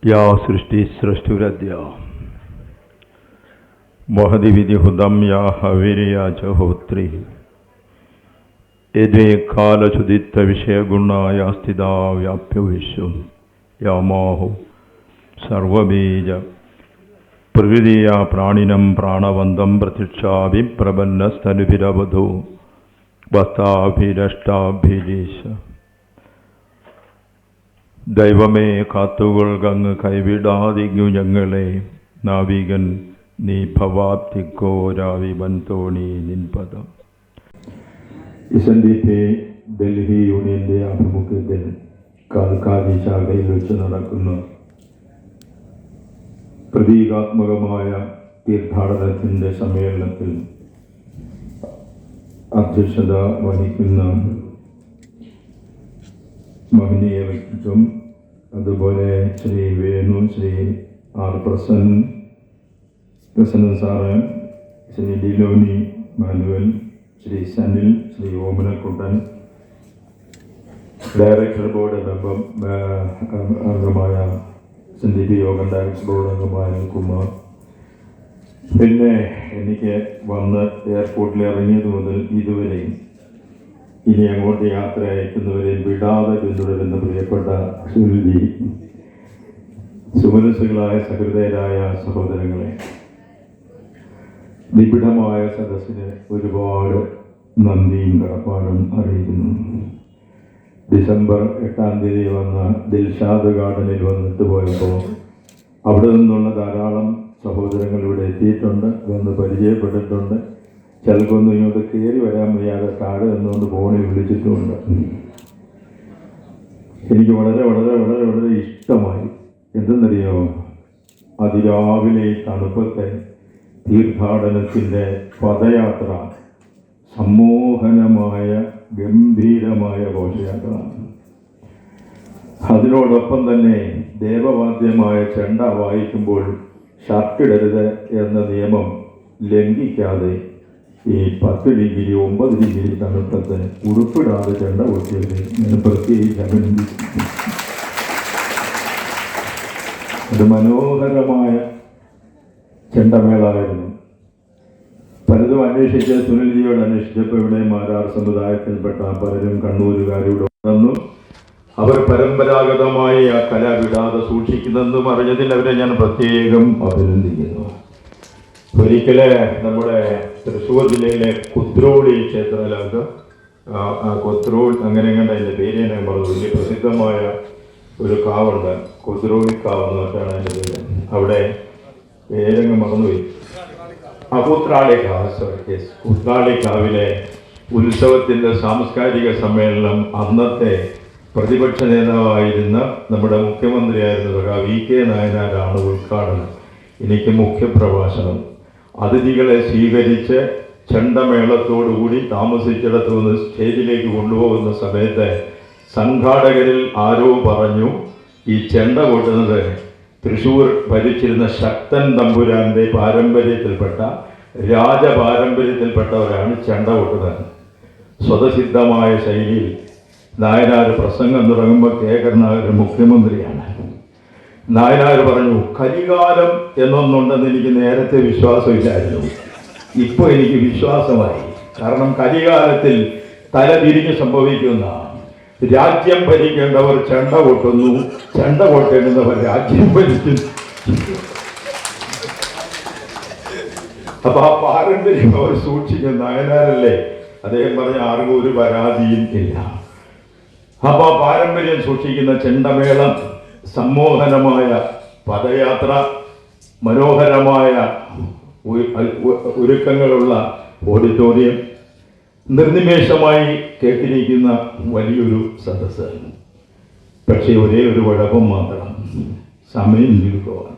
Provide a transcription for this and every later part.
या सृष्टि सृष्टिरद्य महदि विधिहुदं या हवीर्या च होत्री यद्वे कालचुदित्तविषयगुणा या स्थिता व्याप्य विश्वं या माहु सर्वबीज प्रकृतिया प्राणिनं प्राणवन्तं प्रतीक्षा विप्रबन्नस्तनुभिरवधो വസ്താഭിരഷ്ടാഭിരീശ ദൈവമേ കാത്തുകൊൾകങ്ങ് കൈവിടാതിങ്ങു ഞങ്ങളെ നാവികൻ നീ ഭവാബ്ദിക്കോരാവിവൻ തോണി നിൻപദം. SNDP ഡൽഹി യൂണിയന്റെ ആഭിമുഖ്യത്തിൽ കാൽക്കാരി ശാഖയിൽ വെച്ച് നടക്കുന്ന പ്രതീകാത്മകമായ തീർത്ഥാടനത്തിൻ്റെ സമ്മേളനത്തിൽ അധ്യക്ഷത വഹിക്കുന്ന മഹനീയ വ്യക്തിത്വം, അതുപോലെ Shri Venu, Shri R Prasannan sir, Shri Diloni Manuel, Shri Sanil, Shri Omanakkuttan, director board അംഗമായ SNDP യോഗം ഡയറക്ടർ ബോർഡ് അംഗമായ കുമാർ, പിന്നെ എനിക്ക് വന്ന് എയർപോർട്ടിൽ ഇറങ്ങിയത് മുതൽ ഇതുവരെയും ഇനി അങ്ങോട്ട് യാത്ര അയക്കുന്നവരെയും വിടാതെ പിന്തുടരുന്ന പ്രിയപ്പെട്ട സുനിൽജി, സുമനസ്സുകളായ സഹൃദയരായ സഹോദരങ്ങളെ, നിബിഡമായ സദസ്സിന് ഒരുപാട് നന്ദിയും കടപ്പാടും അറിയിക്കുന്നു. ഡിസംബർ 8-ാം തീയതി വന്ന ദിൽഷാദ് ഗാർഡനിൽ വന്നിട്ട് പോയപ്പോൾ അവിടെ നിന്നുള്ള ധാരാളം സഹോദരങ്ങൾ ഇവിടെ എത്തിയിട്ടുണ്ട്, വന്ന് പരിചയപ്പെട്ടിട്ടുണ്ട്. ചിലർക്കൊന്നും ഇങ്ങോട്ട് കയറി വരാൻ വയ്യാതെ താഴെ നിന്നുകൊണ്ട് ഫോണിൽ വിളിച്ചിട്ടുമുണ്ട്. എനിക്ക് വളരെ വളരെ വളരെ വളരെ ഇഷ്ടമായി. എന്തെന്നറിയോ, അതിരാവിലെ ഈ തണുപ്പത്തെ തീർത്ഥാടനത്തിൻ്റെ പദയാത്ര സമ്മോഹനമായ ഗംഭീരമായ ഘോഷയാത്ര. അതിനോടൊപ്പം തന്നെ ദേവവാദ്യമായ ചെണ്ട വായിക്കുമ്പോൾ ഷർട്ടിടരുത് എന്ന നിയമം ലംഘിക്കാതെ ഈ 10 ഡിഗ്രി 9 ഡിഗ്രി തണുപ്പത്ത് ഉടുപ്പിടാതെ ചെണ്ട കൊട്ടിയത് ഞാൻ പ്രത്യേകിച്ച് അഭിനന്ദിക്കുന്നു. അത് മനോഹരമായ ചെണ്ടമേളായിരുന്നു. പലതും അന്വേഷിച്ച് സുനിൽജിയോട് അന്വേഷിച്ചപ്പോൾ ഇവിടെ മാരാർ സമുദായത്തിൽപ്പെട്ട പലരും കണ്ണൂരുകാരോട് വന്നു. അവർ പരമ്പരാഗതമായി ആ കല വിടാതെ സൂക്ഷിക്കുന്നെന്നും അറിഞ്ഞതിൽ അവരെ ഞാൻ പ്രത്യേകം അഭിനന്ദിക്കുന്നു. ഒരിക്കല് നമ്മുടെ തൃശ്ശൂർ ജില്ലയിലെ കുദ്രോളി ക്ഷേത്രത്തിലൊക്കെ കൊത്രോൾ അങ്ങനെ കണ്ട അതിൻ്റെ പേര് ഞാൻ പറഞ്ഞു, വലിയ പ്രസിദ്ധമായ ഒരു കാവുണ്ട്, കുദ്രോളിക്കാവ് എന്ന് പറഞ്ഞാണ് അതിൻ്റെ പേര്. അവിടെ പേരങ്ങ് മറന്നുപോയി, കുത്രാളിക്കാവിലെ ഉത്സവത്തിൻ്റെ സാംസ്കാരിക സമ്മേളനം അന്നത്തെ പ്രതിപക്ഷ നേതാവായിരുന്ന നമ്മുടെ മുഖ്യമന്ത്രിയായിരുന്ന VK നായനാരാണ് ഉദ്ഘാടനം. എനിക്ക് മുഖ്യപ്രഭാഷണം. അതിഥികളെ സ്വീകരിച്ച് ചെണ്ടമേളത്തോടുകൂടി താമസിച്ചിടത്തു നിന്ന് സ്റ്റേജിലേക്ക് കൊണ്ടുപോകുന്ന സമയത്ത് സംഘാടകരിൽ ആരോ പറഞ്ഞു, ഈ ചെണ്ട കൊട്ടുന്നത് തൃശ്ശൂർ ഭരിച്ചിരുന്ന ശക്തൻ തമ്പുരാന്റെ പാരമ്പര്യത്തിൽപ്പെട്ട രാജപാരമ്പര്യത്തിൽപ്പെട്ടവരാണ് ചെണ്ട കൊട്ടുന്നത്. സ്വതസിദ്ധമായ ശൈലിയിൽ നായനാർ പ്രസംഗം തുടങ്ങുമ്പോൾ കരുണാകരൻ മുഖ്യമന്ത്രിയാണ്. നായനാർ പറഞ്ഞു, കലികാലം എന്നൊന്നുണ്ടെന്ന് എനിക്ക് നേരത്തെ വിശ്വാസമില്ലായിരുന്നു, ഇപ്പോൾ എനിക്ക് വിശ്വാസമായി. കാരണം കലികാലത്തിൽ തലതിരിഞ്ഞ് സംഭവിക്കുന്ന രാജ്യം ഭരിക്കേണ്ടവർ ചെണ്ട കൊട്ടുന്നു, ചെണ്ട കൊട്ടേണ്ടുന്നവർ രാജ്യം ഭരിക്കുന്നു. അപ്പൊ ആ പാരമ്പര്യം അവർ സൂക്ഷിക്കുന്ന നായനാരല്ലേ. അദ്ദേഹം പറഞ്ഞ ആർക്കും ഒരു പരാതിയും ഇല്ല. അപ്പൊ ആ പാരമ്പര്യം സൂക്ഷിക്കുന്ന ചെണ്ടമേളം, സമ്മോഹനമായ പദയാത്ര, മനോഹരമായ ഒരുക്കങ്ങളുള്ള ഓഡിറ്റോറിയം, നിർനിമേഷമായി കേട്ടിരിക്കുന്ന വലിയൊരു സദസ്സ്. പക്ഷേ ഒരേ ഒരു കുഴപ്പം മാത്രം, സമയം ചുരുക്കമാണ്.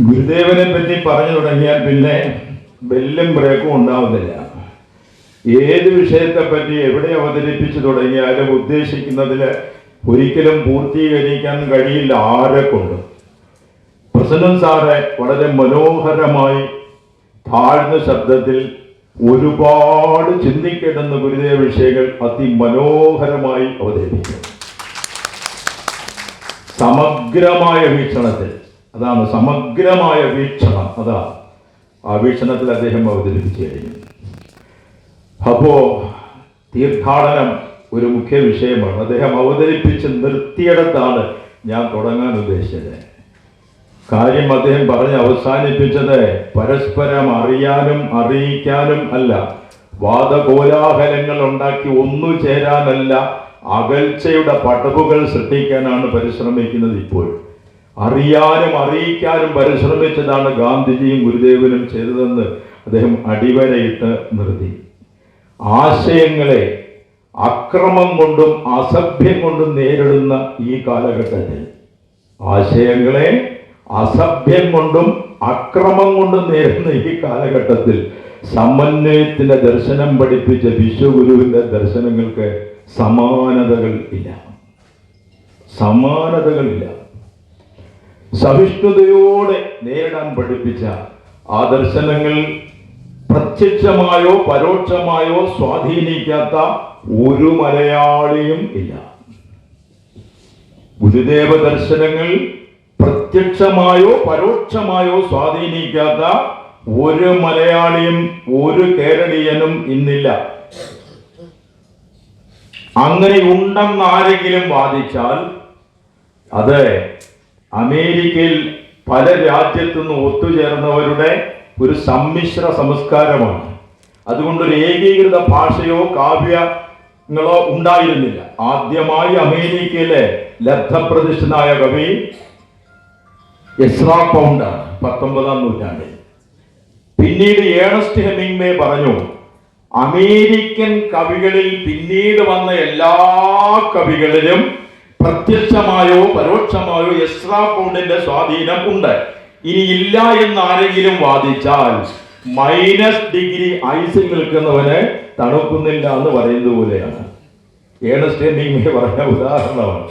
ഗുരുദേവനെ പറ്റി പറഞ്ഞു തുടങ്ങിയാൽ പിന്നെ ബെല്ലും ബ്രേക്കും ഉണ്ടാവുന്നില്ല. ഏത് വിഷയത്തെപ്പറ്റി എവിടെ അവതരിപ്പിച്ചു തുടങ്ങിയാലും ഉദ്ദേശിക്കുന്നതിൽ ഒരിക്കലും പൂർത്തീകരിക്കാൻ കഴിയില്ല ആരെ കൊണ്ട്. പ്രസന്നൻ സാറെ വളരെ മനോഹരമായി താഴ്ന്ന ശബ്ദത്തിൽ ഒരുപാട് ചിന്തിക്കേണ്ടുന്ന ഗുരുദേവ വിഷയങ്ങൾ അതിമനോഹരമായി അവതരിപ്പിക്കും. സമഗ്രമായ വീക്ഷണത്തിൽ, അതാണ് സമഗ്രമായ വീക്ഷണം, ആ വീക്ഷണത്തിൽ അദ്ദേഹം അവതരിപ്പിച്ചു കഴിഞ്ഞു. അപ്പോ തീർത്ഥാടനം ഒരു മുഖ്യ വിഷയമാണ്. അദ്ദേഹം അവതരിപ്പിച്ച് നിർത്തിയിടത്താണ് ഞാൻ തുടങ്ങാൻ ഉദ്ദേശിച്ചത്. കാര്യം അദ്ദേഹം പറഞ്ഞ് അവസാനിപ്പിച്ചത് പരസ്പരം അറിയാനും അറിയിക്കാനും അല്ല, വാദകോലാഹലങ്ങൾ ഉണ്ടാക്കി ഒന്നു ചേരാനല്ല, അകൽച്ചയുടെ പടവുകൾ സൃഷ്ടിക്കാനാണ് പരിശ്രമിക്കുന്നത്. ഇപ്പോൾ അറിയാനും അറിയിക്കാനും പരിശ്രമിച്ചതാണ് ഗാന്ധിജിയും ഗുരുദേവനും ചെയ്തതെന്ന് അദ്ദേഹം അടിവരയിട്ട് നിർത്തി. ആശയങ്ങളെ അക്രമം കൊണ്ടും അസഭ്യം കൊണ്ടും നേരിടുന്ന ഈ കാലഘട്ടത്തിൽ, ആശയങ്ങളെ അസഭ്യം കൊണ്ടും അക്രമം കൊണ്ടും നേരിടുന്ന ഈ കാലഘട്ടത്തിൽ സമന്വയത്തിന്റെ ദർശനം പഠിപ്പിച്ച വിശ്വഗുരുവിന്റെ ദർശനങ്ങൾക്ക് സമാനതകളില്ല. സഹിഷ്ണുതയോടെ നേരിടാൻ പഠിപ്പിച്ച ആ ദർശനങ്ങൾ പ്രത്യക്ഷമായോ പരോക്ഷമായോ സ്വാധീനിക്കാത്ത ഒരു മലയാളിയും ഇല്ല. ഗുരുദേവ ദർശനങ്ങൾ പ്രത്യക്ഷമായോ പരോക്ഷമായോ സ്വാധീനിക്കാത്ത ഒരു മലയാളിയും ഒരു കേരളീയനും ഇന്നില്ല. അങ്ങനെ ഉണ്ടെന്ന് ആരെങ്കിലും വാദിച്ചാൽ അത് അമേരിക്കയിൽ പല രാജ്യത്തുനിന്ന് ഒത്തുചേർന്നവരുടെ ഒരു സമ്മിശ്ര സംസ്കാരമാണ്. അതുകൊണ്ടൊരു ഏകീകൃത ഭാഷയോ കാവ്യങ്ങളോ ഉണ്ടായിരുന്നില്ല. ആദ്യമായി അമേരിക്കയിലെ ലബ്ധപ്രതിഷ്ഠനായ കവി എസ്രാ പൗണ്ടാണ് 19-ാം നൂറ്റാണ്ടിൽ. പിന്നീട് ഏണസ്റ്റ് ഹെമിംഗ്വേ പറഞ്ഞു, അമേരിക്കൻ കവികളിൽ പിന്നീട് വന്ന എല്ലാ കവികളിലും പ്രത്യക്ഷമായോ പരോക്ഷമായോ എസ്രാ പൗണ്ടിന്റെ സ്വാധീനം ഉണ്ട്. ഇനി ഇല്ല എന്ന് ആരെങ്കിലും വാദിച്ചാൽ -ഡിഗ്രി ഐസിൽ നിൽക്കുന്നവന് തണുക്കുന്നില്ല എന്ന് പറയുന്നത് പോലെയാണ്. ഏണസ്റ്റ് ഹെമിംഗ്വേ പറഞ്ഞ ഉദാഹരണമാണ്.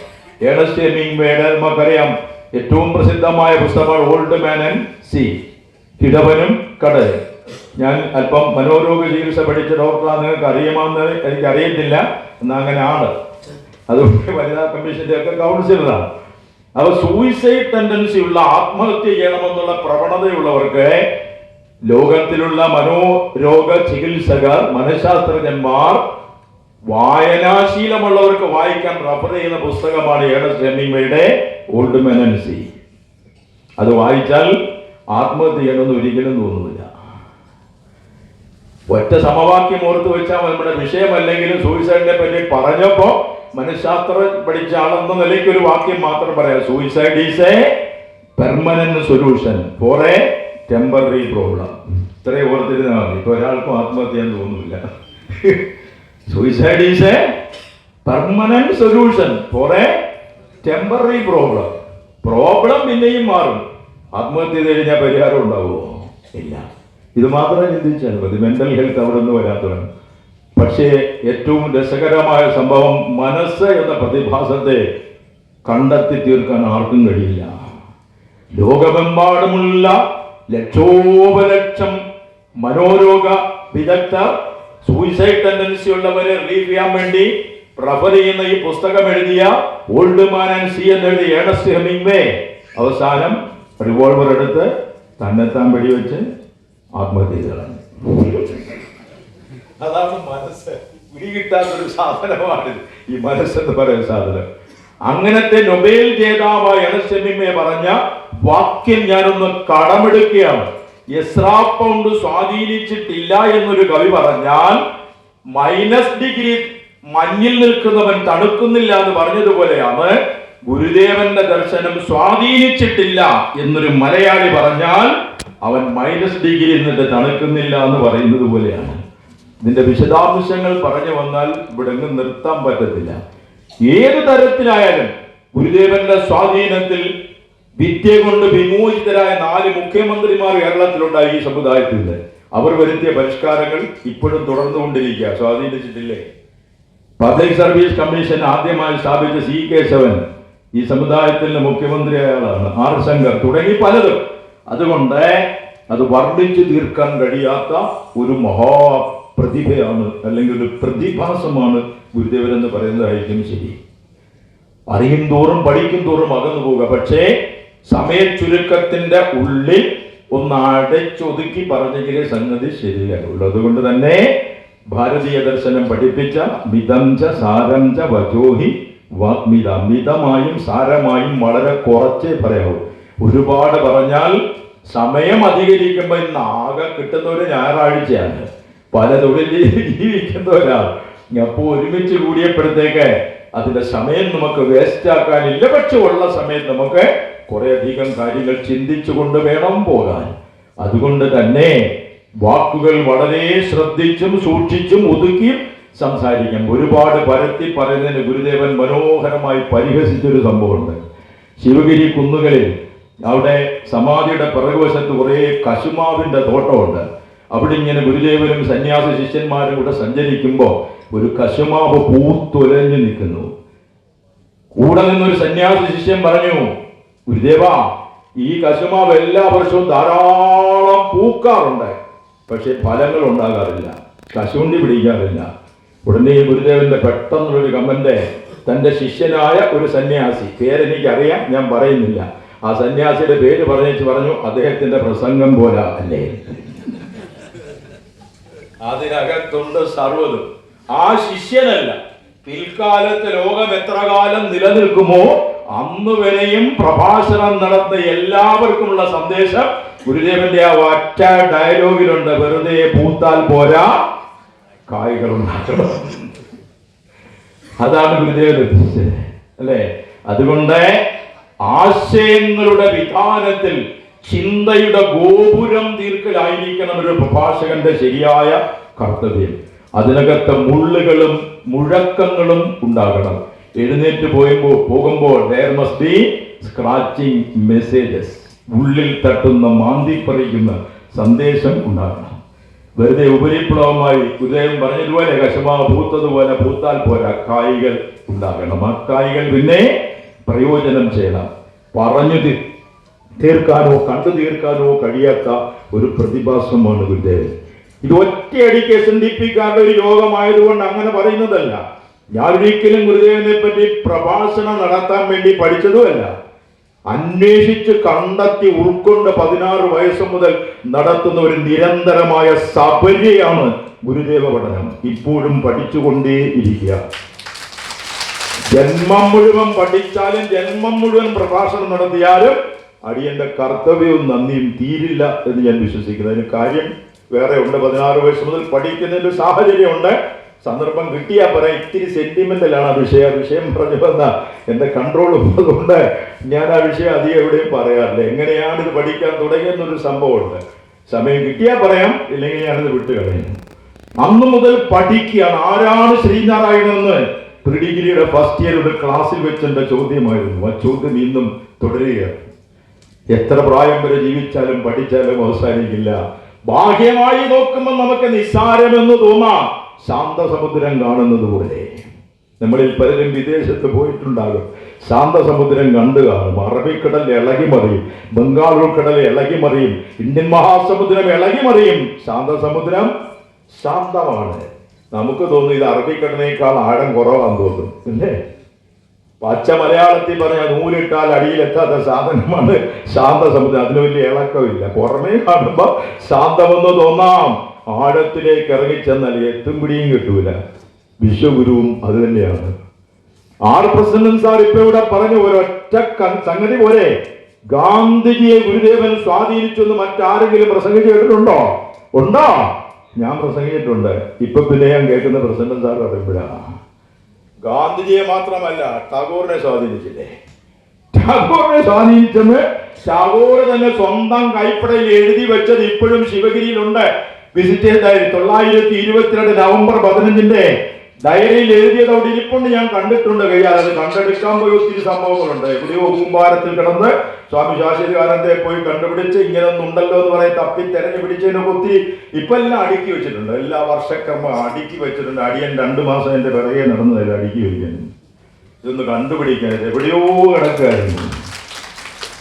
ഏണസ്റ്റ് ഹെമിംഗ്വേയുടെ നമുക്കറിയാം ഏറ്റവും പ്രസിദ്ധമായ പുസ്തകമാണ് ഓൾഡ് മാൻ ആൻഡ് സീ, കിഴവനും കടലും. ഞാൻ അല്പം മനോരോഗ ചികിത്സ പഠിച്ച ഡോക്ടറാണ്, നിങ്ങൾക്ക് അറിയാമെന്ന് എനിക്ക് അറിയത്തില്ല, എന്നാൽ അങ്ങനെ ആണ്. അതുകൊണ്ട് വനിതാ കമ്മീഷന്റെ ഒക്കെ കൗൺസിലറാണ്. അപ്പൊ സൂയിസൈഡ് ടെൻഡൻസി ഉള്ള, ആത്മഹത്യ ചെയ്യണമെന്നുള്ള പ്രവണതയുള്ളവർക്ക് ലോകത്തിലുള്ള മനോരോഗ ചികിത്സകർ, മനഃശാസ്ത്രജ്ഞന്മാർ, വായനാശീലമുള്ളവർക്ക് വായിക്കാൻ റഫർ ചെയ്യുന്ന പുസ്തകമാണ് ഏണസ്റ്റ് ഹെമിംഗ്വേയുടെ ഓൾഡ് മാൻ ആൻഡ് സീ. അത് വായിച്ചാൽ ആത്മഹത്യ ചെയ്യണമെന്ന് ഒരിക്കലും തോന്നുന്നില്ല. ഒറ്റ സമവാക്യം ഓർത്ത് വെച്ചാൽ നമ്മുടെ വിഷയമല്ലെങ്കിലും സൂയിസൈഡിനെ പറ്റി പറഞ്ഞപ്പോ മനഃശാസ്ത്രം പഠിച്ച ആളെന്ന നിലയ്ക്ക് ഒരു വാക്യം മാത്രം പറയാം: suicide is A permanent solution for A temporary problem. ഇത്രയും ഓർത്തിരുന്നാൽ മതി. ഇപ്പൊ ഒരാൾക്കും ആത്മഹത്യ ചെയ്യാൻ തോന്നുന്നില്ല. Suicide is A permanent solution for A temporary problem. Problem പിന്നെയും മാറും. ആത്മഹത്യ ചെയ്ത് കഴിഞ്ഞാൽ പരിഹാരം ഉണ്ടാവുമോ? ഇല്ല. ഇത് മാത്രം ചിന്തിച്ചാൽ മതി. മെന്റൽ ഹെൽത്ത് അവിടെ നിന്ന് വരാത്തവൻ. പക്ഷേ ഏറ്റവും രസകരമായ സംഭവം, മനസ്സ് എന്ന പ്രതിഭാസത്തെ കണ്ടെത്തി തീർക്കാൻ ആർക്കും കഴിയില്ല. ലോകമെമ്പാടുമുള്ള ലക്ഷോപലക്ഷം മനോരോഗ വിദഗ്ധർ സൂയിസൈഡ് ടെൻഡൻസി ഉള്ളവരെ റിലീവ് ചെയ്യാൻ വേണ്ടി റഫർ ചെയ്യുന്ന ഈ പുസ്തകം എഴുതിയ ഓൾഡ് മാൻ ആൻഡ് സീ എന്നെഴുതിയ ഏണസ്റ്റ് ഹെമിംഗ്വേ അവസാനം റിവോൾവർ എടുത്ത് തന്നെത്താൻ വെടിവെച്ച് ആത്മഹത്യ ചെയ്തതാണ്. അതാണ് മനസ്സ്. പിടികിട്ടാത്തൊരു സാധനമാണ് ഈ മനസ്സെന്ന് പറയുന്ന സാധനം. അങ്ങനത്തെ നൊബേൽ ജേതാവായ ഏണസ്റ്റ് ഹെമിംഗ്വേ പറഞ്ഞ വാക്യം ഞാനൊന്ന് കടമെടുക്കുകയാണ്. എസ്രാ പൗണ്ട് സ്വാധീനിച്ചിട്ടില്ല എന്നൊരു കവി പറഞ്ഞാൽ -ഡിഗ്രി മഞ്ഞിൽ നിൽക്കുന്നവൻ തണുക്കുന്നില്ല എന്ന് പറഞ്ഞതുപോലെയാണ് ഗുരുദേവന്റെ ദർശനം സ്വാധീനിച്ചിട്ടില്ല എന്നൊരു മലയാളി പറഞ്ഞാൽ അവൻ -ഡിഗ്രി എന്നിട്ട് തണുക്കുന്നില്ല എന്ന് പറയുന്നത് പോലെയാണ്. ഇതിന്റെ വിശദാംശങ്ങൾ പറഞ്ഞു വന്നാൽ ഇവിടെ എങ്ങും നിർത്താൻ പറ്റത്തില്ല. ഏത് തരത്തിലായാലും ഗുരുദേവന്റെ സ്വാധീനത്തിൽ വിദ്യ കൊണ്ട് വിമോചിതരായ 4 മുഖ്യമന്ത്രിമാർ കേരളത്തിലുണ്ടായി. ഈ സമുദായത്തിൽ അവർ വരുത്തിയ പരിഷ്കാരങ്ങൾ ഇപ്പോഴും തുടർന്നുകൊണ്ടിരിക്കുക. സ്വാധീനിച്ചിട്ടില്ലേ? പബ്ലിക് സർവീസ് കമ്മീഷൻ ആദ്യമായി സ്ഥാപിച്ച C. കേശവൻ ഈ സമുദായത്തിന്റെ മുഖ്യമന്ത്രി അയാളാണ്. R. ശങ്കർ തുടങ്ങി പലതും. അതുകൊണ്ട് അത് വർണ്ണിച്ചു തീർക്കാൻ കഴിയാത്ത ഒരു മഹാപ്രതിഭയാണ്, അല്ലെങ്കിൽ ഒരു പ്രതിഭാസമാണ് ഗുരുദേവൻ എന്ന് പറയുന്നതായിരിക്കും ശരി. അറിയും തോറും പഠിക്കും തോറും അകന്നു പോവുക. പക്ഷേ സമയച്ചുരുക്കത്തിന്റെ ഉള്ളിൽ ഒന്ന് അടച്ചൊതുക്കി പറഞ്ഞെങ്കിലേ സംഗതി ശരിയാകുള്ളൂ. അതുകൊണ്ട് തന്നെ ഭാരതീയ ദർശനം പഠിപ്പിച്ച മിതം ച സാരം ച വചോഹി വാഗ്മിത, മിതമായും സാരമായും വളരെ കുറച്ചേ പറയാവൂ. ഒരുപാട് പറഞ്ഞാൽ സമയം അധികരിക്കുമ്പോൾ ഇന്ന് ആകെ കിട്ടുന്ന ഒരു ഞായറാഴ്ചയാണ്, പല തൊഴിൽ ജീവിക്കുന്നവരാണ്. അപ്പോൾ ഒരുമിച്ച് കൂടിയപ്പോഴത്തേക്ക് അതിന്റെ സമയം നമുക്ക് വേസ്റ്റ് ആക്കാനില്ല. പക്ഷെ ഉള്ള സമയത്ത് നമുക്ക് കുറെ അധികം കാര്യങ്ങൾ ചിന്തിച്ചുകൊണ്ട് വേണം പോകാൻ. അതുകൊണ്ട് തന്നെ വാക്കുകൾ വളരെ ശ്രദ്ധിച്ചും സൂക്ഷിച്ചും ഒതുക്കിയും സംസാരിക്കാം. ഒരുപാട് പരത്തി പറയുന്നതിന് ഗുരുദേവൻ മനോഹരമായി പരിഹസിച്ചൊരു സംഭവമുണ്ട്. ശിവഗിരി കുന്നുകളിൽ അവിടെ സമാധിയുടെ പിറകുവശത്ത് കുറേ കശുമാവിന്റെ തോട്ടമുണ്ട്. അവിടെ ഇങ്ങനെ ഗുരുദേവനും സന്യാസ ശിഷ്യന്മാരും കൂടെ സഞ്ചരിക്കുമ്പോൾ ഒരു കശുമാവ് പൂത്തൊലഞ്ഞു നിൽക്കുന്നു. കൂടെ നിന്നൊരു സന്യാസ ശിഷ്യൻ പറഞ്ഞു, ഗുരുദേവ, ഈ കശുമാവ് എല്ലാ വർഷവും ധാരാളം പൂക്കാറുണ്ട്, പക്ഷെ ഫലങ്ങൾ ഉണ്ടാകാറില്ല, കശുണ്ടി പിടിക്കാറില്ല. ഉടനെ ഗുരുദേവന്റെ പെട്ടെന്നുള്ളൊരു കമന്റ് തന്റെ ശിഷ്യനായ ഒരു സന്യാസി, പേരെനിക്കറിയാം, ഞാൻ പറയുന്നില്ല, ആ സന്യാസിയുടെ പേര് പറഞ്ഞു, അദ്ദേഹത്തിന്റെ പ്രസംഗം പോലെ അല്ലേ, അതിനകത്തുണ്ട് സർവ്വതും. ആ ശിഷ്യനല്ല, പിൽക്കാലത്ത് ലോകം എത്ര കാലം നിലനിൽക്കുമോ അന്ന് വരെയും പ്രഭാഷണം നടത്തുന്ന എല്ലാവർക്കുമുള്ള സന്ദേശം ഗുരുദേവന്റെ ആ ഒറ്റ ഡയലോഗിലുണ്ട്: വെറുതെ പൂത്താൽ പോരാ, കായ്കൾ ഉണ്ടാക്കണം. അതാണ് ഗുരുദേവൻ ഉദ്ദേശിച്ചത്, അല്ലേ? അതുകൊണ്ട് ആശയങ്ങളുടെ വിധാനത്തിൽ ചിന്തയുടെ ഗോപുരം തീർക്കലായിരിക്കണം ഒരു പ്രഭാഷകന്റെ ശരിയായ കർത്തവ്യം. അതിനകത്ത് മുള്ളുകളും മുഴക്കങ്ങളും ഉണ്ടാകണം. എഴുന്നേറ്റ് പോകുമ്പോൾ there must be scratching messages, ഉള്ളിൽ തട്ടുന്ന മാന്തിപ്പറിക്കുന്ന സന്ദേശം ഉണ്ടാകണം. വെറുതെ ഉപരിപ്ലവമായി ഗുരുദേവൻ പറഞ്ഞതുപോലെ കശുമാവ് പൂത്തതുപോലെ പൂത്താൽ പോരാ, കായ്കൾ ഉണ്ടാകണം. ആ കായ്കൾ പിന്നെ പ്രയോജനം ചെയ്യണം. പറഞ്ഞു തീർക്കാനോ കണ്ടു തീർക്കാനോ കഴിയാത്ത ഒരു പ്രതിഭാസമാണ് ഗുരുദേവൻ. ഇത് ഒറ്റയടിക്ക് SNDP-ക്കാരുടെ ഒരു യോഗമായതുകൊണ്ട് അങ്ങനെ പറയുന്നതല്ല. ഞാൻ ഒരിക്കലും ഗുരുദേവനെ പറ്റി പ്രഭാഷണം നടത്താൻ വേണ്ടി പഠിച്ചതുമല്ല. അന്വേഷിച്ച് കണ്ടെത്തി ഉൾക്കൊണ്ട് 16 വയസ്സ് മുതൽ നടത്തുന്ന ഒരു നിരന്തരമായ സപര്യയാണ് ഗുരുദേവ പഠനം. ഇപ്പോഴും പഠിച്ചുകൊണ്ടേ ഇരിക്കുക. ജന്മം മുഴുവൻ പഠിച്ചാലും ജന്മം മുഴുവൻ പ്രഭാഷണം നടത്തിയാലും അടിയന്റെ കർത്തവ്യവും നന്ദിയും തീരില്ല എന്ന് ഞാൻ വിശ്വസിക്കുന്നു. അതിന് കാര്യം വേറെ ഉണ്ട്. 16 വയസ്സ് മുതൽ പഠിക്കുന്നതിന്റെ സാഹചര്യമുണ്ട്. സന്ദർഭം കിട്ടിയാൽ പറയാം. ഇത്തിരി സെന്റിമെന്റലാണ് ആ വിഷയം പറഞ്ഞു വന്ന എന്റെ കൺട്രോൾ ഉള്ളതുകൊണ്ട് ഞാൻ ആ വിഷയം അധികം എവിടെയും പറയാറില്ല. എങ്ങനെയാണ് ഇത് പഠിക്കാൻ തുടങ്ങിയെന്നൊരു സംഭവമുണ്ട്. സമയം കിട്ടിയാൽ പറയാം, ഇല്ലെങ്കിൽ ഞാനിത് വിട്ടുകളയും. അന്നു മുതൽ പഠിക്കുകയാണ്. ആരാണ് ശ്രീനാരായണൻ എന്ന് പ്രീ ഡിഗ്രിയുടെ ഫസ്റ്റ് ഇയർ ഒരു ക്ലാസ്സിൽ വെച്ചെന്റെ ചോദ്യമായിരുന്നു. ആ ചോദ്യം ഇന്നും തുടരുകയാണ്. എത്ര പ്രായം വരെ ജീവിച്ചാലും പഠിച്ചാലും അവസാനിക്കില്ല. ബാഹ്യമായി നോക്കുമ്പോൾ നമുക്ക് നിസ്സാരമെന്ന് തോന്നാം. ശാന്തസമുദ്രം കാണുന്നത് പോലെ നമ്മളിൽ പലരും വിദേശത്ത് പോയിട്ടുണ്ടാകും. ശാന്തസമുദ്രം കണ്ടു കാണും. അറബിക്കടൽ ഇളകി മറിയും, ബംഗാൾ ഉൾക്കടൽ ഇളകി മറിയും, ഇന്ത്യൻ മഹാസമുദ്രം ഇളകി മറിയും. ശാന്തസമുദ്രം ശാന്തമാണ്. നമുക്ക് തോന്നും ഇത് അറബിക്കടലിനേക്കാൾ ആഴം കുറവാന്ന് തോന്നും, അല്ലേ? പച്ച മലയാളത്തിൽ പറഞ്ഞാൽ നൂലിട്ടാൽ അടിയിലെത്താത്ത സാധനമാണ് ശാന്തസമുദ്രം. അതിന് വലിയ ഇളക്കമില്ല. പുറമേ കാണുമ്പോ ശാന്തമെന്ന് തോന്നാം. ആഴത്തിലേക്ക് ഇറങ്ങിച്ചെന്നാൽ എത്തും പിടിയും കിട്ടൂല. വിശ്വഗുരുവും അത് തന്നെയാണ്. R. പ്രസന്നൻ സാർ ഇപ്പൊ ഇവിടെ പറഞ്ഞ ഒരൊറ്റ സംഗതി പോലെ ഗാന്ധിജിയെ ഗുരുദേവൻ സ്വാധീനിച്ചു എന്ന് മറ്റാരെങ്കിലും പ്രസംഗിച്ച് കേട്ടിട്ടുണ്ടോ? ഉണ്ടോ? ഞാൻ പ്രസംഗിച്ചിട്ടുണ്ട്. ഇപ്പൊ പിന്നെ ഞാൻ കേൾക്കുന്ന പ്രസന്നൻ സാർ പറയുമ്പോഴാണ്. ഗാന്ധിജിയെ മാത്രമല്ല, ടാഗോറിനെ സ്വാധീനിച്ചില്ലേ? ടാഗോറിനെ സ്വാധീനിച്ചെന്ന് ടാഗോർ തന്നെ സ്വന്തം കൈപ്പടയിൽ എഴുതി വെച്ചത് ഇപ്പോഴും ശിവഗിരിയിലുണ്ട്. വിസിറ്റേഴ്സ് ഡയറി 922 നവംബർ 15 ഡയറിയിൽ എഴുതിയത് അവിടെ ഇരിപ്പുണ്ട്. ഞാൻ കണ്ടിട്ടുണ്ട്. കയ്യാൽ അത് കണ്ടെടുക്കാൻ പോയി ഒത്തിരി സംഭവങ്ങളുണ്ട്. എവിടെയോ കൂമ്പാരത്തിൽ കിടന്ന് സ്വാമി ശാശ്വതികാനന്ദയെ പോയി കണ്ടുപിടിച്ച് ഇങ്ങനെ ഒന്നുണ്ടല്ലോ എന്ന് പറയും തപ്പി തെരഞ്ഞു പിടിച്ചതിനൊക്കെ ഒത്തിരി ഇപ്പൊ എല്ലാം അടുക്കി വെച്ചിട്ടുണ്ട്. എല്ലാ വർഷക്രമം അടുക്കി വെച്ചിട്ടുണ്ട്. അടിയൻ 2 മാസം എന്റെ പിറകെ നടന്നതല്ല അടുക്കി വയ്ക്കാൻ. ഇതൊന്ന് കണ്ടുപിടിക്കാൻ എവിടെയോ കിടക്കായിരുന്നു.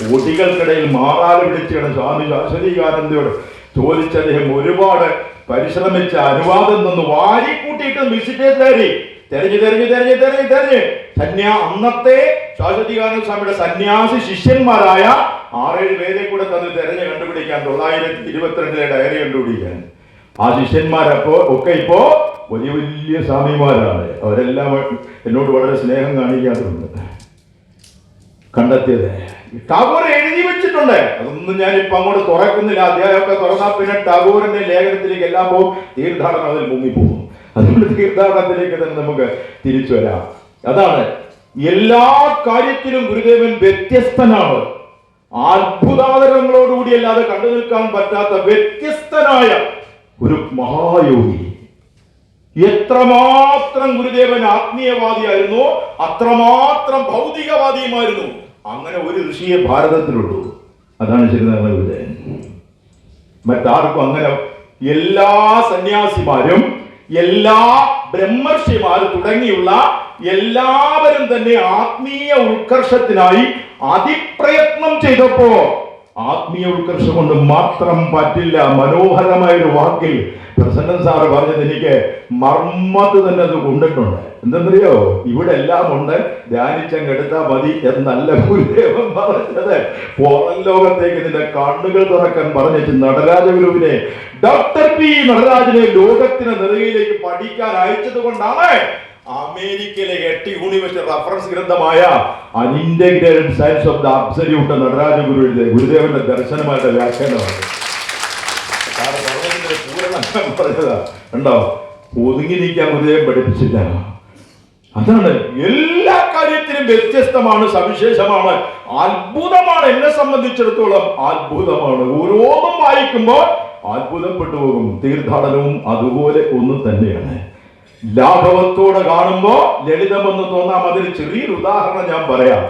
കോടികൾക്കിടയിൽ മാറാതെ പിടിച്ചാണ് സ്വാമി ശാശ്വതികാനന്ദയോട് ചോദിച്ച അദ്ദേഹം ഒരുപാട് പരിശ്രമിച്ച അനുവാദം നിന്ന് വാരി കൂട്ടിയിട്ട് വിസിറ്റേഴ്സ് ഡയറി തെരഞ്ഞ് അന്നത്തെ ശാശ്വതീകാനന്ദ സ്വാമിയുടെ സന്യാസി ശിഷ്യന്മാരായ 6-7 പേരെ കൂടെ തന്നെ തെരഞ്ഞു കണ്ടുപിടിക്കാൻ 922 ഡയറി കണ്ടുപിടിക്കാൻ. ആ ശിഷ്യന്മാരപ്പോ ഒക്കെ ഇപ്പോ വലിയ വലിയ സ്വാമിമാരാണ്. അവരെല്ലാം എന്നോട് വളരെ സ്നേഹം കാണിക്കാറുണ്ട്. കണ്ടെത്തിയത് ടാഗോർ എഴുതി വെച്ചിട്ടുണ്ട്. അതൊന്നും ഞാനിപ്പോ അങ്ങോട്ട് തുറക്കുന്നില്ല. അധ്യായമൊക്കെ തുറന്നാൽ പിന്നെ ടാഗോറിന്റെ ലേഖനത്തിലേക്ക് എല്ലാം പോകും. തീർത്ഥാടനം അതിൽ മുങ്ങിപ്പോകും. അതുകൊണ്ട് തീർത്ഥാടനത്തിലേക്ക് തന്നെ നമുക്ക് തിരിച്ചു വരാം. അതാണ്, എല്ലാ കാര്യത്തിലും ഗുരുദേവൻ വ്യത്യസ്തനാണ്. അത്ഭുതാതരങ്ങളോടുകൂടി അല്ലാതെ കണ്ടു നിൽക്കാൻ പറ്റാത്ത വ്യത്യസ്തനായ ഒരു മഹായോഗി. എത്രമാത്രം ഗുരുദേവൻ ആത്മീയവാദിയായിരുന്നു, അത്രമാത്രം ഭൗതികവാദിയുമായിരുന്നു. അങ്ങനെ ഒരു ഋഷിയെ ഭാരതത്തിലുള്ളൂ, അതാണ് ശ്രീനാരായണ ഗുരുദേവൻ. മറ്റാർക്കും അങ്ങനെ. എല്ലാ സന്യാസിമാരും എല്ലാ ബ്രഹ്മർഷിമാർ തുടങ്ങിയുള്ള എല്ലാവരും തന്നെ ആത്മീയ ഉത്കർഷത്തിനായി അതിപ്രയത്നം ചെയ്തപ്പോ ആത്മീയ ഉത്കർഷം കൊണ്ട് മാത്രം പറ്റില്ല. മനോഹരമായ ഒരു വാക്കിൽ പ്രസന്നൻ സാറ് പറഞ്ഞത് എനിക്ക് മർമ്മത്ത് തന്നെ അത് കൊണ്ടിട്ടുണ്ട്. എന്തെന്നറിയോ? ഇവിടെ എല്ലാം ഉണ്ട്, ധ്യാനിച്ചങ്ങെടുത്താൽ മതി എന്നല്ല ഗുരുദേവൻ പറഞ്ഞത്. പുറം ലോകത്തേക്ക് നിന്റെ കണ്ണുകൾ തുറക്കാൻ പറഞ്ഞിട്ട് നടരാജഗുരുവിനെ, ഡോക്ടർ പി നടരാജനെ ലോകത്തിന് നെറുകയിലേക്ക് പഠിക്കാൻ അയച്ചത് കൊണ്ടാണ് അമേരിക്കയിലെ 8 യൂണിവേഴ്സിറ്റി റഫറൻസ് ഗ്രന്ഥമായ unintegrated science of the absolute Nataraja Guru എഴുതിയ ഗുരുദേവന്റെ ദർശനമായിട്ട് വ്യാഖ്യാനമാണ്. പറഞ്ഞതാ കണ്ടോ? ഒതുങ്ങി നീക്കാൻ ഗുരുദേവൻ പഠിപ്പിച്ചില്ല. അതാണ്, എല്ലാ കാര്യത്തിലും വ്യത്യസ്തമാണ്, സവിശേഷമാണ്, അത്ഭുതമാണ്. എന്നെ സംബന്ധിച്ചിടത്തോളം അത്ഭുതമാണ്. ഓരോന്നും വായിക്കുമ്പോൾ അത്ഭുതപ്പെട്ടു പോകും. തീർത്ഥാടനവും അതുപോലെ ഒന്നും തന്നെയാണ്. ലാഘവത്തോടെ കാണുമ്പോ ലളിതമെന്ന് തോന്നാം. അതിന് ചെറിയൊരു ഉദാഹരണം ഞാൻ പറയാം.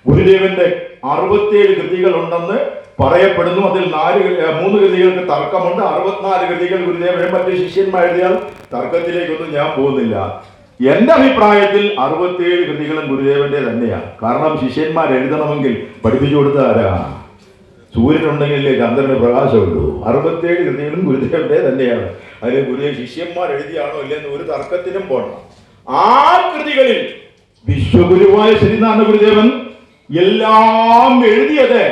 ഗുരുദേവന്റെ 67 കൃതികൾ ഉണ്ടെന്ന് പറയപ്പെടുന്നു. അതിൽ 3 കൃതികൾക്ക് തർക്കമുണ്ട്. 64 കൃതികൾ ഗുരുദേവനും മറ്റു ശിഷ്യന്മാർ എഴുതിയാൽ തർക്കത്തിലേക്കൊന്നും ഞാൻ പോകുന്നില്ല. എന്റെ അഭിപ്രായത്തിൽ 67 കൃതികളും ഗുരുദേവന്റെ തന്നെയാണ്. കാരണം ശിഷ്യന്മാർ എഴുതണമെങ്കിൽ പഠിപ്പിച്ചു കൊടുത്ത ആരാ? സൂര്യനുണ്ടെങ്കിലേ ചന്ദ്രന് പ്രകാശമുള്ളൂ. 67 കൃതികളും ഗുരുദേവന്റെ തന്നെയാണ്. അതിൽ ഗുരുദേവ ശിഷ്യന്മാർ എഴുതിയാണോ ഇല്ലെന്ന് ഒരു തർക്കത്തിനും പോകണം. ആ കൃതികളിൽ വിശ്വഗുരുവായ ശ്രീനാരായണ ഗുരുദേവൻ എല്ലാം എഴുതിയത്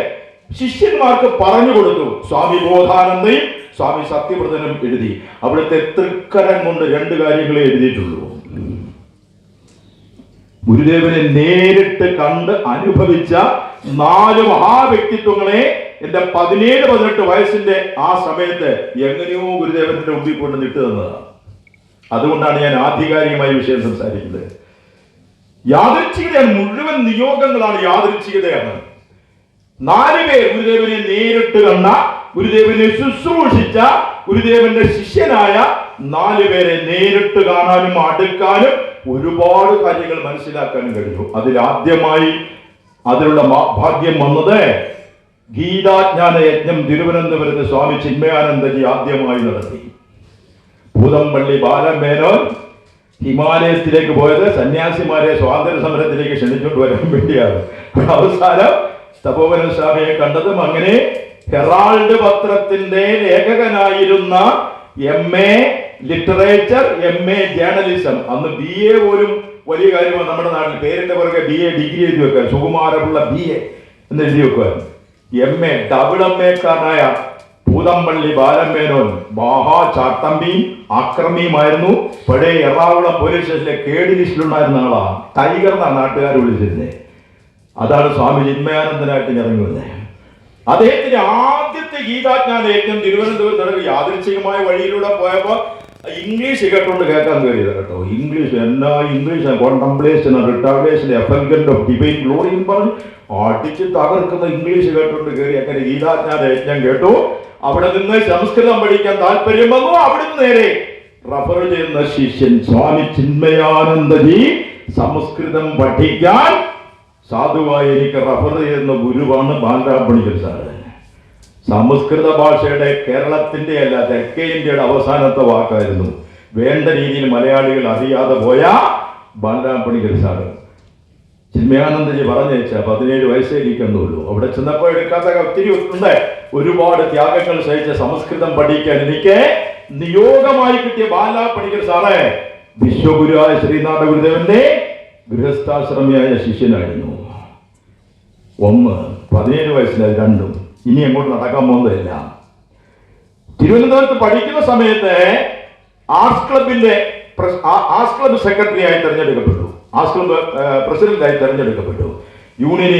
ശിഷ്യന്മാർക്ക് പറഞ്ഞു കൊടുത്തു. സ്വാമി ബോധാനന്ദയും സ്വാമി സത്യവ്രതനും എഴുതി. അവിടുത്തെ തൃക്കരം കൊണ്ട് 2 കാര്യങ്ങളെ എഴുതിയിട്ടുള്ളൂ. ഗുരുദേവനെ നേരിട്ട് കണ്ട് അനുഭവിച്ച 4 മഹാവ്യക്തിത്വങ്ങളെ എന്റെ 17-18 വയസ്സിന്റെ ആ സമയത്ത് എങ്ങനെയോ ഗുരുദേവന്റെ മുമ്പിൽ കൊണ്ട് നിട്ടു തന്നതാണ്. അതുകൊണ്ടാണ് ഞാൻ ആധികാരികമായ വിഷയം സംസാരിക്കുന്നത്. യാദൃച്ഛികതയാണ്, മുഴുവൻ നിയോഗങ്ങളാണ് യാദൃച്ഛികതയാണ്. 4 പേർ ഗുരുദേവനെ നേരിട്ട് കണ്ട, ഗുരുദേവനെ ശുശ്രൂഷിച്ച, ഗുരുദേവന്റെ ശിഷ്യനായ 4 പേരെ നേരിട്ട് കാണാനും അടുക്കാനും ഒരുപാട് കാര്യങ്ങൾ മനസ്സിലാക്കാനും കഴിഞ്ഞു. അതിലാദ്യമായി അതിനുള്ള ഭാഗ്യം വന്നത് ഗീതാജ്ഞാന യജ്ഞം തിരുവനന്തപുരത്ത് സ്വാമി ചിന്മയാനന്ദജി ആദ്യമായി നടത്തി. പൂതംപള്ളി ബാലമേനോൻ ഹിമാലയത്തിലേക്ക് പോയത് സന്യാസിമാരെ സ്വാതന്ത്ര്യ സമരത്തിലേക്ക് ക്ഷണിച്ചുകൊണ്ട് വരാൻ വേണ്ടിയാണ്. അവസാനം തപോവന സ്വാമിയെ കണ്ടതും അങ്ങനെ. ഹെറാൾഡ് പത്രത്തിന്റെ ലേഖകനായിരുന്ന MA ലിറ്ററേച്ചർ, MA ജേർണലിസം, അന്ന് BA പോലും വലിയ കാര്യമാണ് നമ്മുടെ നാട്ടിൽ. പേരിന്റെ പുറകെ BA ഡിഗ്രി എഴുതി വെക്കാൻ, സുകുമാരപിള്ള BA എന്ന് എഴുതി വെക്കുവാൻ. MA MA കാരനായ പൂതംപള്ളി ബാലമേനോൻ ചാട്ടമ്പിയും അക്രമിയുമായിരുന്നു. പഴയ എറണാകുളം പോലീസ് സ്റ്റേഷനിലെ കേടി ലിസ്റ്റിലുണ്ടായിരുന്ന ആളാ. ടൈഗർ എന്നാണ് നാട്ടുകാർ വിളിച്ചിരുന്നത്. അതാണ് സ്വാമി ചിന്മയാനന്ദനായിട്ട് ഇറങ്ങി വന്നത്. അദ്ദേഹത്തിന്റെ ആദ്യത്തെ ഗീതാജ്ഞാന യജ്ഞം തിരുവനന്തപുരത്ത് നടക്കുക. യാദൃച്ഛികമായ വഴിയിലൂടെ പോയപ്പോ ഇംഗ്ലീഷ് കേട്ടോണ്ട് കേൾക്കാൻ കയറിയത് കേട്ടോ. ഇംഗ്ലീഷ് എന്നാ English, contemplation, retardation, effulgent of divine glory എന്ന് പറഞ്ഞ് അടിച്ച് തകർക്കുന്ന ഇംഗ്ലീഷ് കേട്ടോണ്ട് കയറി. അങ്ങനെ ഗീതാജ്ഞാന യജ്ഞം കേട്ടു. അവിടെ നിന്ന് സംസ്കൃതം പഠിക്കാൻ താല്പര്യം വന്നു. അവിടുന്ന് നേരെ റഫർ ചെയ്യുന്ന ശിഷ്യൻ സ്വാമി ചിന്മയാനന്ദജി സംസ്കൃതം പഠിക്കാൻ സാധുവായി എനിക്ക് റഫർ ചെയ്യുന്ന ഗുരുവാണ് ബാലരാമപണിക്കർ സാറ്. സംസ്കൃത ഭാഷയുടെ കേരളത്തിന്റെ അല്ല തെക്കേ ഇന്ത്യയുടെ അവസാനത്തെ വാക്കായിരുന്നു. വേണ്ട രീതിയിൽ മലയാളികൾ അറിയാതെ പോയ ബാലരാമപണിക്കർ സാറ്. ചിന്മയാനന്ദജി പറഞ്ഞയച്ച 17 വയസ്സേ ഇരിക്കുന്നുള്ളൂ. അവിടെ ചെന്നപ്പോൾ എടുക്കാത്ത ഒത്തിരി ഉണ്ട്. ഒരുപാട് ത്യാഗങ്ങൾ സഹിച്ച സംസ്കൃതം പഠിക്കാൻ എനിക്ക് നിയോഗമായി കിട്ടിയ ബാലരാമപണിക്കർ സാറേ വിശ്വഗുരുവായ ശ്രീനാരായണ ഗുരുദേവന്റെ ഗൃഹസ്ഥാശ്രമിയായ ശിഷ്യനായിരുന്നു. ഒന്ന് 17 വയസ്സിലായി, രണ്ടും ഇനി അങ്ങോട്ട് നടക്കാൻ പോകുന്നതല്ല. തിരുവനന്തപുരത്ത് പഠിക്കുന്ന സമയത്ത് ആർട്സ് ക്ലബ് സെക്രട്ടറിയായി തെരഞ്ഞെടുക്കപ്പെട്ടു, ആർട്സ് ക്ലബ് പ്രസിഡന്റായി തെരഞ്ഞെടുക്കപ്പെട്ടു. യൂണിയൻ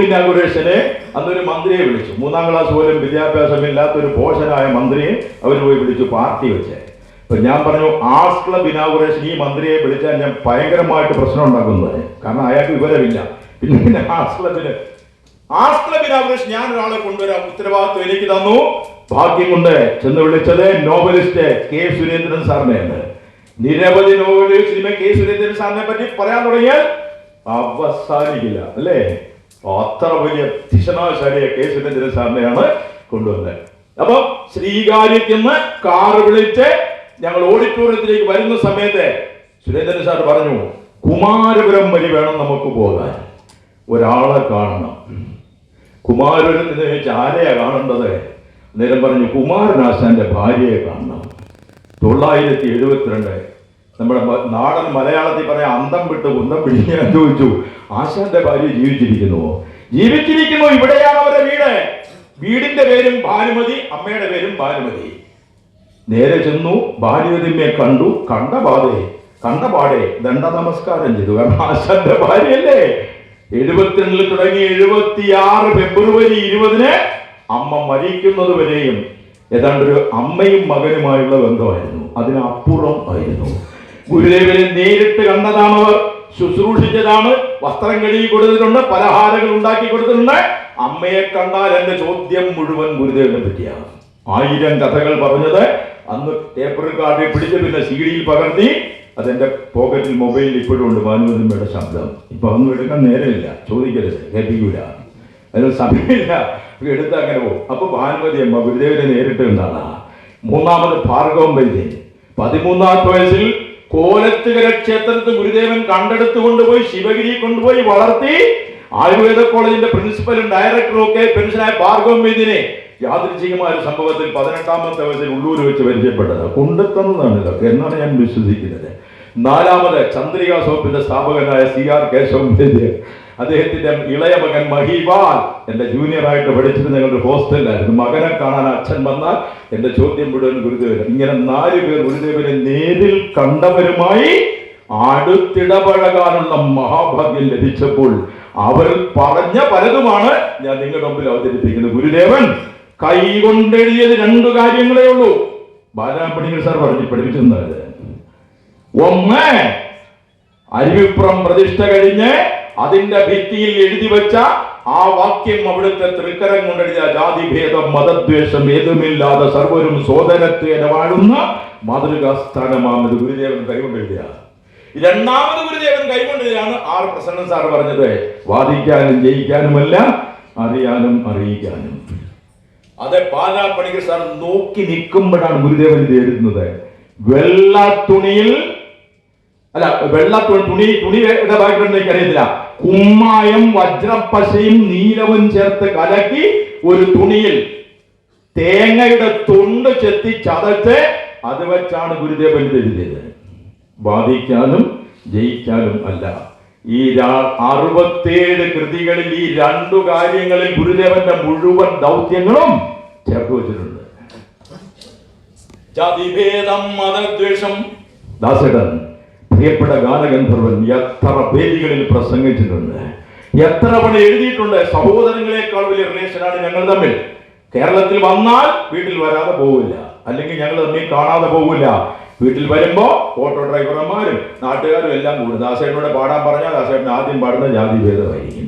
ഇനാഗുറേഷന് അന്നൊരു മന്ത്രിയെ വിളിച്ചു. 3ാം ക്ലാസ് പോലും വിദ്യാഭ്യാസമില്ലാത്ത ഒരു പോഷനായ മന്ത്രിയെ അവർ പോയി വിളിച്ചു പാർട്ടി വെച്ച്. അപ്പൊ ഞാൻ പറഞ്ഞു, ആർട്സ് ക്ലബ് ഇനാഗുറേഷൻ ഈ മന്ത്രിയെ വിളിച്ചാൽ ഞാൻ ഭയങ്കരമായിട്ട് പ്രശ്നം ഉണ്ടാക്കുന്നത്, കാരണം അയാൾക്ക് വിവരമില്ല. പിന്നെ ആർട്സ് ക്ലബ് ഇനാഗുറേഷൻ ഞാൻ ഒരാളെ കൊണ്ടുവരാൻ ഉത്തരവാദിത്വം എനിക്ക് തന്നു. ഭാഗ്യം കൊണ്ട് ചെന്ന് വിളിച്ചത് നോവലിസ്റ്റ് കെ സുരേന്ദ്രൻ സാറിനെയാണ്. നിരവധി നോവൽ സിനിമ കെ സുരേന്ദ്രൻ സാറിനെ പറ്റി പറയാൻ തുടങ്ങിയാൽ അവസാനിക്കില്ല, അല്ലേ? അത്ര വലിയ തിഷണാശാലിയെ കെ സുരേന്ദ്രൻ സാറിനെയാണ് കൊണ്ടുവന്നത്. അപ്പൊ ശ്രീകാര്യത്തിന് കാറ് വിളിച്ച് ഞങ്ങൾ ഓഡിറ്റോറിയത്തിലേക്ക് വരുന്ന സമയത്ത് സുരേന്ദ്രൻ സാർ പറഞ്ഞു, കുമാരപുരം വഴി വേണം നമുക്ക് പോകാൻ, ഒരാളെ കാണണം. കുമാരപുരത്തിന് വെച്ച് ആരെയാ കാണേണ്ടത്? നേരം പറഞ്ഞു, കുമാരനാശാന്റെ ഭാര്യയെ കാണണം. 972 നമ്മുടെ നാടൻ മലയാളത്തിൽ പറയാൻ അന്തം വിട്ട് കുന്തം പിടിക്കാൻ ചോദിച്ചു, ആശാന്റെ ഭാര്യ ജീവിച്ചിരിക്കുന്നുവോ? ജീവിച്ചിരിക്കുന്നു. ഇവിടെയാണ് അവരുടെ വീടിന്റെ പേരും ഭാനുമതി, അമ്മയുടെ പേരും ഭാനുമതി. നേരെ ചെന്നു, ഭാനുമതിയെ കണ്ടു. കണ്ടപാടെ ദണ്ഡ നമസ്കാരം ചെയ്തു. കാരണം ആശാന്റെ ഭാര്യയല്ലേ. 72 തുടങ്ങി 76 ഫെബ്രുവരി 20 അമ്മ മരിക്കുന്നത് വരെയും ഏതാണ്ടൊരു അമ്മയും മകനുമായുള്ള ബന്ധമായിരുന്നു, അതിനപ്പുറം ആയിരുന്നു. ഗുരുദേവനെ നേരിട്ട് കണ്ടതാണ്, അവർ ശുശ്രൂഷിച്ചതാണ്, വസ്ത്രം കഴുകി കൊടുത്തിട്ടുണ്ട്, പലഹാരങ്ങൾ ഉണ്ടാക്കി കൊടുത്തിട്ടുണ്ട്. അമ്മയെ കണ്ടാൽ എന്റെ ചോദ്യം മുഴുവൻ ഗുരുദേവനെ പറ്റിയാണ്. 1000 കഥകൾ പറഞ്ഞത് അന്ന് ടേപ്പ് റെക്കോർഡിൽ പിടിച്ച് പിന്നെ CD-യിൽ പകർത്തി. അതെന്റെ പോക്കറ്റിൽ മൊബൈലിൽ ഇപ്പോഴും ഉണ്ട്, ഭാനുമതിയുടെ ശബ്ദം. ഇപ്പൊ ഒന്നും എടുക്കാൻ നേരമില്ല, ചോദിക്കരുത്, കേൾപ്പിക്കൂല, അതിന് സമയമില്ല, എടുത്ത് അങ്ങനെ പോകും. അപ്പൊ ഭാനുമതി അമ്മ ഗുരുദേവനെ നേരിട്ട് കണ്ടാണ്. 3ാമത് ഭാർഗവം വൈദ്യൻ 13ാമത്തെ വയസ്സിൽ കോലത്തുകര ക്ഷേത്രത്തിൽ ഗുരുദേവൻ കണ്ടെടുത്ത് കൊണ്ടുപോയി ശിവഗിരി കൊണ്ടുപോയി വളർത്തി. ആയുർവേദ കോളേജിന്റെ പ്രിൻസിപ്പലും ഡയറക്ടറും ഒക്കെ പെൻഷനായ ഭാർഗവം വൈദ്യനെ യാദൃച്ഛികമായ ഒരു സംഭവത്തിൽ 18ാമത്തെ വയസ്സിൽ ഉള്ളൂർ വെച്ച് പരിചയപ്പെട്ടത്. കൊണ്ടുത്തന്നതാണ് ഇതൊക്കെ എന്നാണ് ഞാൻ വിശ്വസിക്കുന്നത്. 4ാമത് ചന്ദ്രിക സോപ്പിന്റെ സ്ഥാപകനായ CR കേശവൻ വൈദ്യൻ, അദ്ദേഹത്തിന്റെ ഇളയ മകൻ മഹിപാൽ എന്റെ ജൂനിയറായിട്ട് പഠിച്ചിട്ട് ഞങ്ങളുടെ ഹോസ്റ്റലിലായിരുന്നു. മകനെ കാണാൻ അച്ഛൻ വന്നാൽ എന്റെ ചോദ്യം മുഴുവൻ ഗുരുദേവൻ. ഇങ്ങനെ 4 പേർ ഗുരുദേവനെ നേരിൽ കണ്ടവരുമായി അടുത്തിടപഴകാനുള്ള മഹാഭാഗ്യം ലഭിച്ചപ്പോൾ അവർ പറഞ്ഞ പലതുമാണ് ഞാൻ നിങ്ങളുടെ മുമ്പിൽ അവതരിപ്പിക്കുന്നത്. ഗുരുദേവൻ കൈകൊണ്ടെഴുതിയത് 2 കാര്യങ്ങളേ ഉള്ളൂ. ബാലരാമപണിക്കർ സാർ പഠിപ്പിച്ചിരുന്നത്. ഒന്ന്, അരുവിപ്പുറം പ്രതിഷ്ഠ കഴിഞ്ഞ് അതിന്റെ ഭിത്തിയിൽ എഴുതി വെച്ച ആ വാക്യം, അവിടുത്തെ തൃക്കരം കൊണ്ടെഴുതിയ ജാതിഭേദം മതദ്വേഷം ഏതുമില്ലാതെ സർവരും സോദരത്വേന വാഴുന്ന മാതൃകാസ്ഥാനമാണെന്ന് ഗുരുദേവൻ കൈകൊണ്ടെഴുതിയ. 2ാമത് ഗുരുദേവൻ കൈകൊണ്ടെഴുതിയാണ് R പ്രസന്നൻ സാർ പറഞ്ഞത്, വാദിക്കാനും ജയിക്കാനുമല്ല, അറിയാനും അറിയിക്കാനും. അത് ബാലരാമപണിക്കർ സാർ നോക്കി നിൽക്കുമ്പോഴാണ് ഗുരുദേവൻ ഇത് എഴുതുന്നത്. വെള്ള തുണിയുടെ ബാക്കിയുണ്ട് എനിക്കറിയത്തില്ല. കുമ്മായം വജ്രപ്പശയും നീലവും ചേർത്ത് കലക്കി ഒരു തുണിയിൽ തേങ്ങയുടെ തൊണ്ട് ചെത്തി ചതച്ച് അത് വെച്ചാണ് ഗുരുദേവൻ എഴുതിയത്. ബാധിക്കാനും ജയിക്കാനും അല്ല. ഈ 67 കൃതികളിൽ ഈ 2 കാര്യങ്ങളിൽ ഗുരുദേവന്റെ മുഴുവൻ ദൗത്യങ്ങളും ചേർത്ത് വെച്ചിട്ടുണ്ട്. ജാതിഭേദം മതദ്വേഷം. ദാസേട്ടൻ പ്രിയപ്പെട്ട ഗാനഗന്ധർവൻ എത്ര വേദികളിൽ പ്രസംഗിച്ചിട്ടുണ്ട്, എത്ര പണി എഴുതിയിട്ടുണ്ട്. സഹോദരങ്ങളെക്കാൾ വലിയ റിലേഷനാണ് ഞങ്ങൾ തമ്മിൽ. കേരളത്തിൽ വന്നാൽ വീട്ടിൽ വരാതെ പോവില്ല, അല്ലെങ്കിൽ ഞങ്ങൾ തമ്മിൽ കാണാതെ പോവില്ല. വീട്ടിൽ വരുമ്പോ ഓട്ടോ ഡ്രൈവർമാരും നാട്ടുകാരും എല്ലാം കൂടും. ദാസേട്ടനോട് പാടാൻ പറഞ്ഞാൽ ദാസേട്ടൻ ആദ്യം പാടുന്ന ജാതിഭേദമായിരിക്കും,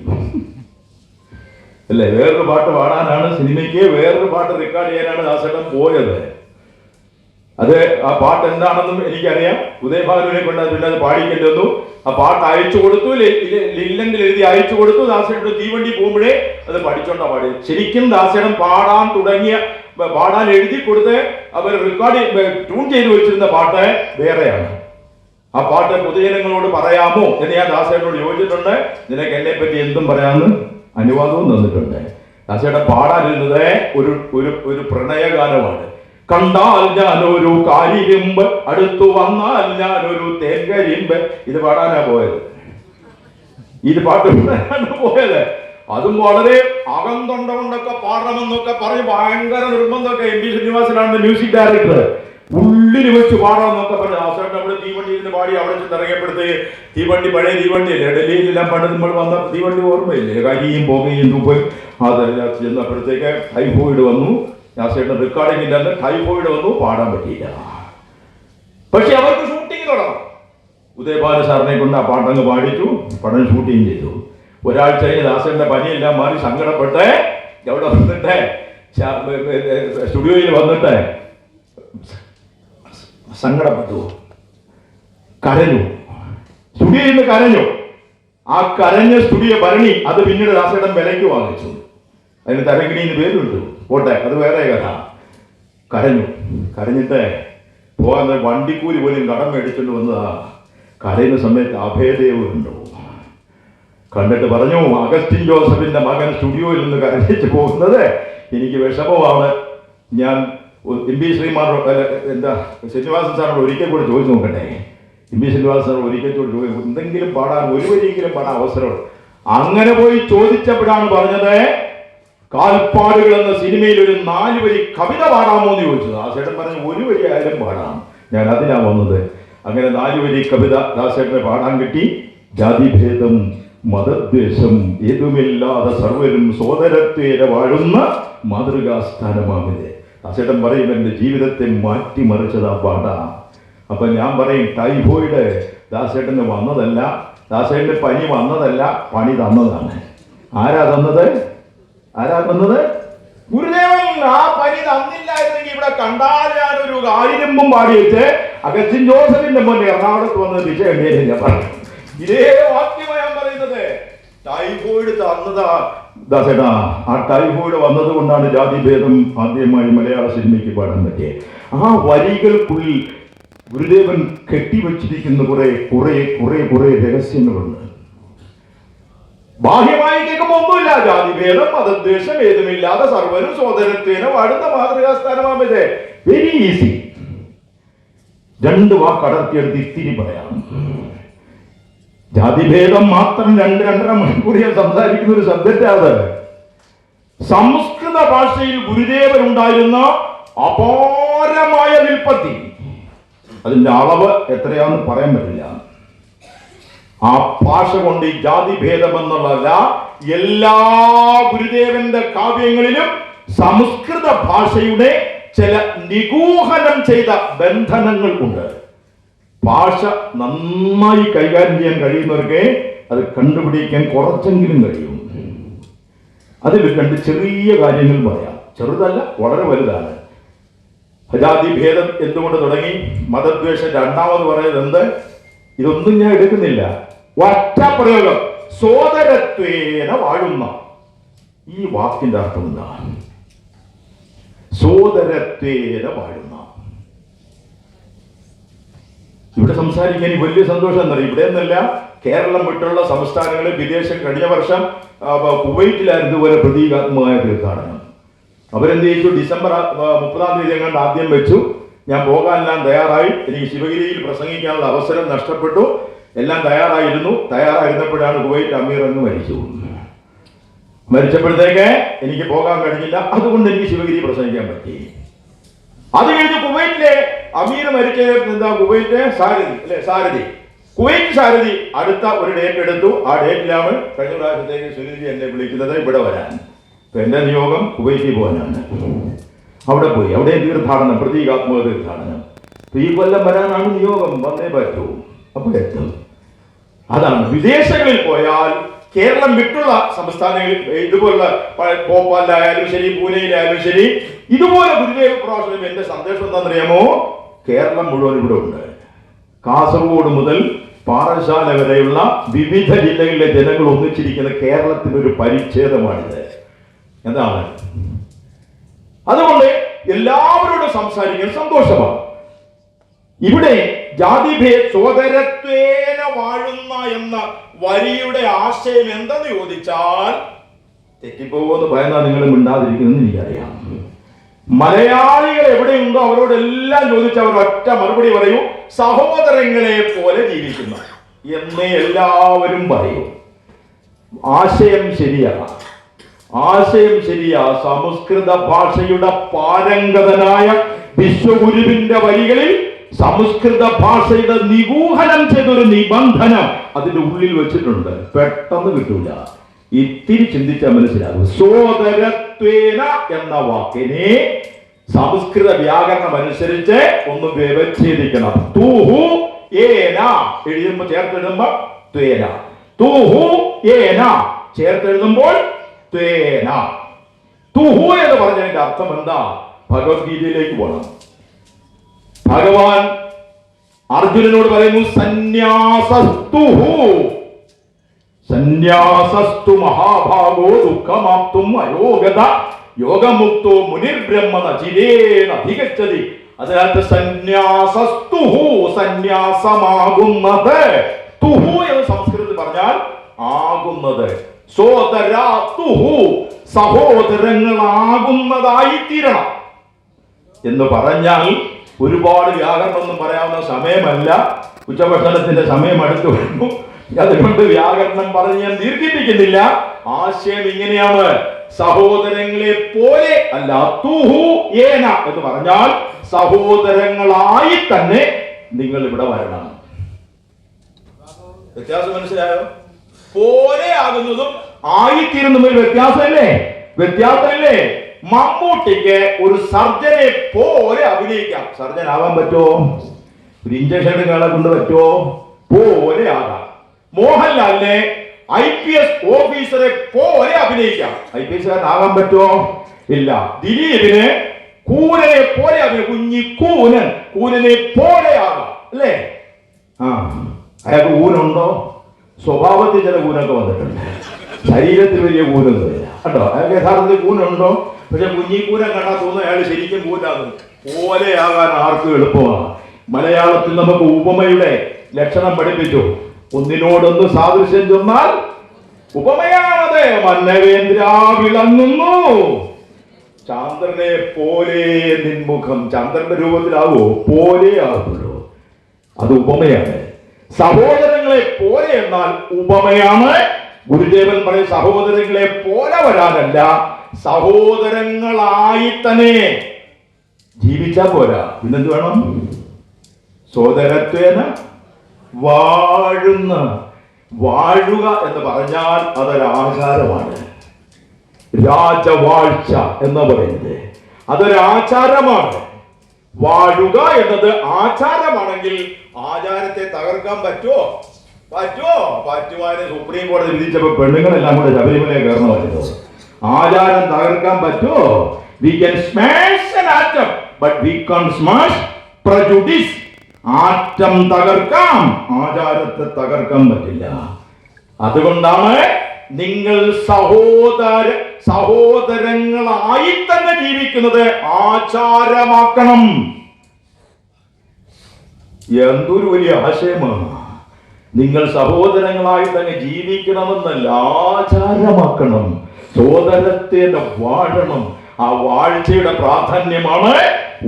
അല്ലേ? വേറൊരു പാട്ട് പാടാനാണ് സിനിമയ്ക്ക്, വേറൊരു പാട്ട് റെക്കോർഡ് ചെയ്യാനാണ് ദാസേട്ടൻ പോയത്. അത് ആ പാട്ട് എന്താണെന്നും എനിക്കറിയാം. ഉദയഭാനുവിനെ കൊണ്ട് പിന്നെ അത് പാടിക്കേണ്ടി വന്നു. ആ പാട്ട് അയച്ചു കൊടുത്തു, ഇല്ലെങ്കിൽ എഴുതി അയച്ചു കൊടുത്തു. ദാസേട്ടൻ തീവണ്ടി പോകുമ്പോഴേ അത് പഠിച്ചോണ്ടാ പാടി. ശരിക്കും ദാസേട്ടൻ പാടാൻ എഴുതി കൊടുത്ത് അവർ റെക്കോർഡ് ട്യൂൺ ചെയ്ത് വെച്ചിരുന്ന പാട്ട് വേറെയാണ്. ആ പാട്ട് പൊതുജനങ്ങളോട് പറയാമോ എന്ന് ഞാൻ ദാസേട്ടനോട് ചോദിച്ചിട്ടുണ്ട്. നിനക്ക് എന്നെ പറ്റി എന്തും പറയാമെന്ന് അനുവാദവും തന്നിട്ടുണ്ട്. ദാസേട്ടൻ പാടാനിരുന്നത് ഒരു പ്രണയഗാനമാണ്. കണ്ടാൽ ഞാനൊരു കാരിരുമ്പ്, അടുത്തു വന്നാൽ ഞാനൊരു തേങ്കരിമ്പ്. ഇത് പാടാനാ പോയത്, ഇത് പാട്ട് പാടാനാണ് പോയത്. അതും വളരെ അകന്തൊണ്ട കൊണ്ടൊക്കെ പാടണമെന്നൊക്കെ പറഞ്ഞ് ഭയങ്കര നിർബന്ധമൊക്കെ. എം പി ശ്രീനിവാസനാണ് മ്യൂസിക് ഡയറക്ടർ. ഉള്ളിൽ വെച്ച് പാടാമെന്നൊക്കെ പറഞ്ഞു. അവസാനം നമ്മുടെ തീവണ്ടിയിൽ പാടി അവിടെ ചെന്ന് ഇറങ്ങിയപ്പെടുത്ത് തീവണ്ടി പഴയ തീവണ്ടിയല്ലേ, ഡൽഹിയിലെല്ലാം പണ്ട് നമ്മൾ വന്ന തീവണ്ടി ഓർമ്മയില്ലേ, കരിയും പുകയും തുപ്പും. അതെല്ലാം ചെന്നപ്പോഴത്തേക്ക് ടൈഫോയിഡ് വന്നു. ദാസേട്ടൻ റെക്കോർഡിംഗ് ഇല്ലാതെ ടൈഫോയിഡ് വന്നു, പാടാൻ പറ്റിയില്ല. പക്ഷെ അവർക്ക് ഷൂട്ടിംഗ് തുടങ്ങും. ഉദയഭാനു സാറിനെ കൊണ്ട് ആ പാട്ടങ്ങ് പാടിച്ചു, പടം ഷൂട്ടിങ് ചെയ്തു. ഒരാഴ്ച കഴിഞ്ഞ് ദാസേട്ടന്റെ പനിയെല്ലാം മാറി സങ്കടപ്പെട്ട് എവിടെ വന്നിട്ട് സ്റ്റുഡിയോയിൽ വന്നിട്ട് സങ്കടപ്പെട്ടു, കരഞ്ഞു. സ്റ്റുഡിയോയിൽ നിന്ന് കരഞ്ഞു. ആ കരഞ്ഞ സ്റ്റുഡിയോ ഭരണി അത് പിന്നീട് ദാസേട്ടൻ വിലയ്ക്ക് വാങ്ങിച്ചു. അതിന് തരങ്കിണിന്ന് പേരുണ്ട്, പോട്ടെ, അത് വേറെ കഥ. കരഞ്ഞു. കരഞ്ഞിട്ട് പോകാൻ വണ്ടിക്കൂലി പോലും കടം മേടിച്ചുകൊണ്ട് വന്നതാ. കരയുന്ന സമയത്ത് അഭയദേവ് കണ്ടു. കണ്ടിട്ട് പറഞ്ഞു, അഗസ്റ്റിൻ ജോസഫിന്റെ മകൻ സ്റ്റുഡിയോയിൽ നിന്ന് കരഞ്ഞിട്ട് പോകുന്നത് എനിക്ക് വിഷമമാണ്. ഞാൻ എം പി ശ്രീനിവാസൻ സാറിനോട് ഒരിക്കൽ കൂടെ ചോദിച്ചു നോക്കട്ടെ. എം പി ശ്രീനിവാസൻ സാറിനോട് ഒരിക്കൽ ചോദിച്ചു, എന്തെങ്കിലും പാടാൻ, ഒരു വരിയെങ്കിലും പാടാൻ അവസരം. അങ്ങനെ പോയി ചോദിച്ചപ്പോഴാണ് പറഞ്ഞത്, കാൽപ്പാടുകൾ എന്ന സിനിമയിൽ ഒരു 4 വരി കവിത പാടാമോ എന്ന് ചോദിച്ചത്. ദാസേട്ടൻ പറഞ്ഞു, 1 വരി ആയാലും പാടാം, ഞാൻ അതിനാ വന്നത്. അങ്ങനെ 4 വരി കവിത ദാസേട്ടനെ പാടാൻ കിട്ടി. ജാതിഭേദം മതദ്വേഷം ഏതുമില്ലാതെ സർവരും സോദരത്വേന വാഴുന്ന മാതൃകാസ്ഥാനമാണിത്. ദാസേട്ടൻ പറയും, എൻ്റെ ജീവിതത്തെ മാറ്റിമറിച്ചതാ പാടാ. അപ്പൊ ഞാൻ പറയും, ടൈഫോയിഡ് ദാസേട്ടന് വന്നതല്ല, ദാസേട്ടന് പനി വന്നതല്ല, പണി തന്നതാണ്. ആരാ തന്നത്? ആരാ തന്നത്? ഗുരുദേവൻ. ആ പനി തന്നില്ലായിരുന്നെങ്കിൽ ഇവിടെ കണ്ടാൽ ഞാനൊരു കാരിരുമ്പും പാടി വെച്ച് അഗസ്റ്റിൻ ജോസഫിന്റെ മുന്നിൽ എറണാകുളത്ത് വന്നത് വിജയണ്ടേനെ ഞാൻ പറഞ്ഞു. ഇതേ വാക്യമാണ് ഞാൻ പറയുന്നത്. ടൈഫോയിഡ് തന്നതാ ദാസേട്ടാ. ആ ടൈഫോയിഡ് വന്നത് കൊണ്ടാണ് ജാതിഭേദം ആദ്യമായി മലയാള സിനിമയ്ക്ക് പാടാൻ പറ്റിയത്. ആ വരികൾക്കുള്ളിൽ ഗുരുദേവൻ കെട്ടിവെച്ചിരിക്കുന്ന കുറെ രഹസ്യങ്ങളുണ്ട്. ബാഹ്യമായി കേൾക്കുമ്പോൾ ഒന്നുമില്ല. ജാതിഭേദം മതദ്വേഷം ഏതുമില്ലാതെ സർവരും സോദരത്വേന വാഴുന്ന മാതൃകാസ്ഥാനമാമത്. Very easy. 2 വാക്ക് അടർത്തിയെടുത്ത് ഇത്തിരി പറയാം. ജാതിഭേദം മാത്രം 2-2.5 മണിക്കൂർ സംസാരിക്കുന്ന ഒരു സബ്ജക്റ്റാണ്. സംസ്കൃത ഭാഷയിൽ ഗുരുദേവൻ ഉണ്ടായിരുന്ന അപാരമായ നിൽപ്പത്തി, അതിന്റെ അളവ് എത്രയാണെന്ന് പറയാൻ പറ്റില്ല. ആ ഭാഷ കൊണ്ട് ഈ ജാതിഭേദം എന്നുള്ളതല്ല, എല്ലാ ഗുരുദേവന്റെ കാവ്യങ്ങളിലും സംസ്കൃത ഭാഷയുടെ ചില നിഗൂഹനം ചെയ്ത ബന്ധനങ്ങൾ ഉണ്ട്. ഭാഷ നന്നായി കൈകാര്യം ചെയ്യാൻ കഴിയുന്നവർക്ക് അത് കണ്ടുപിടിക്കാൻ കുറച്ചെങ്കിലും കഴിയും. അതിൽ 2 ചെറിയ കാര്യങ്ങൾ പറയാം. ചെറുതല്ല, വളരെ വലുതാണ്. ജാതിഭേദം എന്തുകൊണ്ട് തുടങ്ങി, മതദ്വേഷം രണ്ടാമത് പറയുന്നത് എന്ത്, ഇതൊന്നും ഞാൻ എടുക്കുന്നില്ല. ഒറ്റ പ്രയോഗം, സോദരത്വേന വാഴുന്ന. ഈ വാക്കിന്റെ അർത്ഥം എന്താ? സോദരത്വേന വാഴുന്ന. ഇവിടെ സംസാരിക്കാൻ വലിയ സന്തോഷം എന്നറിയാം. ഇവിടെ എന്നല്ല, കേരളം വിട്ടുള്ള സംസ്ഥാനങ്ങളിൽ വിദേശം. കഴിഞ്ഞ വർഷം കുവൈറ്റിലായിരുന്നു പോലെ പ്രതീകാത്മകമായ തീർത്ഥാടനം. അവരെന്ത് ചെയ്തു, ഡിസംബർ 30-ാം തീയതി എങ്ങാണ്ട് ആദ്യം വെച്ചു. ഞാൻ പോകാൻ എല്ലാം തയ്യാറായി. എനിക്ക് ശിവഗിരിയിൽ പ്രസംഗിക്കാനുള്ള അവസരം നഷ്ടപ്പെട്ടു. എല്ലാം തയ്യാറായിരുന്നപ്പോഴാണ് കുവൈറ്റ് അമീർ അങ്ങ് മരിച്ചു. മരിച്ചപ്പോഴത്തേക്ക് എനിക്ക് പോകാൻ കഴിഞ്ഞില്ല. അതുകൊണ്ട് എനിക്ക് ശിവഗിരി പ്രസംഗിക്കാൻ പറ്റി. അത് കഴിഞ്ഞ് കുവൈറ്റിലെ അമീർ മരിച്ച കുവൈറ്റ് കുവൈറ്റ് സാരഥി അടുത്ത ഒരു ഡേറ്റ് എടുത്തു. ആ ഡേറ്റിലാണ് കഴിഞ്ഞ പ്രാവശ്യത്തേക്ക് സുനിൽജി എന്നെ വിളിക്കുന്നത് ഇവിടെ വരാൻ. എന്റെ നിയോഗം കുവൈറ്റിൽ പോകാനാണ്. അവിടെ പോയി. അവിടെ തീർത്ഥാടനം, പ്രതീകാത്മക തീർത്ഥാടനം. ഈ കൊല്ലം വരാനാണ് നിയോഗം. വന്നേ പറ്റൂ. അപ്പോൾ എത്തും. അതാണ്. വിദേശങ്ങളിൽ പോയാൽ, കേരളം വിട്ടുള്ള സംസ്ഥാനങ്ങളിൽ ഇതുപോലുള്ള ഭോപ്പാലിലായാലും ശരി, പൂനെയിലായാലും ശരി, ഇതുപോലെ ഗുരുദേവ പ്രഭാഷണം. എന്റെ സന്ദേശം എന്താണെന്നറിയാമോ? കേരളം മുഴുവൻ ഇവിടെ ഉണ്ട്. കാസർഗോഡ് മുതൽ പാറശാല വരെയുള്ള വിവിധ ജില്ലകളിലെ ജനങ്ങൾ ഒന്നിച്ചിരിക്കുന്ന കേരളത്തിനൊരു പരിച്ഛേദമാണിത്. എന്താണ്? അതുകൊണ്ട് എല്ലാവരോടും സംസാരിക്കാൻ സന്തോഷമാണ്. ഇവിടെ ജാതിഭേദ സോദരത്വേന വാഴുന്ന എന്ന വരിയുടെ ആശയം എന്തെന്ന് ചോദിച്ചാൽ, തെറ്റിപ്പോകുമെന്ന് ഭയന്നാ നിങ്ങൾ മിണ്ടാതിരിക്കുമെന്ന് എനിക്കറിയാം. മലയാളികൾ എവിടെയുണ്ടോ അവരോടെല്ലാം ചോദിച്ച് അവർ ഒറ്റ മറുപടി പറയൂ, സഹോദരങ്ങളെ പോലെ ജീവിക്കുന്ന എന്നേ എല്ലാവരും പറയൂ. ആശയം ശരിയാണ്, ആശയം ശരിയാ. സംസ്കൃത ഭാഷയുടെ പാരംഗതനായ വിശ്വഗുരുവിന്റെ വരികളിൽ സംസ്കൃത ഭാഷയുടെ നിഗൂഹനം ചെയ്തൊരു നിബന്ധനം അതിന്റെ ഉള്ളിൽ വെച്ചിട്ടുണ്ട്. പെട്ടെന്ന് കിട്ടൂല, ഇത്തിരി ചിന്തിച്ചാൽ മനസ്സിലാകും. സോദരത്വേന എന്ന വാക്കിനെ സംസ്കൃത വ്യാകരണം അനുസരിച്ച് ഒന്ന് വ്യവച്ഛേദിക്കണം. തൂഹു ഏന എഴുതുമ്പോൾ ചേർത്തെഴുതുമ്പോൾ ത്വേന, തൂഹു ഏന ചേർത്തെഴുതുമ്പോൾ ത്വേന. തുഹു എന്ന് പറഞ്ഞതിന്റെ അർത്ഥം എന്താ? ഭഗവത്ഗീതയിലേക്ക് പോകണം. ഭഗവാൻ അർജുനനോട് പറയുന്നു, സന്യാസസ്തുഹു, സന്യാസസ്തു മഹാഭാഗോ ദുഃഖമാപ്തും അയോഗത യോഗമുക്തോ മുനിർബ്രഹ്മ നചിരേണ അധിഗച്ഛതി. അതിനകത്ത് സന്യാസസ്തുഹു, സന്യാസമാകുന്നത്. തുഹു എന്ന് സംസ്കൃതത്തിൽ പറഞ്ഞാൽ ആകുന്നത്. സോദരാതുഹു, സഹോദരങ്ങളാകുന്നതായി തീരണം എന്ന് പറഞ്ഞാൽ ഒരുപാട് വ്യാകരണമൊന്നും പറയാവുന്ന സമയമല്ല, ഉച്ചഭക്ഷണത്തിന്റെ സമയം അടുത്തു വരുന്നു. അതുകൊണ്ട് വ്യാകരണം പറഞ്ഞ് ഞാൻ ദീർഘിപ്പിക്കുന്നില്ല. ആശയം ഇങ്ങനെയാണ്, സഹോദരങ്ങളെ പോലെ അല്ല. തുഹു ഏന എന്ന് പറഞ്ഞാൽ സഹോദരങ്ങളായി തന്നെ നിങ്ങൾ ഇവിടെ വരണം. വ്യത്യാസം മനസ്സിലായോ? പോലെ ആകുന്നതും ആയിത്തീരുന്നതും വ്യത്യാസമല്ലേ? വ്യത്യാസമല്ലേ? മമ്മൂട്ടിക്ക് ഒരു സർജനെ പോലെ അഭിനയിക്കാം. സർജൻ ആവാൻ പറ്റുമോ? ഒരു ഇഞ്ചക്ഷൻ എടുക്കാളെ കൊണ്ട് പറ്റുമോ? പോലെ ആകാം. മോഹൻലാലിനെ IPS ഓഫീസറെ പോലെ അഭിനയിക്കാം. IPS കാരനാകാൻ പറ്റുമോ? ഇല്ല. ദിലീപിന് കൂനനെ പോലെ കുഞ്ഞിക്കൂനൻ, കൂനനെ പോലെ ആകാം അല്ലേ? അയാൾക്ക് ഊനുണ്ടോ? സ്വഭാവത്തിൽ ചില കൂനൊക്കെ വന്നിട്ടുണ്ട്, ശരീരത്തിൽ വലിയ കൂനൊന്നുമില്ല കേട്ടോ. അയാൾക്ക് യഥാർത്ഥത്തിൽ കൂനുണ്ടോ? പക്ഷെ കുഞ്ഞിക്കൂനെ കണ്ടാൽ തോന്നുന്നു അയാൾ ശരിക്കും കൂനാകും. പോലെയാകാൻ ആർക്കും എളുപ്പമാണ്. മലയാളത്തിൽ നമുക്ക് ഉപമയുടെ ലക്ഷണം പഠിപ്പിച്ചു. ഒന്നിനോടൊന്ന് സാദൃശ്യം ചെന്നാൽ ഉപമയാണത്. മന്നവേന്ദ്ര വിളങ്ങുന്നു ചന്ദ്രനെ പോലെ നിൻമുഖം. ചന്ദ്രന്റെ രൂപത്തിലാവോ? പോലെ ആകുള്ളൂ. അത് ഉപമയാണ്. സഹോദരങ്ങളെ പോലെ എന്നാൽ ഉപമയാണ്. ഗുരുദേവൻ പറയും സഹോദരങ്ങളെ പോലെ വരാനല്ല, സഹോദരങ്ങളായി തന്നെ ജീവിച്ചാ പോരാ. പിന്നെന്ത് വേണം? സോദരത്വേന വാഴുന്ന. വാഴുക എന്ന് പറഞ്ഞാൽ അതൊരാചാരമാണ്. രാജവാഴ്ച എന്ന് പറയുന്നത് അതൊരാചാരമാണ്. വാഴുക എന്നത് ആചാരമാണെങ്കിൽ ആചാരത്തെ തകർക്കാൻ പറ്റുമോ? പറ്റുവാന് സുപ്രീം കോടതി വിധിച്ചപ്പോ പെണ്ണുങ്ങളെല്ലാം കൂടെ ശബരിമലയെ കയറണമായിരുന്നു. ആചാരം തകർക്കാൻ പറ്റുമോ? We can smash an atom, but we can't smash prejudice. Atom തകർക്കാം, ആചാരത്തെ തകർക്കാൻ പറ്റില്ല. അതുകൊണ്ടാണ് നിങ്ങൾ സഹോദരങ്ങളായി തന്നെ ജീവിക്കുന്നത് ആചാരമാക്കണം. എന്തൊരു വലിയ ആശയമാണ്! നിങ്ങൾ സഹോദരങ്ങളായി തന്നെ ജീവിക്കണമെന്നല്ല, ആചാരമാക്കണം. സോദരത്തെ വാഴണം. ആ വാഴ്ചയുടെ പ്രാധാന്യമാണ്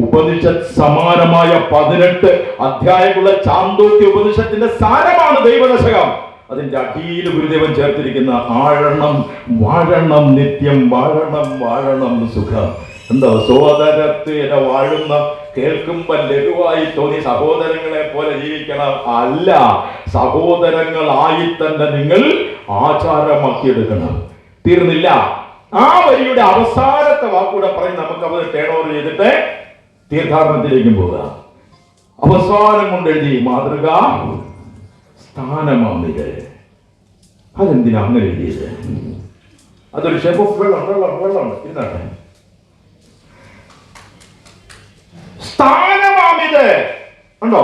ഉപനിഷത്ത് സമാനമായ 18 അധ്യായമുള്ള ചാന്തോക്യ ഉപനിഷത്തിന്റെ സാരമാണ് ദൈവദശകം. അതിന്റെ അടിയിൽ ഗുരുദേവൻ ചേർത്തിരിക്കുന്ന ആഴണം വാഴണം നിത്യം വാഴണം വാഴണം സുഖം. എന്താ സോദരത്വേന വാഴുന്ന കേൾക്കുമ്പോൾ ലഘുവായി തോന്നി സഹോദരങ്ങളെ പോലെ ജീവിക്കണം. അല്ല, സഹോദരങ്ങളായി തന്നെ നിങ്ങൾ ആചാരമാക്കിയെടുക്കണം. തീർന്നില്ല. ആ വരിയുടെ അവസാനത്തെ വാക്കൂടെ പറഞ്ഞ് നമുക്ക് അത് ടേൺ ഓവർ ചെയ്തിട്ട് തീർത്ഥാടനത്തിലേക്കും പോകാം. അവസാനം കൊണ്ടെഴുതി മാതൃക സ്ഥാനമാണിത്. അതെന്തിനാ അങ്ങനെ എഴുതിയത്? അതൊരു ഷേപ്പ് ഓഫ് വെള്ളം ഇരുന്നാട്ടെ. സ്ഥാനമാണിത് ഉണ്ടോ?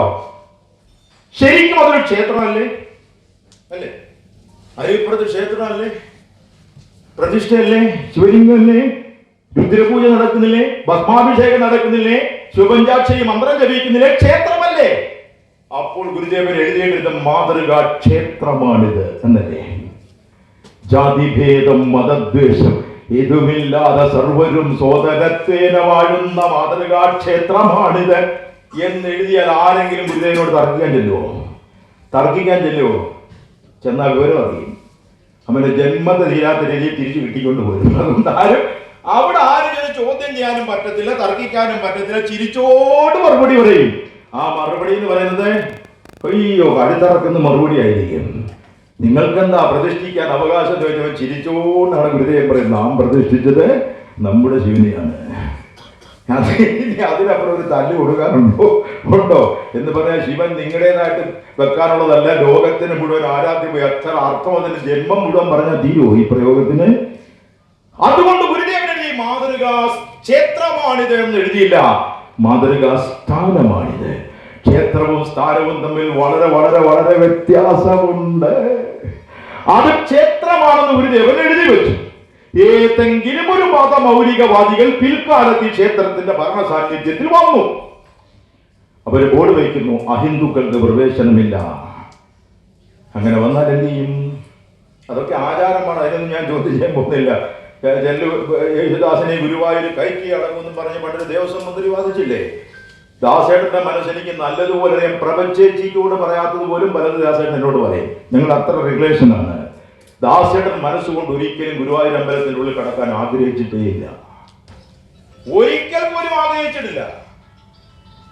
ശരിക്കും അതൊരു ക്ഷേത്രമല്ലേ? അല്ലേ? അരിപ്പുറത്ത് ക്ഷേത്രമല്ലേ? പ്രതിഷ്ഠയല്ലേ? ശിവലിംഗമല്ലേ? രുദ്രപൂജ നടക്കുന്നില്ലേ? ഭസ്മാഭിഷേകം നടക്കുന്നില്ലേ? ശിവപഞ്ചാക്ഷരി മന്ത്രം ജപിക്കുന്നില്ലേ? ക്ഷേത്രമല്ലേ? അപ്പോൾ ഗുരുദേവൻ എഴുതിയെടുത്ത മാതൃകാ ക്ഷേത്രമാണിത് എന്നല്ലേ? ജാതിഭേദം മതദ്വേഷം ഇതുമില്ലാതെ സർവരും സോദരത്തേന വാഴുന്ന മാതൃകാ ക്ഷേത്രമാണിത് എന്നെഴുതിയാൽ ആരെങ്കിലും ഗുരുദേവനോട് തർക്കിക്കാൻ ചെല്ലുവോ? ചെന്നാൽ വിവരം അറിയും. അവന്റെ ജന്മത്തെ തീരാത്ത രീതിയിൽ തിരിച്ചു കിട്ടിക്കൊണ്ട് പോരും. അതുകൊണ്ട് ആരും ചോദ്യം ചെയ്യാനും പറ്റത്തില്ല, തർക്കിക്കാനും പറ്റത്തില്ല. ചിരിച്ചോട് മറുപടി പറയും. ആ മറുപടി എന്ന് പറയുന്നത് അയ്യോ കഴുത്തറക്കുന്ന മറുപടി ആയിരിക്കും. നിങ്ങൾക്കെന്താ പ്രതിഷ്ഠിക്കാൻ അവകാശം ചോദിച്ചവൻ ചിരിച്ചോണ്ടാണ് ഗുരുദേവൻ പറയുന്നത്, നാം പ്രതിഷ്ഠിച്ചത് നമ്മുടെ ശിവനെയാണ്. അതിനപ്പുറം ഒരു തല്ല് കൊടുക്കാനുണ്ടോ എന്ന് പറഞ്ഞാൽ ശിവൻ നിങ്ങളുടേതായിട്ട് വെക്കാനുള്ളതല്ല, ലോകത്തിന് മുഴുവൻ ആരാധ്യം. എത്ര അർത്ഥം അതിന് ജന്മം മുഴുവൻ പറഞ്ഞാൽ തീരുമോ ഈ പ്രയോഗത്തിന്? അതുകൊണ്ട് ഗുരുദേവൻ എഴുതി മാതൃകാ ക്ഷേത്രമാണിത് എന്ന് എഴുതിയില്ല, മാതൃകാ സ്ഥാനമാണിത്. ക്ഷേത്രവും സ്ഥാനവും തമ്മിൽ വളരെ വളരെ വളരെ വ്യത്യാസമുണ്ട്. അത് ക്ഷേത്രമാണെന്ന് ഗുരുദേവൻ എഴുതി വെച്ചു. ഏതെങ്കിലും ഒരു മതമൗലികവാദികൾ പിൽക്കാലത്ത് ഈ ക്ഷേത്രത്തിന്റെ ഭരണ സാന്നിധ്യത്തിൽ വന്നു. അവര് ബോർഡ് വയ്ക്കുന്നു, അഹിന്ദുക്കൾക്ക് പ്രവേശനമില്ല. അങ്ങനെ വന്നാൽ എന്ത് ചെയ്യും? അതൊക്കെ ആചാരമാണ്, അതിനൊന്നും ഞാൻ ചോദ്യം ചെയ്യാൻ പോകുന്നില്ല. യേശുദാസിനെ ഗുരുവായൂർ കയറ്റി അടങ്ങുമെന്നും പറഞ്ഞ് പണ്ടൊരു ദേവസ്വം മന്ത്രി വാദിച്ചില്ലേ? ദാസേട്ടന്റെ മനസ്സെനിക്ക് നല്ലതുപോലെ അറിയാം, പ്രപഞ്ചേച്ചിക്കൂടെ പറയാത്തത് പോലും പലത് ദാസേട്ടൻ എന്നോട് പറയും. ഞങ്ങൾ അത്ര റിലേഷനാണ്. ദാസേട്ടൻ മനസ്സുകൊണ്ട് ഒരിക്കലും ഗുരുവായൂർ അമ്പലത്തിന്റെ ഉള്ളിൽ കടക്കാൻ ആഗ്രഹിച്ചിട്ടേയില്ല, ഒരിക്കൽ പോലും ആഗ്രഹിച്ചിട്ടില്ല.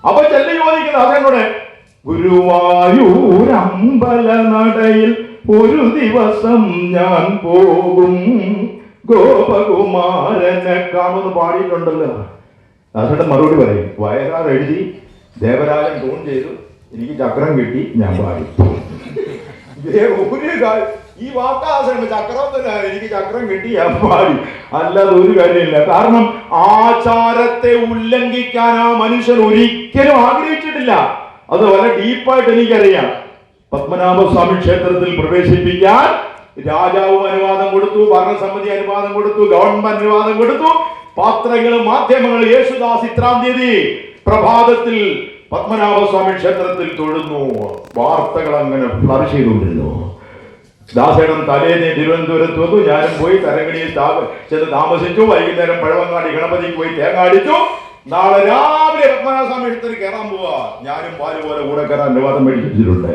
അപ്പൊ ചെല്ലി ചോദിക്കുന്ന ദാസേട്ടനോട്, ഗുരുവായൂർ അമ്പല നടയിൽ ഒരു ദിവസം ഞാൻ പോകും, ഗോപകുമാരനെ കാണുമെന്ന് പാടിയിട്ടുണ്ടല്ലോ. ദാസേട്ടൻ മറുപടി പറയും, വയലാർ എഴുതി, ദേവരാജൻ ടൂൺ ചെയ്തു, എനിക്ക് ചക്രം കിട്ടി, ഞാൻ പാടി. ഈ വാക്കാശ്രമം ചക്രം എനിക്ക് ചക്രം കിട്ടി, ഞാൻ പാടി, അല്ലാതെ ഒരു കാര്യമില്ല. കാരണം ആചാരത്തെ ഉല്ലംഘിക്കാൻ ആ മനുഷ്യൻ ഒരിക്കലും ആഗ്രഹിച്ചിട്ടില്ല. അത് വളരെ ഡീപ്പായിട്ട് എനിക്കറിയാം. പത്മനാഭസ്വാമി ക്ഷേത്രത്തിൽ പ്രവേശിപ്പിക്കാൻ രാജാവും അനുവാദം കൊടുത്തു, ഭരണസമിതി അനുവാദം കൊടുത്തു, ഗവൺമെന്റ് അനുവാദം കൊടുത്തു. പത്രങ്ങളും മാധ്യമങ്ങളും യേശുദാസ് ഇത്രാം തീയതി പ്രഭാതത്തിൽ പത്മനാഭസ്വാമി ക്ഷേത്രത്തിൽ തൊഴുന്നു. വാർത്തകൾ അങ്ങനെ ഫ്ലറിഷ് ചെയ്തുകൊണ്ടിരുന്നു. ദാസേടൻ തലേന്ന് തിരുവനന്തപുരത്ത് വന്നു, ഞാനും പോയി തരങ്കണിയിൽ ചെന്ന് താമസിച്ചു. വൈകുന്നേരം പഴവങ്ങാടി ഗണപതിക്ക് പോയി തേങ്ങാടിച്ചു. നാളെ രാവിലെ പത്മനാഭസ്വാമി ക്ഷേത്രത്തിൽ കയറാൻ പോവാ. ഞാനും പാലുപോലെ കൂടെ കയറാൻ അനുവാദം മേടിച്ചിട്ടുണ്ട്.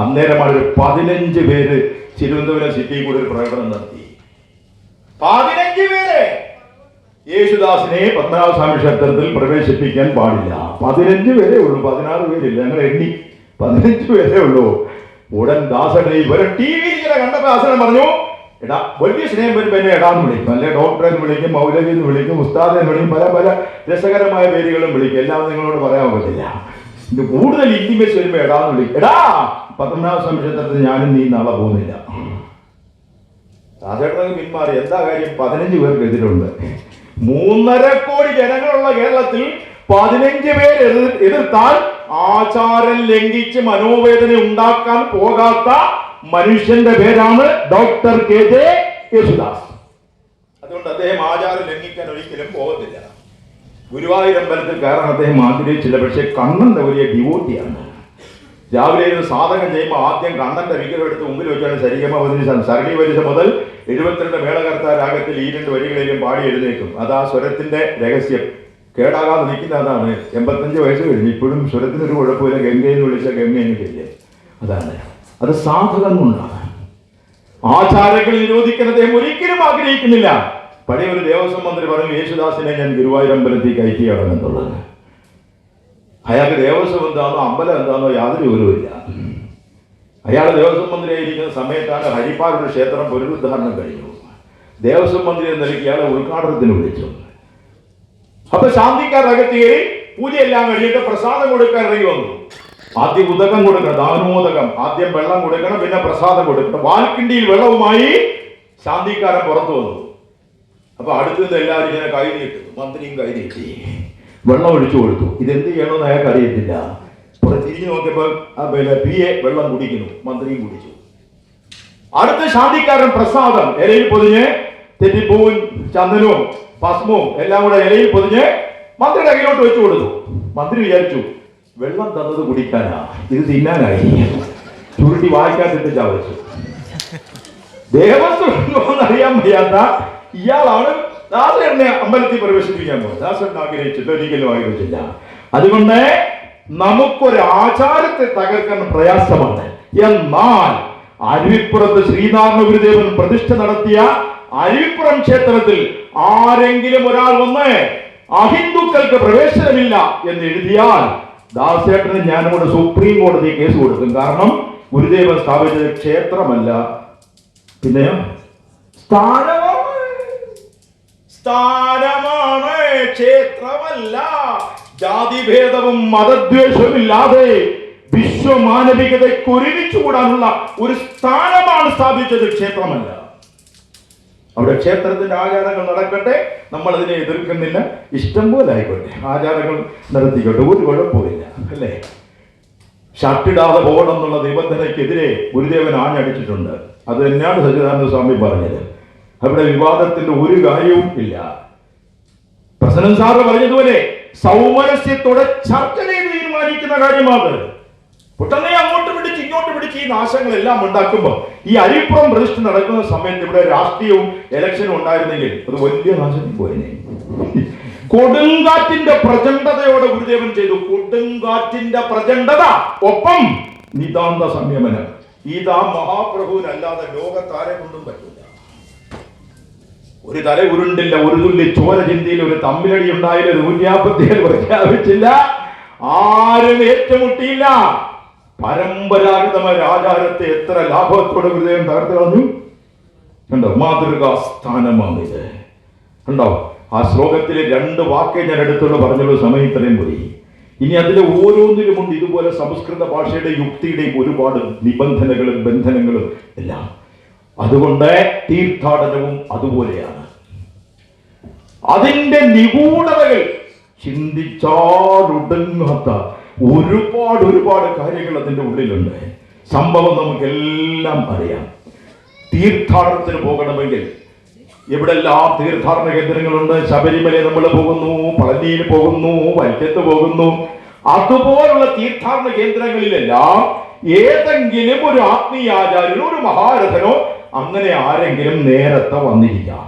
അന്നേരമാണ് ഒരു 15 പേര് തിരുവനന്തപുരം സിറ്റിയിൽ കൂടെ ഒരു പ്രകടനം നടത്തി. 15 പേര് യേശുദാസിനെ പത്മനാഭസ്വാമി ക്ഷേത്രത്തിൽ പ്രവേശിപ്പിക്കാൻ പാടില്ല. 15 പേരേ ഉള്ളൂ, 16 പേരില്ല. ഞങ്ങൾ എണ്ണി 15 പേരേ ഉള്ളൂ. ഉടൻ ദാസനെ ഇവരെ ടി വിയിൽ ഇങ്ങനെ കണ്ടപ്പോ ദാസനെ പറഞ്ഞു, എടാ വലിയ സ്നേഹം വരുമ്പോ എന്നെ എടാന്ന് വിളിക്കും, അല്ലെ ഡോക്ടറെ വിളിക്കും, മൗലവി എന്ന് വിളിക്കും, ഉസ്താദെ വിളിക്കും, പല പല രസകരമായ പേരുകളും വിളിക്കും. എല്ലാം നിങ്ങളോട് പറയാൻ പറ്റില്ല. ഇത് കൂടുതൽ ഇന്റിമേറ്റ് വരുമ്പോ എടാന്ന് വിളിക്കും. എടാ പത്മനാഭസ്വാമി ക്ഷേത്രത്തിൽ ഞാനും നീ നാളെ പോകുന്നില്ല. ദാസേട്ടനൊക്കെ പിന്മാറി. എന്താ കാര്യം? 15 പേർക്ക് എതിരുണ്ട്. 3.5 കോടി ജനങ്ങളുള്ള കേരളത്തിൽ 15 പേര് എതിർത്താൽ ആചാരം ലംഘിച്ച് മനോവേദന ഉണ്ടാക്കാൻ പോകാത്ത മനുഷ്യന്റെ പേരാണ് ഡോക്ടർ KJ യേശുദാസ്. അതുകൊണ്ട് അദ്ദേഹം ആചാരം ലംഘിക്കാൻ ഒരിക്കലും പോകത്തില്ല. ഗുരുവായൂർ അമ്പലത്തിൽ കയറാൻ അദ്ദേഹം ആഗ്രഹിച്ചില്ല. പക്ഷെ കണ്ണന്റെ വലിയ ഡിവോട്ടിയാണ്. രാവിലെ ഇരുന്ന് സാധകം ചെയ്യുമ്പോൾ ആദ്യം കണ്ണന്റെ വിഗ്രഹം എടുത്ത് മുമ്പിൽ വെച്ചാണ് സരിഗമ സരണി വരിശ മുതൽ 72 മേളകർത്ത രാഗത്തിൽ ഈ 2 വരികളിലും പാടി എഴുന്നേക്കും. അതാ സ്വരത്തിന്റെ രഹസ്യം. കേടാകാതെ നിൽക്കുന്ന അതാണ്. 85 വയസ്സ് കഴിഞ്ഞ് ഇപ്പോഴും സ്വരത്തിനൊരു കുഴപ്പമില്ല. ഗംഗയെന്ന് വിളിച്ച ഗംഗയെന്ന് ചെല്ലും. അതാണ്, അത് സാധകം കൊണ്ടാണ്. ആചാരങ്ങൾ നിരോധിക്കാൻ അദ്ദേഹം ഒരിക്കലും ആഗ്രഹിക്കുന്നില്ല. പഴയ ഒരു ദേവസ്വം മന്ത്രി പറഞ്ഞു, യേശുദാസിനെ ഞാൻ ഗുരുവായൂർ അമ്പലത്തിൽ കയറ്റിയാണെന്നുള്ളത്. അയാൾക്ക് ദേവസ്വം എന്താണോ അമ്പലം എന്താണോ യാതൊരു വിവരവുമില്ല. അയാൾ ദേവസ്വം മന്ത്രിയായിരിക്കുന്ന സമയത്താണ് ഹരിപ്പാലൊരു ക്ഷേത്രം പുനരുദ്ധാരണം കഴിഞ്ഞു. ദേവസ്വം മന്ത്രി എന്ന നിലയ്ക്ക് ഇയാളെ ഉദ്ഘാടനത്തിന് വിളിച്ചു. അപ്പൊ ശാന്തിക്കാരകത്ത് കയറി പൂജയെല്ലാം കഴിഞ്ഞിട്ട് പ്രസാദം കൊടുക്കാൻ ഇറങ്ങി വന്നു. ആദ്യം ഉദകം കൊടുക്കണം, ദാനോദകം. ആദ്യം വെള്ളം കൊടുക്കണം, പിന്നെ പ്രസാദം കൊടുക്കണം. വാൽക്കിണ്ടിയിൽ വെള്ളവുമായി ശാന്തിക്കാരൻ പുറത്തു വന്നു. അപ്പൊ അടുത്ത് നിന്ന് എല്ലാവരും ഇങ്ങനെ കൈ നീട്ടുന്നു. മന്ത്രിയും കൈ നീട്ടി വെള്ളം ഒഴിച്ചു കൊടുത്തു. ഇതെന്ത് ചെയ്യണമെന്ന് അയാൾക്ക് അറിയത്തില്ല. തിരിഞ്ഞു നോക്കിയപ്പോ PA വെള്ളം കുടിക്കുന്നു, മന്ത്രിയും കുടിച്ചു. അടുത്ത ശാന്തിക്കാരൻ പ്രസാദം ഇലയിൽ പൊതിഞ്ഞ് തെറ്റിപ്പൂവും ചന്ദനവും ഭസ്മവും എല്ലാം കൂടെ ഇലയിൽ പൊതിഞ്ഞ് മന്ത്രിയുടെ കയ്യിലോട്ട് വെച്ചു കൊടുത്തു. മന്ത്രി വിചാരിച്ചു, വെള്ളം തന്നത് കുടിക്കാനാ, ഇത് തിന്നാനായി. ചുരുട്ടി വായിക്കാത്തിട്ട് ചവച്ചു. ദേവസ്വം അറിയാൻ വയ്യാത്ത ഇയാളാണ് ദാസേട്ടനെ അമ്പലത്തിൽ പ്രവേശിപ്പിക്കാൻ പോകുന്നത്. ദാസേട്ടൻ ആഗ്രഹിച്ചില്ല, ഒരിക്കലും ആഗ്രഹിച്ചില്ല. അതുകൊണ്ട് നമുക്കൊരു ആചാരത്തെ തകർക്കാൻ പ്രയാസമാണ്. എന്നാൽ അരുവിപ്പുറത്ത് ശ്രീനാരായണ ഗുരുദേവൻ പ്രതിഷ്ഠ നടത്തിയ അരുവിപ്പുറം ക്ഷേത്രത്തിൽ ആരെങ്കിലും ഒരാൾ വന്ന് അഹിന്ദുക്കൾക്ക് പ്രവേശനമില്ല എന്ന് എഴുതിയാൽ ദാസേട്ടന് ഞാനോട് സുപ്രീം കോടതി കേസ് കൊടുക്കും. കാരണം ഗുരുദേവൻ സ്ഥാപിച്ചത് ക്ഷേത്രമല്ല, പിന്നെ സ്ഥാനമാണ്, ക്ഷേത്രമല്ല. ജാതിഭേദവും മതദ്വേഷവുമില്ലാതെ വിശ്വമാനവികതയ്ക്ക് ഒരുമിച്ചുകൂടാനുള്ള ഒരു സ്ഥാനമാണ് സ്ഥാപിച്ചത്, ക്ഷേത്രമല്ല. അവിടെ ക്ഷേത്രത്തിന്റെ ആചാരങ്ങൾ നടക്കട്ടെ, നമ്മൾ അതിനെ എതിർക്കുന്നില്ല. ഇഷ്ടം പോലെ ആയിക്കോട്ടെ, ആചാരങ്ങൾ നടത്തിക്കോട്ടെ, ഒരു കുഴപ്പമില്ല, അല്ലേ? ഷർട്ടിടാതെ പോകണം എന്നുള്ള നിബന്ധനയ്ക്കെതിരെ ഗുരുദേവൻ ആഞ്ഞടിച്ചിട്ടുണ്ട്. അത് തന്നെയാണ് സച്ചിദാനന്ദ സ്വാമി പറഞ്ഞത്. അവിടെ വിവാദത്തിന്റെ ഒരു കാര്യവും ഇല്ല. പ്രസന്നൻ സാറ് പറഞ്ഞതുപോലെ സൗമനസ്യത്തോടെ ചർച്ച ചെയ്ത് തീരുമാനിക്കുന്ന കാര്യമാണ്. പെട്ടെന്ന് അങ്ങോട്ട് പിടിച്ച് ഇങ്ങോട്ട് പിടിച്ച് ഈ നാശങ്ങളെല്ലാം ഉണ്ടാക്കുമ്പോൾ ഈ അരിപ്പുറം പ്രതിഷ്ഠ നടക്കുന്ന സമയത്ത് ഇവിടെ രാഷ്ട്രീയവും ഇലക്ഷനും ഉണ്ടായിരുന്നെങ്കിൽ അത് വലിയ നാശം പോയനെ. കൊടുങ്കാറ്റിന്റെ പ്രചണ്ഡതയോടെ ഗുരുദേവൻ ചെയ്തു. കൊടുങ്കാറ്റിന്റെ പ്രചണ്ഡത ഒപ്പം നിതാന്ത സംയമനം. ഇതാ മഹാപ്രഭുവിനല്ലാതെ ലോകത്താരെ കൊണ്ടും പറ്റില്ല. ഒരു തല ഉരുണ്ടില്ല, ഒരു തുള്ളി ചോര ചിന്തയിൽ, ഒരു തമ്മിലടി ഉണ്ടായില്ല, ഒരു ഊര്യാപത്തിയിൽ പ്രഖ്യാപിച്ചില്ല, ആരും ഏറ്റുമുട്ടിയില്ല. പരമ്പരാഗതമായ ആചാരത്തെ എത്ര ലാഭത്തോടെ ഗുരുദേവൻ തകർത്ത് കളഞ്ഞു. കണ്ടോ, മാതൃകാ സ്ഥാനമാണ് ഇത്. കണ്ടോ, ആ ശ്ലോകത്തിലെ 2 വാക്കേ ഞാൻ എടുത്തോണ്ട് പറഞ്ഞുള്ളൂ, സമയം ഇത്രയും പോയി. ഇനി അതിലെ ഓരോന്നിലുമുണ്ട് ഇതുപോലെ സംസ്കൃത ഭാഷയുടെ യുക്തിയുടെയും ഒരുപാട് നിബന്ധനകളും ബന്ധനങ്ങളും എല്ലാം. അതുകൊണ്ട് തീർത്ഥാടനവും അതുപോലെയാണ്. അതിന്റെ നിഗൂഢതകൾ ചിന്തിച്ചാലൊടുങ്ങാത്ത ഒരുപാട് കാര്യങ്ങൾ അതിന്റെ ഉള്ളിലുണ്ട്. സംഭവം നമുക്കെല്ലാം അറിയാം. തീർത്ഥാടനത്തിന് പോകണമെങ്കിൽ എവിടെല്ലാം തീർത്ഥാടന കേന്ദ്രങ്ങളുണ്ട്. ശബരിമല നമ്മൾ പോകുന്നു, പളനിയിൽ പോകുന്നു, വൈക്കത്ത് പോകുന്നു. അതുപോലുള്ള തീർത്ഥാടന കേന്ദ്രങ്ങളിലെല്ലാം ഏതെങ്കിലും ഒരു ആത്മീയാചാര്യനോ ഒരു മഹാരഥനോ അങ്ങനെ ആരെങ്കിലും നേരത്തെ വന്നിരിക്കാം.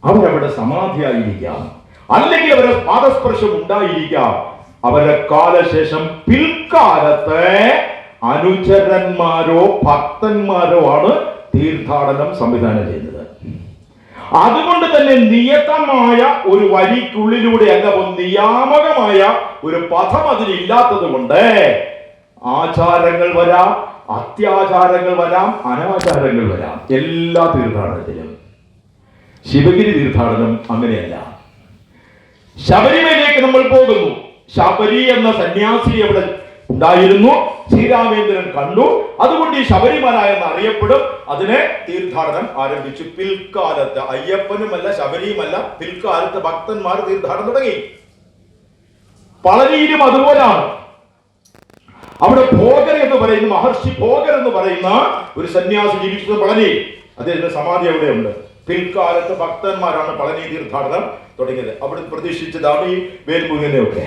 അവരവിടെ സമാധിയായിരിക്കാം, അല്ലെങ്കിൽ അവരുടെ പാദസ്പർശം ഉണ്ടായിരിക്കാം. അവരുടെ കാലശേഷം പിൽക്കാലത്തെ അനുചരന്മാരോ ഭക്തന്മാരോ ആണ് തീർത്ഥാടനം സംവിധാനം ചെയ്യുന്നത്. അതുകൊണ്ട് തന്നെ നിയതമായ ഒരു വരിക്കുള്ളിലൂടെ അല്ല, നിയാമകമായ ഒരു പഥം അതിലില്ലാത്തത് കൊണ്ട് ആചാരങ്ങൾ വരാം, അത്യാചാരങ്ങൾ വരാം, അനാചാരങ്ങൾ വരാം എല്ലാ തീർത്ഥാടനത്തിലും. ശിവഗിരി തീർത്ഥാടനം അങ്ങനെയല്ല. ശബരിമലയിലേക്ക് നമ്മൾ പോകുന്നു. ശബരി എന്ന സന്യാസി അവിടെ ഉണ്ടായിരുന്നു, ശ്രീരാമേന്ദ്രൻ കണ്ടു. അതുകൊണ്ട് ഈ ശബരിമല എന്ന് അറിയപ്പെടും. അതിനെ തീർത്ഥാടനം ആരംഭിച്ചു. പിൽക്കാലത്ത് അയ്യപ്പനുമല്ല ശബരിയുമല്ല, പിൽക്കാലത്ത് ഭക്തന്മാർ തീർത്ഥാടനം തുടങ്ങി. പളനിയിലും അതുപോലാണ്. അവിടെ ഭോഗർ എന്ന് പറയുന്ന മഹർഷി ഭോഗർ എന്ന് പറയുന്ന ഒരു സന്യാസി ജീവിച്ചത് പളനി. അദ്ദേഹത്തിന്റെ സമാധി അവിടെയുണ്ട്. പിൽക്കാലത്ത് ഭക്തന്മാരാണ് പളനി തീർത്ഥാടനം തുടങ്ങിയത്. അവിടെ പ്രതീക്ഷിച്ചതാണ് ഈ വേൽമുരുകനെയൊക്കെ.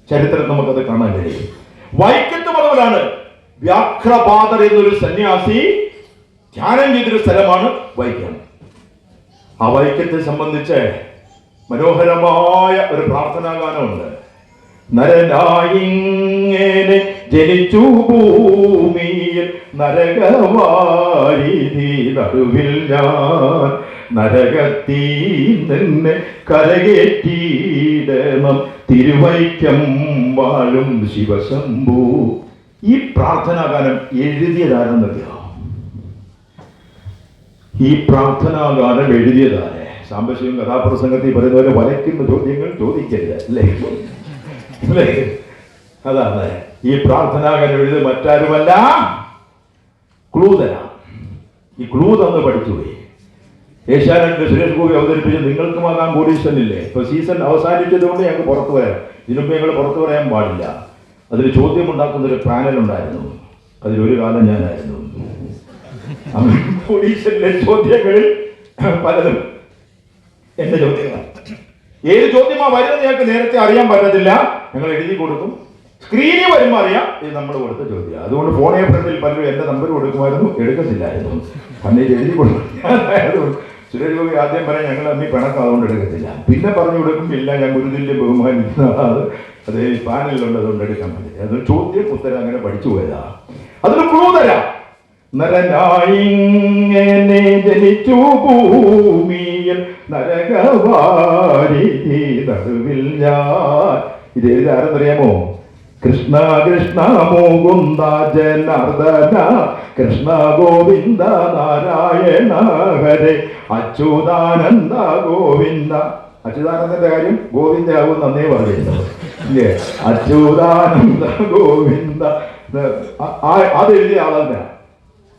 ചരിത്രം നമുക്കത് കാണാൻ കഴിയും. വൈക്കത്ത് മുതലാണ്. വ്യാഘ്രപാദർ എന്നൊരു സന്യാസി ധ്യാനം ചെയ്തൊരു സ്ഥലമാണ് വൈക്കം. ആ വൈക്കത്തെ സംബന്ധിച്ച് മനോഹരമായ ഒരു പ്രാർത്ഥനാ ഗാനമുണ്ട്. നരനായിങ്ങനെ ജനിച്ചു ഭൂമിയിൽ നരകവാരിധി നടുവിൽ ഞാൻ നരകത്തീ നിന്ന് കരകേറ്റിടണം തിരുവൈക്കം വാഴും ശിവശംഭു. ഈ പ്രാർത്ഥനാഗാനം എഴുതിയതാരെന്നറിയോ? ഈ പ്രാർത്ഥനാഗാനം എഴുതിയതാരെ? സാംബശിവൻ കഥാപ്രസംഗത്തിൽ പറയുന്ന പോലെ വലയ്ക്കുന്ന ചോദ്യങ്ങൾ ചോദിക്കരുത്, അല്ലേ? അതാണ് ഈ പ്രാർത്ഥനാഗാനം എഴുതി മറ്റാരുമല്ല, ക്ലൂതനാണ്. ഈ ക്ലൂത് അന്ന് പഠിച്ചുപോയി. ഏഷ്യാനെറ്റ് സുരേഷ് ഗോപി അവതരിപ്പിച്ച് നിങ്ങൾക്ക് വാങ്ങാൻ കോടീശ്വരനില്ലേ. ഇപ്പൊ സീസൺ അവസാനിച്ചത് കൊണ്ട് ഞങ്ങൾക്ക് പുറത്തു വരാം. ഇതിനുമ്പ് ഞങ്ങൾ പുറത്തു പറയാൻ പാടില്ല. അതിൽ ചോദ്യമുണ്ടാക്കുന്ന ഒരു പാനൽ ഉണ്ടായിരുന്നു. അതിലൊരു കാലം ഞാനായിരുന്നു. കോടീശ്വരനിലെ ചോദ്യങ്ങളിൽ പലതും എന്റെ ചോദ്യങ്ങളാണ്. ഏത് ചോദ്യമാ വരുന്നത് ഞങ്ങൾക്ക് നേരത്തെ അറിയാൻ പറ്റത്തില്ല. ഞങ്ങൾ എഴുതി കൊടുക്കും. സ്ക്രീനിൽ വരുമ്പോൾ അറിയാം ഇത് നമ്മൾ കൊടുത്ത ചോദ്യം. അതുകൊണ്ട് ഫോണേ ഫ്രണ്ടിൽ പലരും എന്റെ നമ്പർ കൊടുക്കുമായിരുന്നു, എടുക്കത്തില്ലായിരുന്നു. അന്നേരം എഴുതി കൊടുക്കും. സുരേഷ് ഗോപി ആദ്യം പറയാൻ ഞങ്ങൾ അമ്മി പിണക്കം അതുകൊണ്ട് എടുക്കത്തില്ല, പിന്നെ പറഞ്ഞു കൊടുക്കുമ്പോൾ ഞാൻ ഗുരുതുല്യം ബഹുമാനിക്കുന്ന ആള് അത് പാനലിലുണ്ട്, അതുകൊണ്ട് എടുക്കാൻ പറ്റില്ല. അതൊരു ചോദ്യം ഉത്തരം അങ്ങനെ പഠിച്ചു പോയതാ. അതൊരു ക്ലൂ തരാം. നരനായിങ്ങനെ ജനിച്ചു ഭൂമിയിൽ നരകവാരി നടുവിൽ ഞാൻ. ഇത് എഴുതി ആരെന്നറിയാമോ? കൃഷ്ണ കൃഷ്ണ മുകുന്ദ ജനാർദ്ദന കൃഷ്ണ ഗോവിന്ദ നാരായണ ഹരേ അച്യുതാനന്ദ ഗോവിന്ദ. അച്യുതാനന്ദന്റെ കാര്യം ഗോവിന്ദ ആകും നന്നേ പറയുന്നത് ഇല്ലേ? അച്യുതാനന്ദ ഗോവിന്ദ അതെഴുതിയ ആളല്ല.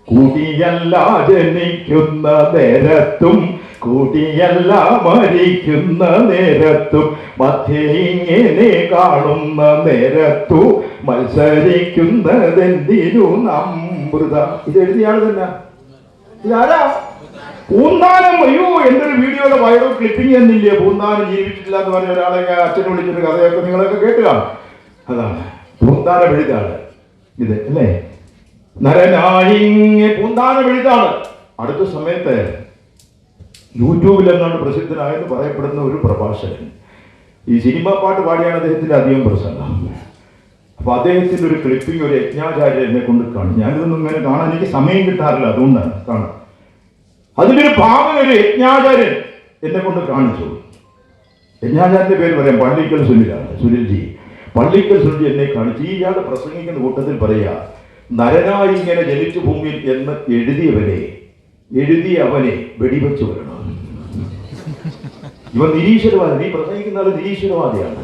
കൂടിയല്ല ജനിക്കുന്ന നേരത്തും കൂടിയല്ല മരിക്കുന്ന നേരത്തും മധ്യേ ഇങ്ങനെ കാണുന്ന നേരത്തു മത്സരിക്കുന്നതെന്തിനു നമ്പൃത. ഇതെഴുതിയ ആൾ തന്നെ. ഇതാരാ? പൂന്താനം. അയ്യോ, എന്തൊരു വീഡിയോയുടെ വൈറൽ ക്ലിപ്പിംഗ് എന്നില്ലേ? പൂന്താനം ജീവിച്ചിട്ടില്ല എന്ന് പറഞ്ഞ ഒരാളെ അച്ഛനെ വിളിച്ചിട്ട് കഥയൊക്കെ നിങ്ങളൊക്കെ കേട്ടു കാണും. അതാണ് പൂന്താനം എഴുതാണ് ഇത് അല്ലേ? നരനായിങ്ങ പൂന്താനം എഴുതാണ്. അടുത്ത സമയത്ത് യൂട്യൂബിൽ എന്നാണ് പ്രസിദ്ധനായെന്ന് പറയപ്പെടുന്ന ഒരു പ്രഭാഷകൻ ഈ സിനിമാ പാട്ട് പാടിയാണ് അദ്ദേഹത്തിന്റെ അധികം പ്രസംഗം. അപ്പൊ അദ്ദേഹത്തിന്റെ ഒരു ക്ലിപ്പിംഗ് ഒരു യജ്ഞാചാര്യ എന്നെ കൊണ്ട് കാണും. ഞാനിതൊന്നും ഇങ്ങനെ കാണാൻ എനിക്ക് സമയം കിട്ടാറില്ല, അതുകൊണ്ടാണ് കാണാം. അതിന്റെ ഒരു ഭാഗം ഒരു യജ്ഞാചാര്യൻ എന്നെ കൊണ്ട് കാണിച്ചു. യജ്ഞാചാര്യന്റെ പേര് പറയാം, പള്ളിക്കൽ സുനിലാണ്, സുനിൽജി. പള്ളിക്കൽ സുനിൽജി എന്നെ കാണിച്ചു. ഇയാള് പ്രസംഗിക്കുന്ന കൂട്ടത്തിൽ പറയാ, നരനായി ഇങ്ങനെ ജനിച്ചു ഭൂമിയിൽ എന്ന് എഴുതിയവനെ വെടിവെച്ചു വരണം. ഇവൻ നിരീശ്വരവാദി. ഈ പ്രസംഗിക്കുന്ന ആൾ നിരീശ്വരവാദിയാണ്.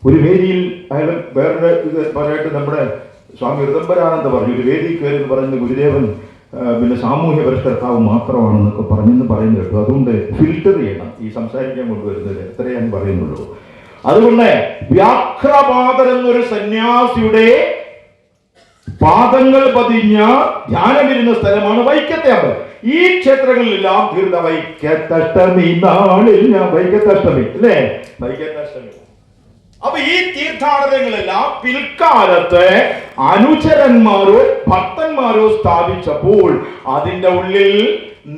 ഒരു വേദിയിൽ അയാൾ വേറെ ഇത് പറയായിട്ട് നമ്മുടെ സ്വാമി ഋതംബരാനന്ദ പറഞ്ഞു, ഒരു വേദിയിൽ കയറി പറയുന്ന ഗുരുദേവൻ പിന്നെ സാമൂഹ്യ പരിഷ്കർത്താവ് മാത്രമാണെന്നൊക്കെ പറഞ്ഞെന്ന് പറയുന്നത് കേട്ടു. അതുകൊണ്ട് ഫിൽറ്റർ ചെയ്യണം ഈ സംസാരിക്കാൻ കൊണ്ടുവരുന്നത്, എത്രയേ ഞാൻ പറയുന്നുള്ളൂ. അതുകൊണ്ട് വ്യാഘ്രപാദർ എന്നൊരു സന്യാസിയുടെ പാദങ്ങൾ പതിഞ്ഞ ധ്യാനമിരുന്ന സ്ഥലമാണ് വൈക്കത്തെ അമ്പലം. ഈ ക്ഷേത്രങ്ങളിലെല്ലാം തീർന്ന വൈക്കത്തഷ്ടമി നാളിൽ വൈക്കത്തഷ്ടമി അല്ലേ? വൈക്കത്തഷ്ടമി. അപ്പൊ ഈ തീർത്ഥാടനങ്ങളെല്ലാം പിൽക്കാലത്ത് അനുചരന്മാരോ ഭക്തന്മാരോ സ്ഥാപിച്ചപ്പോൾ അതിന്റെ ഉള്ളിൽ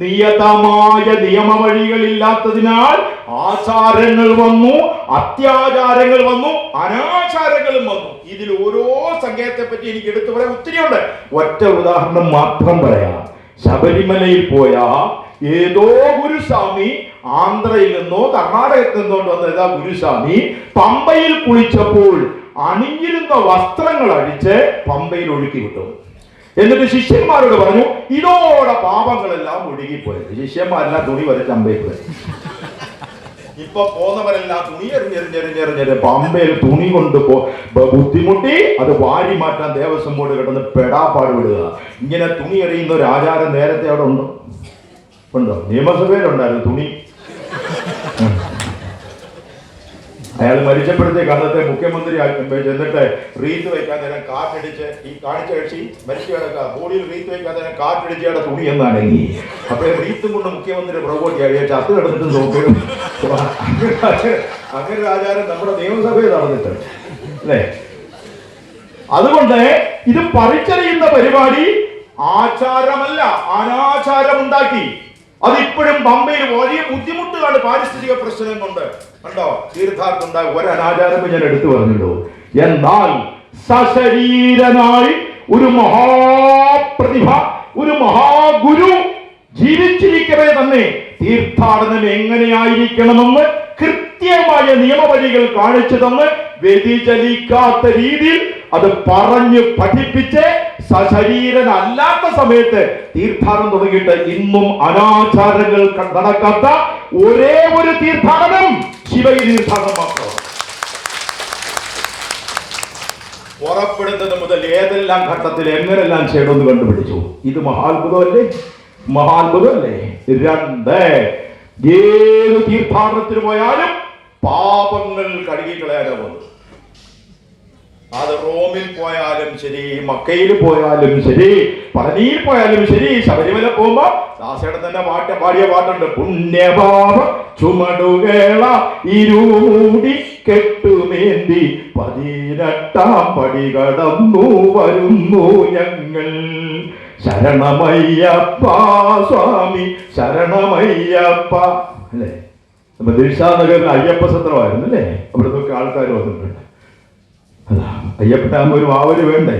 നിയതമായ നിയമവഴികളില്ലാത്തതിനാൽ ആചാരങ്ങൾ വന്നു, അത്യാചാരങ്ങൾ വന്നു, അനാചാരങ്ങളും വന്നു. ഇതിൽ ഓരോ സംഗീതത്തെ പറ്റി എനിക്ക് എടുത്തു പറയാൻ ഒത്തിരിയുണ്ട്. ഒറ്റ ഉദാഹരണം മാത്രം പറയാം. ശബരിമലയിൽ പോയ ഏതോ ഗുരുസ്വാമി, ആന്ധ്രയിൽ നിന്നോ കർണാടകത്തിൽ നിന്നോ വന്ന ഏതാ ഗുരുസ്വാമി പമ്പയിൽ കുളിച്ചപ്പോൾ അണിഞ്ഞിരുന്ന വസ്ത്രങ്ങൾ അഴിച്ച് പമ്പയിൽ ഒഴുക്കി വിട്ടു. എന്നിട്ട് ശിഷ്യന്മാരോട് പറഞ്ഞു, ഇതോടെ പാപങ്ങളെല്ലാം ഒഴുകിപ്പോയത്. ശിഷ്യന്മാരെല്ലാം തുണി വരച്ച് അമ്പയിൽ പോയി. ഇപ്പൊ പോന്നവരെല്ലാം തുണി എറിഞ്ഞെറിഞ്ഞെറിഞ്ഞെറിഞ്ഞെറിഞ്ഞ് പമ്പയിൽ തുണി കൊണ്ട് ബുദ്ധിമുട്ടി അത് വാരി മാറ്റാൻ ദേവസ്വം ബോർഡ് കിടന്ന് പെടാപ്പാട് വിടുക. ഇങ്ങനെ തുണി എറിയുന്ന ഒരു ആചാരം നേരത്തെ അവിടെ ഉണ്ടോ? നിയമസഭയിലുണ്ടായിരുന്നു തുണി. അയാൾ മരിച്ചപ്പോഴത്തേക്ക് അന്നത്തെ മുഖ്യമന്ത്രി എന്നിട്ട് റീത്ത് വയ്ക്കാൻ നേരം കാറ്റടിച്ച് ഈ കാണിച്ച കക്ഷി മരിച്ചു കിടക്കുക, ബോഡിയിൽ റീത്ത് വയ്ക്കാൻ നേരം കാറ്റടിച്ചയുടെ തുണി എന്നാണെങ്കിൽ അപ്പോഴേ റീത്തും കൊണ്ട് മുഖ്യമന്ത്രി പ്രകോട്ടി അഴിയ ചത്ത് കിടന്നിട്ട് നോക്കും. അങ്ങനെ ആചാരം നമ്മുടെ നിയമസഭയിൽ നടന്നിട്ടുണ്ട് അല്ലേ? അതുകൊണ്ട് ഇത് പറിച്ചറിയുന്ന പരിപാടി ആചാരമല്ല, അനാചാരമുണ്ടാക്കി. അതിപ്പോഴും പമ്പയിൽ വലിയ ബുദ്ധിമുട്ടുകളാണ് പാരിസ്ഥിതിക പ്രശ്നം കൊണ്ട്. കണ്ടോ, തീർത്ഥാടനം ഉണ്ടായ ഒരനാചാരം ഞാൻ എടുത്തു പറഞ്ഞല്ലോ. എന്നാൽ സശരീരനായി ഒരു മഹാപ്രതിഭ, ഒരു മഹാഗുരു ജീവിച്ചിരിക്കവേ തന്നെ തീർത്ഥാടനം എങ്ങനെയായിരിക്കണമെന്ന് കൃത്യമായ നിയമവഴികൾ കാണിച്ചു തന്ന് വ്യതിചലിക്കാത്ത രീതിയിൽ അത് പറഞ്ഞ് പഠിപ്പിച്ച് സശരീരനല്ലാത്ത സമയത്ത് തീർത്ഥാടനം തുടങ്ങിയിട്ട് ഇന്നും അനാചാരങ്ങൾ നടക്കാത്ത ഒരേ ഒരു തീർത്ഥാടനം ശിവഗിരി തീർത്ഥാടനം മാത്രമാണ്. പുറപ്പെടുന്നത് മുതൽ ഏതെല്ലാം ഘട്ടത്തിൽ എങ്ങനെല്ലാം ചെയ്യണമെന്ന് കണ്ടുപിടിച്ചു. ഇത് മഹാത്ഭുതമല്ലേ? മഹാത്ഭുതമല്ലേ? രണ്ട്, ഏത് തീർത്ഥാടനത്തിന് പോയാലും പാപങ്ങൾ കഴുകിക്കളയാനോ വന്നു. അത് റോമിൽ പോയാലും ശരി, മക്കയിൽ പോയാലും ശരി, പളനിയിൽ പോയാലും ശരി, ശബരിമല പോകുമ്പോ ദാസേടൻ തന്നെ പാടിയ പാട്ടുണ്ട്. പുണ്യപാപ ചുമടുകള ഇരുമൂടി കെട്ടുമേന്തി 18-ാം പടി കടന്നു വരുന്നു ഞങ്ങൾ. ശരണമയ്യപ്പ സ്വാമി ശരണമയ്യപ്പ. അല്ലേ, നമ്മ ദിൽഷാനഗറിൽ അയ്യപ്പ സത്രമായിരുന്നു അല്ലേ, അവിടെ നിന്നൊക്കെ ആൾക്കാർ വന്നിട്ടുണ്ട്. അതാ അയ്യപ്പനാകുമ്പോൾ ഒരു വാവല് വേണ്ടേ,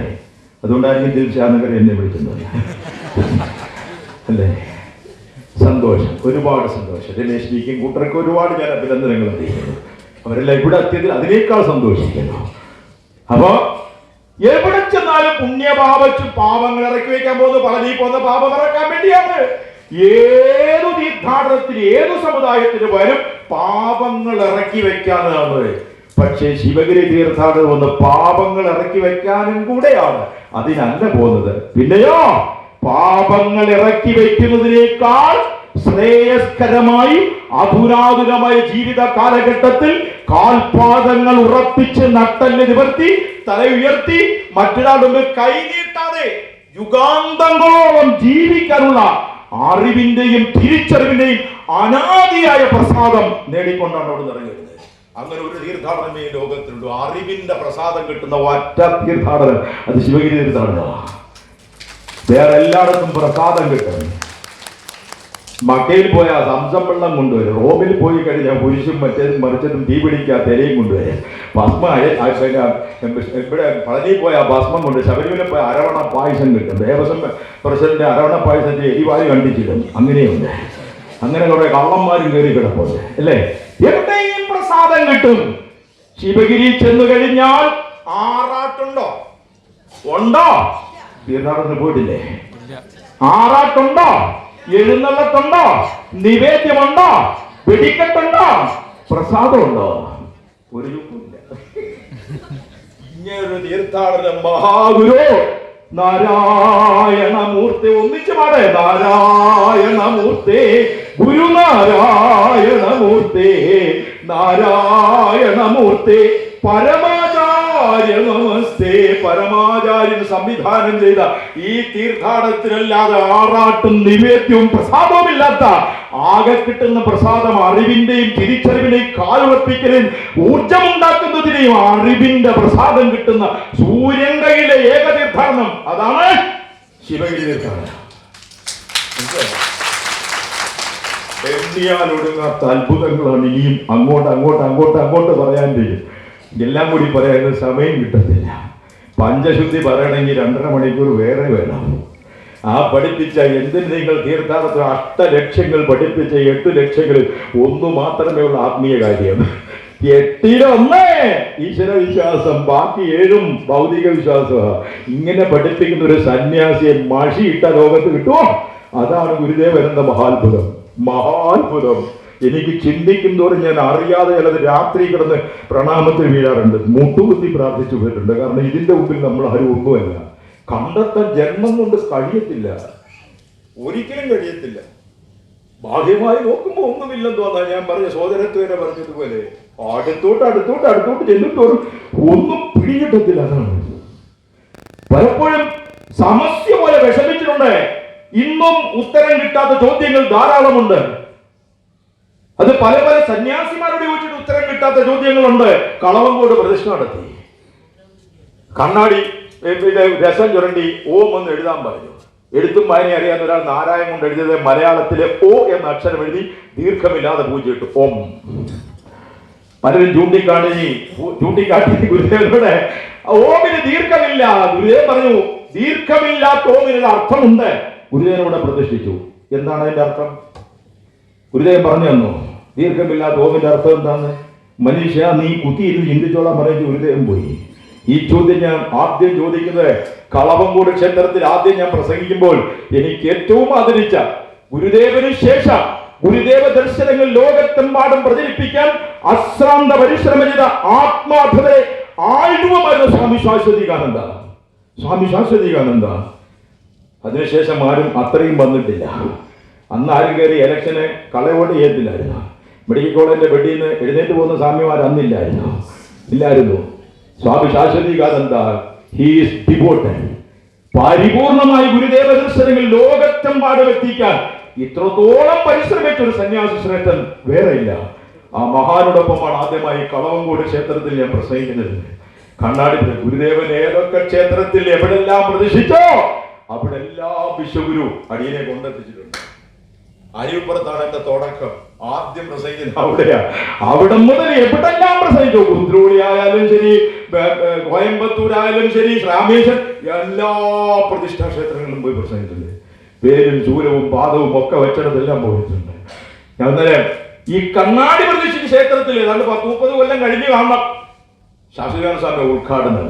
അതുകൊണ്ടായിരിക്കും ദിൽഷാനഗർ എന്നെ വിളിക്കുന്നത് അല്ലേ. സന്തോഷം, ഒരുപാട് സന്തോഷം. രമേശ് ജിക്കും കൂട്ടർക്ക് ഒരുപാട് ഞാൻ അഭിനന്ദനങ്ങൾ അറിയിക്കുന്നു. അവരെല്ലാം ഇവിടെ എത്തിയതിൽ അതിനേക്കാൾ സന്തോഷിക്കുന്നു. അപ്പൊ എവിടെ ചെന്നാലും പുണ്യപാപച്ചു പാപങ്ങൾ ഇറക്കി വെക്കാൻ പോകുന്ന പളനി പോകുന്ന പാപം ഇറക്കാൻ വേണ്ടിയാണ്. ഏതു തീർത്ഥാടനത്തിന് ഏതു സമുദായത്തിന് വരും പാപങ്ങൾ ഇറക്കി വെക്കാനാണ്. പക്ഷേ ശിവഗിരി തീർത്ഥാടനം വന്ന് പാപങ്ങൾ ഇറക്കി വെക്കാനും കൂടെയാണ്, അതിനല്ല പോകുന്നത്. പിന്നെയോ പാപങ്ങൾ ഇറക്കി വയ്ക്കുന്നതിനേക്കാൾ ശ്രേയസ്കരമായി അധുനാതുരമായ ജീവിത കാലഘട്ടത്തിൽ കാൽപാദങ്ങൾ ഉറപ്പിച്ച് നട്ടല് നിവർത്തി തല ഉയർത്തി മറ്റൊരാളുടെ കൈ നീട്ടാതെ യുഗാന്തങ്ങളോളം ജീവിക്കാനുള്ള അറിവിന്റെയും തിരിച്ചറിവിന്റെയും അനാദിയായ പ്രസാദം നേടിക്കൊണ്ടാണ് അവിടെ നിറങ്ങുന്നത്. അങ്ങനെ ഒരു തീർത്ഥാടനമേ ലോകത്തിലുള്ളൂ. അറിവിന്റെ പ്രസാദം കിട്ടുന്ന ഒറ്റ തീർത്ഥാടനം അത് ശിവഗിരി തീർത്ഥാടനമാണ്. വേറെ എല്ലായിടത്തും പ്രസാദം കിട്ടും. മക്കയിൽ പോയാൽ സംസം വെള്ളം കൊണ്ടുവരും. റോമിൽ പോയി കഴിഞ്ഞാൽ കുരിശും മറ്റേതും മറിച്ചതും തീ പിടിക്കാത്ത ഇലയും കൊണ്ടുവരും. ഭസ്മ ഇവിടെ പളനി പോയാൽ ഭസ്മം കൊണ്ട്, ശബരിമല പോയ അരവണ പായസം കിട്ടും. ദേവസ്വം പ്രസിഡന്റ് അരവണ പായസത്തിൽ എരിവാരി കണ്ടിച്ചിടും. അങ്ങനെയുണ്ട്. അങ്ങനെ കുറെ കള്ളന്മാരും കയറി കിടപ്പുണ്ട് അല്ലേ. എവിടെയും പ്രസാദം കിട്ടും. ശിവഗിരി ചെന്നു കഴിഞ്ഞാൽ ആറാട്ടുണ്ടോ? ഉണ്ടോ? തീർത്ഥാടനത്തിന് പോയിട്ടില്ലേ? ആറാട്ടുണ്ടോ? എഴുന്നള്ളത്തുണ്ടോ? നിവേദ്യമുണ്ടോ? വെടിക്കെട്ടുണ്ടോ? പ്രസാദമുണ്ടോ? ഒരു യുഗമില്ല. ഇങ്ങനൊരു തീർത്ഥാടനം മഹാഗുരു നാരായണമൂർത്തി ഒന്നിച്ചു പാടേ. നാരായണമൂർത്തി ഗുരുനാരായണമൂർത്തി നാരായണമൂർത്തി പരമാചാര്യ നമസ്തേ. പരമാചാര്യൻ സംവിധാനം ചെയ്ത ഈ തീർത്ഥാടനത്തിനല്ലാതെ ആറാട്ടും നിവേദ്യവും പ്രസാദവും ഇല്ലാത്ത, ആകെ കിട്ടുന്ന പ്രസാദം അറിവിന്റെയും തിരിച്ചറിവിന്റെയും കാലുറപ്പിക്കലും ഊർജമുണ്ടാക്കുന്നതിനെയും അറിവിന്റെ പ്രസാദം കിട്ടുന്ന സൂര്യങ്കയിലെ ഏക തീർത്ഥാടനം അതാണ് ശിവഗിരി തീർത്ഥാടനം. എണ്ണിയാൽ ഒടുങ്ങാത്ത അത്ഭുതങ്ങളാണ് ഇനിയും അങ്ങോട്ട് പറയാൻ കഴിയും. എല്ലാം കൂടി പറയാൻ സമയം കിട്ടത്തില്ല. പഞ്ചശുദ്ധി പറയണമെങ്കിൽ 2.5 മണിക്കൂർ വേറെ വേണം. ആ പഠിപ്പിച്ച എന്തിന് നിങ്ങൾ തീർത്ഥാടനത്തിൽ 8 ലക്ഷ്യങ്ങൾ പഠിപ്പിച്ച 8 ലക്ഷ്യങ്ങളിൽ ഒന്ന് മാത്രമേ ഉള്ള ആത്മീയ കാര്യം. 8-ൽ-1 ഈശ്വര വിശ്വാസം, ബാക്കി 7 ഭൗതിക വിശ്വാസമാണ്. ഇങ്ങനെ പഠിപ്പിക്കുന്ന ഒരു സന്യാസിയെ മഷിയിട്ട ലോകത്ത് കിട്ടുമോ? അതാണ് ഗുരുദേവൻ എന്ന മഹാത്ഭുതം. എനിക്ക് ചിന്തിക്കും തോറും ഞാൻ അറിയാതെ ചിലത് രാത്രി കിടന്ന് പ്രണാമത്തിൽ വീഴാറുണ്ട്, മുട്ടുകുത്തി പ്രാർത്ഥിച്ചു പോയിട്ടുണ്ട്. കാരണം ഇതിന്റെ മുമ്പിൽ നമ്മൾ ആരും ഒന്നുമല്ല. കണ്ടെത്താൻ ജന്മം കൊണ്ട് കഴിയത്തില്ല, ഒരിക്കലും കഴിയത്തില്ല. ബാഹ്യമായി നോക്കുമ്പോൾ ഒന്നുമില്ലെന്ന് തോന്നാ. ഞാൻ പറഞ്ഞ സോദരത്വരെ പറഞ്ഞതുപോലെ അടുത്തോട്ട് ചെല്ലുത്തോറും ഒന്നും പിടികിട്ടത്തില്ല. അതാണ് പലപ്പോഴും സമസ്യ പോലെ വിഷമിച്ചിട്ടുണ്ട്. ഇന്നും ഉത്തരം കിട്ടാത്ത ചോദ്യങ്ങൾ ധാരാളമുണ്ട്. അത് പല സന്യാസിമാരോട് ചോദിച്ചിട്ട് ഉത്തരം കിട്ടാത്ത ചോദ്യങ്ങളുണ്ട്. കളവങ്കോട് പ്രതിഷ്ഠ നടത്തി, കണ്ണാടി രസം ചുരണ്ടി ഓം എന്ന് എഴുതാൻ പറഞ്ഞു. എഴുത്തും വായന അറിയാവുന്ന ഒരാൾ നാരായണൻ കൊണ്ട് എഴുതിയത് മലയാളത്തിലെ ഓ എന്ന അക്ഷരം എഴുതി ദീർഘമില്ലാതെ പൂജിട്ടു ഓം. പലരും ചൂണ്ടിക്കാട്ടി ഗുരുദേവനോട് ഓമിന് ദീർഘമില്ല. ഗുരുദേവൻ പറഞ്ഞു ദീർഘമില്ലാത്ത ഓമിന് അർത്ഥമുണ്ട്. ഗുരുദേവനോട് പ്രതിഷ്ഠിച്ചു. എന്താണ് അതിന്റെ അർത്ഥം? ഗുരുദേവൻ പറഞ്ഞു തന്നു. ദീർഘമില്ലാത്ത ഓമിന്റെ അർത്ഥം എന്താണ്? മനുഷ്യ നീ കുത്തിയിരുന്ന് ചിന്തിച്ചോളാൻ പറഞ്ഞ് ഗുരുദേവൻ പോയി. ഈ ചോദ്യം ഞാൻ ആദ്യം ചോദിക്കുന്നത് കളവങ്കോട് ക്ഷേത്രത്തിൽ ആദ്യം ഞാൻ പ്രസംഗിക്കുമ്പോൾ എനിക്ക് ഏറ്റവും ആദരിച്ച ഗുരുദേവന് ശേഷം ഗുരുദേവ ദർശനങ്ങൾ ലോകത്തെമ്പാടും പ്രചരിപ്പിക്കാൻ അശ്രാന്ത പരിശ്രമം ചെയ്ത ആത്മാർത്ഥതയെ ആഴ്വമായിരുന്ന സ്വാമി ശാശ്വതികാനന്ദ. അതിനുശേഷം ആരും അത്രയും വന്നിട്ടില്ല. അന്ന് ആരും കയറി ഇലക്ഷന് കളയോട് ചെയ്യത്തില്ലായിരുന്നു. മെഡിക്കൽ കോളേജിന്റെ ബെഡിൽ നിന്ന് എഴുന്നേറ്റ് പോകുന്ന സ്വാമിമാർ അന്നില്ലായിരുന്നു. സ്വാമി ശാശ്വതികാനന്ദ ഹീസ് ഡിവോട്ടഡ്. പരിപൂർണമായി ഗുരുദേവ ദർശനങ്ങൾ ലോകത്തെമ്പാടും എത്തിക്കാൻ ഇത്രത്തോളം പരിശ്രമിച്ച ഒരു സന്യാസി ശ്രേഷ്ഠൻ വേറെ ഇല്ല. ആ മഹാനോടൊപ്പമാണ് ആദ്യമായി കളവങ്കോട് ക്ഷേത്രത്തിൽ ഞാൻ പ്രസംഗിക്കുന്നത്. കണ്ണാടി ഗുരുദേവൻ ഏതൊക്കെ ക്ഷേത്രത്തിൽ എവിടെല്ലാം പ്രതിഷ്ഠിച്ചോ അവിടെ എല്ലാം വിശ്വഗുരു അടിയനെ കൊണ്ടെത്തിച്ചിട്ടുണ്ട്. അരിപ്പുറത്താണ് എന്റെ തുടക്കം. ആദ്യം പ്രസംഗിക്കുന്നത് അവിടെയാ. അവിടെ മുതൽ എവിടെല്ലാം പ്രസംഗിച്ചു. കുന്ത്രോളി ആയാലും ശരി, കോയമ്പത്തൂരായാലും ശരി, രാമേശ്വരം, എല്ലാ പ്രതിഷ്ഠാ ക്ഷേത്രങ്ങളിലും പോയി പ്രസംഗിച്ചിട്ടുണ്ട്. പേരും ചൂലവും പാദവും ഒക്കെ വെച്ചിടത്തെല്ലാം പോയിട്ടുണ്ട്. ഞാൻ ഈ കണ്ണാടി പ്രതിഷ്ഠിച്ച ക്ഷേത്രത്തിൽ ഏതാണ്ട് 10-30 കൊല്ലം കഴിഞ്ഞ് കാണണം ശാസ്ത്രീയ സ്വാമി ഉദ്ഘാടനം.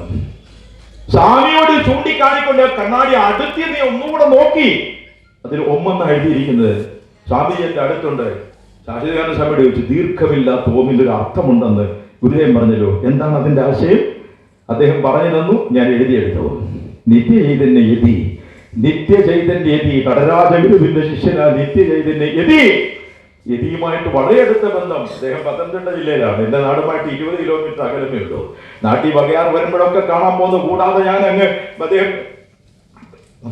സ്വാമിയോട് ചൂണ്ടിക്കാണിക്കൊണ്ട് കണ്ണാടി അടുത്ത് നീ ഒന്നുകൂടെ നോക്കി, അതിൽ ഒന്നെന്ന് എഴുതിയിരിക്കുന്നത് സ്വാമി എന്റെ അടുത്തുണ്ട്. ശാസ്ത്രീയ സ്വാമിയോട് ചോദിച്ചു, ദീർഘമില്ലാത്ത ഓമിലൊരു അർത്ഥമുണ്ടെന്ന് ഗുരുദേവൻ പറഞ്ഞല്ലോ, എന്താണ് അതിന്റെ ആശയം? അദ്ദേഹം പറഞ്ഞു തന്നു, ഞാൻ എഴുതിയെടുത്തു. നിത്യചൈതന്യ യതി, നിത്യചൈതന്യ യതി, നടരാജ ഗുരുവിന്റെ ശിഷ്യനാ നിത്യചൈതന്യ യതി. യതിയുമായിട്ട് വളരെ അടുത്ത ബന്ധം. അദ്ദേഹം പത്തനംതിട്ട ജില്ലയിലാണ്, എന്റെ നാടുമായിട്ട് 20 കിലോമീറ്റർ അകലമേ ഉള്ളൂ. നാട്ടിൽ വകയാർ വരുമ്പോഴൊക്കെ കാണാൻ പോകുന്നു. കൂടാതെ ഞാൻ അങ്ങ് അദ്ദേഹം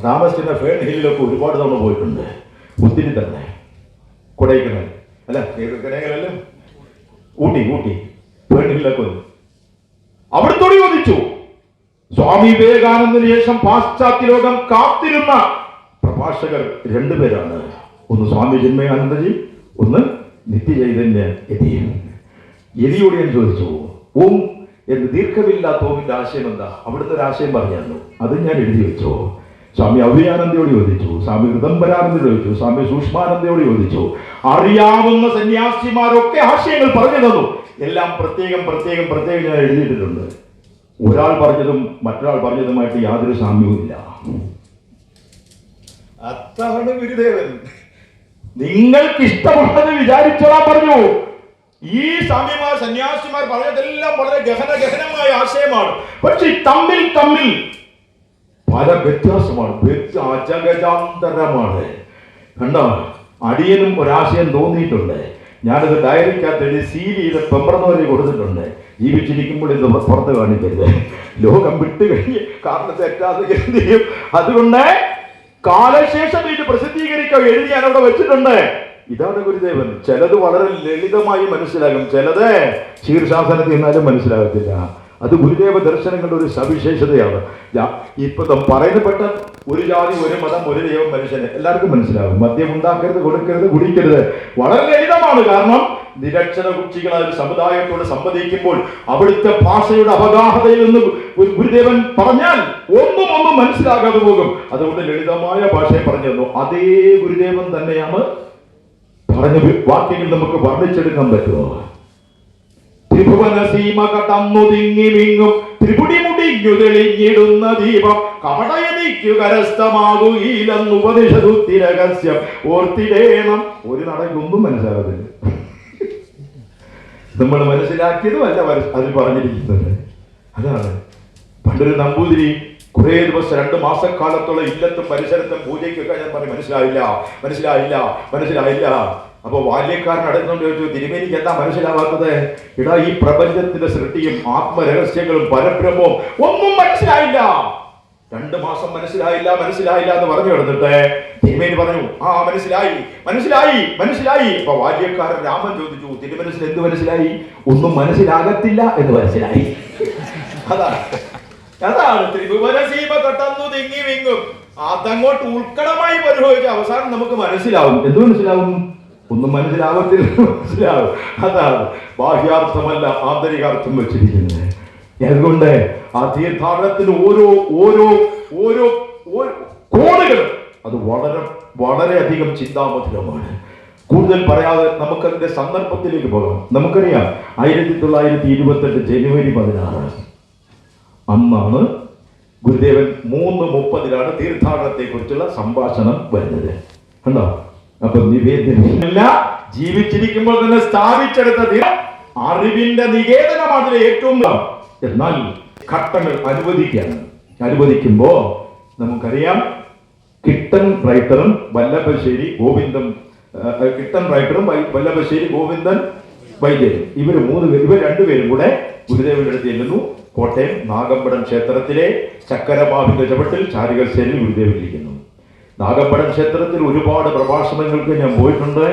താമസിക്കുന്ന ഫേൺ ഹില്ലിലൊക്കെ ഒരുപാട് തവണ പോയിട്ടുണ്ട്. ഒത്തിരി തന്നെ. കൊടൈക്കനാൽ അല്ല, കൊടൈക്കനാലല്ലേ, ഊട്ടി ഫേൺ ഹില്ലൊക്കെ വന്നു. അവിടുത്തോട് ചോദിച്ചു, സ്വാമി വിവേകാനന്ദന് ശേഷം പാശ്ചാത്യ ലോകം കാത്തിരുന്ന പ്രഭാഷകർ 2 പേരാണ്. ഒന്ന് സ്വാമി ചിന്മയാനന്ദജി, ഒന്ന് നിത്യചൈതന്യ യതി. യതിയോട് ഞാൻ ചോദിച്ചു, ഓം എന്ന് ദീർഘമില്ലാത്ത ഓമിന്റെ ആശയം എന്താ? അവിടുത്തെ ഒരു ആശയം പറഞ്ഞു, അത് ഞാൻ എഴുതി വെച്ചു. സ്വാമി അവ്യാനന്ദയോട് ചോദിച്ചു, സ്വാമി ഋതംബരാനന്ദയോട് ചോദിച്ചു, സ്വാമി സൂക്ഷ്മാനന്ദയോട് ചോദിച്ചു. അറിയാവുന്ന സന്യാസിമാരൊക്കെ ആശയങ്ങൾ പറഞ്ഞു തന്നു. എല്ലാം പ്രത്യേകം ഞാൻ എഴുതിയിട്ടുണ്ട്. ഒരാൾ പറഞ്ഞതും മറ്റൊരാൾ പറഞ്ഞതുമായിട്ട് യാതൊരു സാമ്യവുമില്ല. അതാണ് ഗുരുദേവൻ. നിങ്ങൾക്ക് ഇഷ്ടമുള്ളത് വിചാരിച്ചോളാൻ പറഞ്ഞു. ഈ സ്വാമിമാർ സന്യാസിമാർ പറഞ്ഞതെല്ലാം വളരെ ഗഹനമായ ആശയമാണ്. പക്ഷെ തമ്മിൽ പല വ്യത്യാസമാണ്, അജഗജാന്തരമാണ്. കണ്ടോ, അടിയനും ഒരാശയം തോന്നിയിട്ടുണ്ട്. ഞാനത് ഡയറിക്കകത്ത് എഴുതി സീൽ ചെയ്ത് പെമ്പറന്നവരെ കൊടുത്തിട്ടുണ്ട്. ജീവിച്ചിരിക്കുമ്പോൾ ഇത് പുറത്ത് കാണിക്കരുത്, ലോകം വിട്ടുകഴിഞ്ഞ് കാരണം തെറ്റാതെ ചെയ്യും. അതുകൊണ്ട് കാലശേഷം ഇത് പ്രസിദ്ധീകരിക്കാൻ എഴുതി ഞാൻ അവിടെ വെച്ചിട്ടുണ്ട്. ഇതാണ് ഗുരുദേവൻ. ചിലത് വളരെ ലളിതമായി മനസ്സിലാകും, ചിലത് ശീർഷാസനത്തിൽ നിന്നാലും മനസ്സിലാകത്തില്ല. അത് ഗുരുദേവ ദർശനങ്ങളുടെ ഒരു സവിശേഷതയാണ്. ഇപ്പൊ പറയപ്പെട്ട ഒരു ജാതി, ഒരു മതം, ഒരു ദൈവം, മനുഷ്യന് എല്ലാവർക്കും മനസ്സിലാകും. മദ്യം ഉണ്ടാക്കരുത്, കൊടുക്കരുത്, കുടിക്കരുത്, വളരെ ലളിതമാണ്. കാരണം നിരക്ഷര കുച്ചികൾ ഒരു സമുദായത്തോട് സംവദിക്കുമ്പോൾ അവിടുത്തെ ഭാഷയുടെ അപഗാഹതയിൽ നിന്ന് ഒരു ഗുരുദേവൻ പറഞ്ഞാൽ ഒന്നും മനസ്സിലാകാതെ പോകും. അതുകൊണ്ട് ലളിതമായ ഭാഷയെ പറഞ്ഞു തന്നു. അതേ ഗുരുദേവൻ തന്നെയാണ് പറഞ്ഞ വാക്യങ്ങൾ നമുക്ക് വർണ്ണിച്ചെടുക്കാൻ പറ്റുമോ? ത്രിഭുവന സീമ കടന്നു തിങ്ങിമിങ്ങും ത്രിപുടി മുടിഞ്ഞു തെളിഞ്ഞിടുന്ന ദീപം കപടയതിക്കു കരസ്ഥമാകുകയിലെന്നുപനിഷതുത്തിരഹസ്യം ഓർത്തിടേണം. ഒരു നടക്കൊന്നും മനസ്സിലാകത്തില്ല. നമ്മൾ മനസ്സിലാക്കിയതും അല്ല അതിൽ പറഞ്ഞിരിക്കുന്നത്. അതാണ് പണ്ടൊരു നമ്പൂതിരി കുറെ ദിവസം 2 മാസക്കാലത്തോളം ഇല്ലത്തും പരിസരത്തും പൂജയ്ക്കൊക്കെ ഞാൻ പറഞ്ഞു, മനസ്സിലായില്ല. അപ്പൊ ബാല്യക്കാരൻ അടുത്തുകൊണ്ട് ചോദിച്ചു, തിരുമേനിക്ക് എന്താ മനസ്സിലാവാത്തത്? ഇടാ, ഈ പ്രപഞ്ചത്തിന്റെ സൃഷ്ടിയും ആത്മരഹസ്യങ്ങളും പരബ്രഹ്മവും ഒന്നും മനസ്സിലായില്ല. 2 മാസം മനസ്സിലായില്ല എന്ന് പറഞ്ഞു കിടന്നിട്ട് തിരുമേനി പറഞ്ഞു, ആ മനസ്സിലായി. അപ്പൊ ബാല്യക്കാരൻ രാമൻ ചോദിച്ചു, തിരുമനസ്സിൽ എന്ത് മനസ്സിലായി? ഒന്നും മനസ്സിലാകത്തില്ല എന്ന് മനസ്സിലായി. അതാണ് ത്രിഭുവന സീമ കടന്നു തിങ്ങി വിങ്ങും. അതങ്ങോട്ട് ഉൾക്കടമായി പരിഭവിച്ച അവസാനം നമുക്ക് മനസ്സിലാവും. എന്ത് മനസ്സിലാവും? ഒന്നും മനസ്സിലാവത്തില്ല, മനസ്സിലാവും. അതാണ് ബാഹ്യാർത്ഥമല്ല ആന്തരികാർത്ഥം വെച്ചിരിക്കുന്നത്. അതുകൊണ്ട് ആ തീർത്ഥാടനത്തിന് ഓരോ കോണുകൾ അത് വളരെയധികം ചിന്താമധുരമാണ്. കൂടുതൽ പറയാതെ നമുക്കതിന്റെ സന്ദർഭത്തിലേക്ക് പോകാം. നമുക്കറിയാം 1928 ജനുവരി 16 അന്നാണ് ഗുരുദേവൻ 3:30 തീർത്ഥാടനത്തെ കുറിച്ചുള്ള സംഭാഷണം വരുന്നത്. കണ്ടോ? അപ്പൊ നിവേദനമില്ല, ജീവിച്ചിരിക്കുമ്പോൾ തന്നെ സ്ഥാപിച്ചെടുത്ത അറിവിന്റെ നികേതനമാണ് അതിലെ ഏറ്റവും. എന്നാൽ ഘട്ടങ്ങൾ അനുവദിക്കുമ്പോ നമുക്കറിയാം, കിട്ടൻ റൈറ്ററും വല്ലഭശ്ശേരി ഗോവിന്ദൻ വൈദ്യരും ഇവർ 2 കൂടെ ഗുരുദേവന്റെ അടുത്ത് ചെല്ലുന്നു. കോട്ടയം നാഗമ്പടം ക്ഷേത്രത്തിലെ ചക്കരമാവിന്റെ ചുവട്ടിൽ ചാരികശ്ശേരിയിൽ ഗുരുദേവൻ ഇരിക്കുന്നു. നാഗമ്പടം ക്ഷേത്രത്തിൽ ഒരുപാട് പ്രഭാഷണങ്ങൾക്ക് ഞാൻ പോയിട്ടുണ്ട്.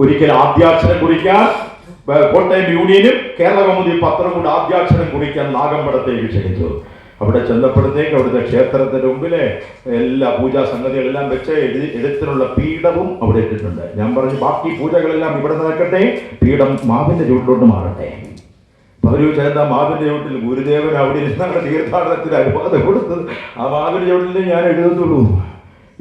ഒരിക്കൽ ആദ്യാക്ഷരം കുറിക്കാൻ കോട്ടയം യൂണിയനും കേരള കൗമുദി പത്രം കൂടെ ആദ്യാക്ഷരം കുറിക്കാൻ നാഗമ്പടത്തേക്ക് ക്ഷണിച്ചു. അവിടെ ചെന്നപ്പോഴത്തേക്ക് അവിടുത്തെ ക്ഷേത്രത്തിന്റെ മുമ്പിലെ എല്ലാ പൂജാ സംഗതികളെല്ലാം വെച്ച് എഴുത്തിനുള്ള പീഠവും അവിടെ ഇട്ടിട്ടുണ്ട്. ഞാൻ പറഞ്ഞു ബാക്കി പൂജകളെല്ലാം ഇവിടെ നടക്കട്ടെ, പീഠം മാവിന്റെ ചുവട്ടിലോട്ട് മാറട്ടെ. അവര് ചേർന്ന മാവിന്റെ ചുവട്ടിൽ ഗുരുദേവൻ അവിടെ ഇരുന്നാണ് തീർത്ഥാടനത്തിന് അനുവാദം കൊടുത്തത്. ആ മാവിന്റെ ചുവട്ടിൽ ഞാൻ എഴുതുന്നുള്ളൂ.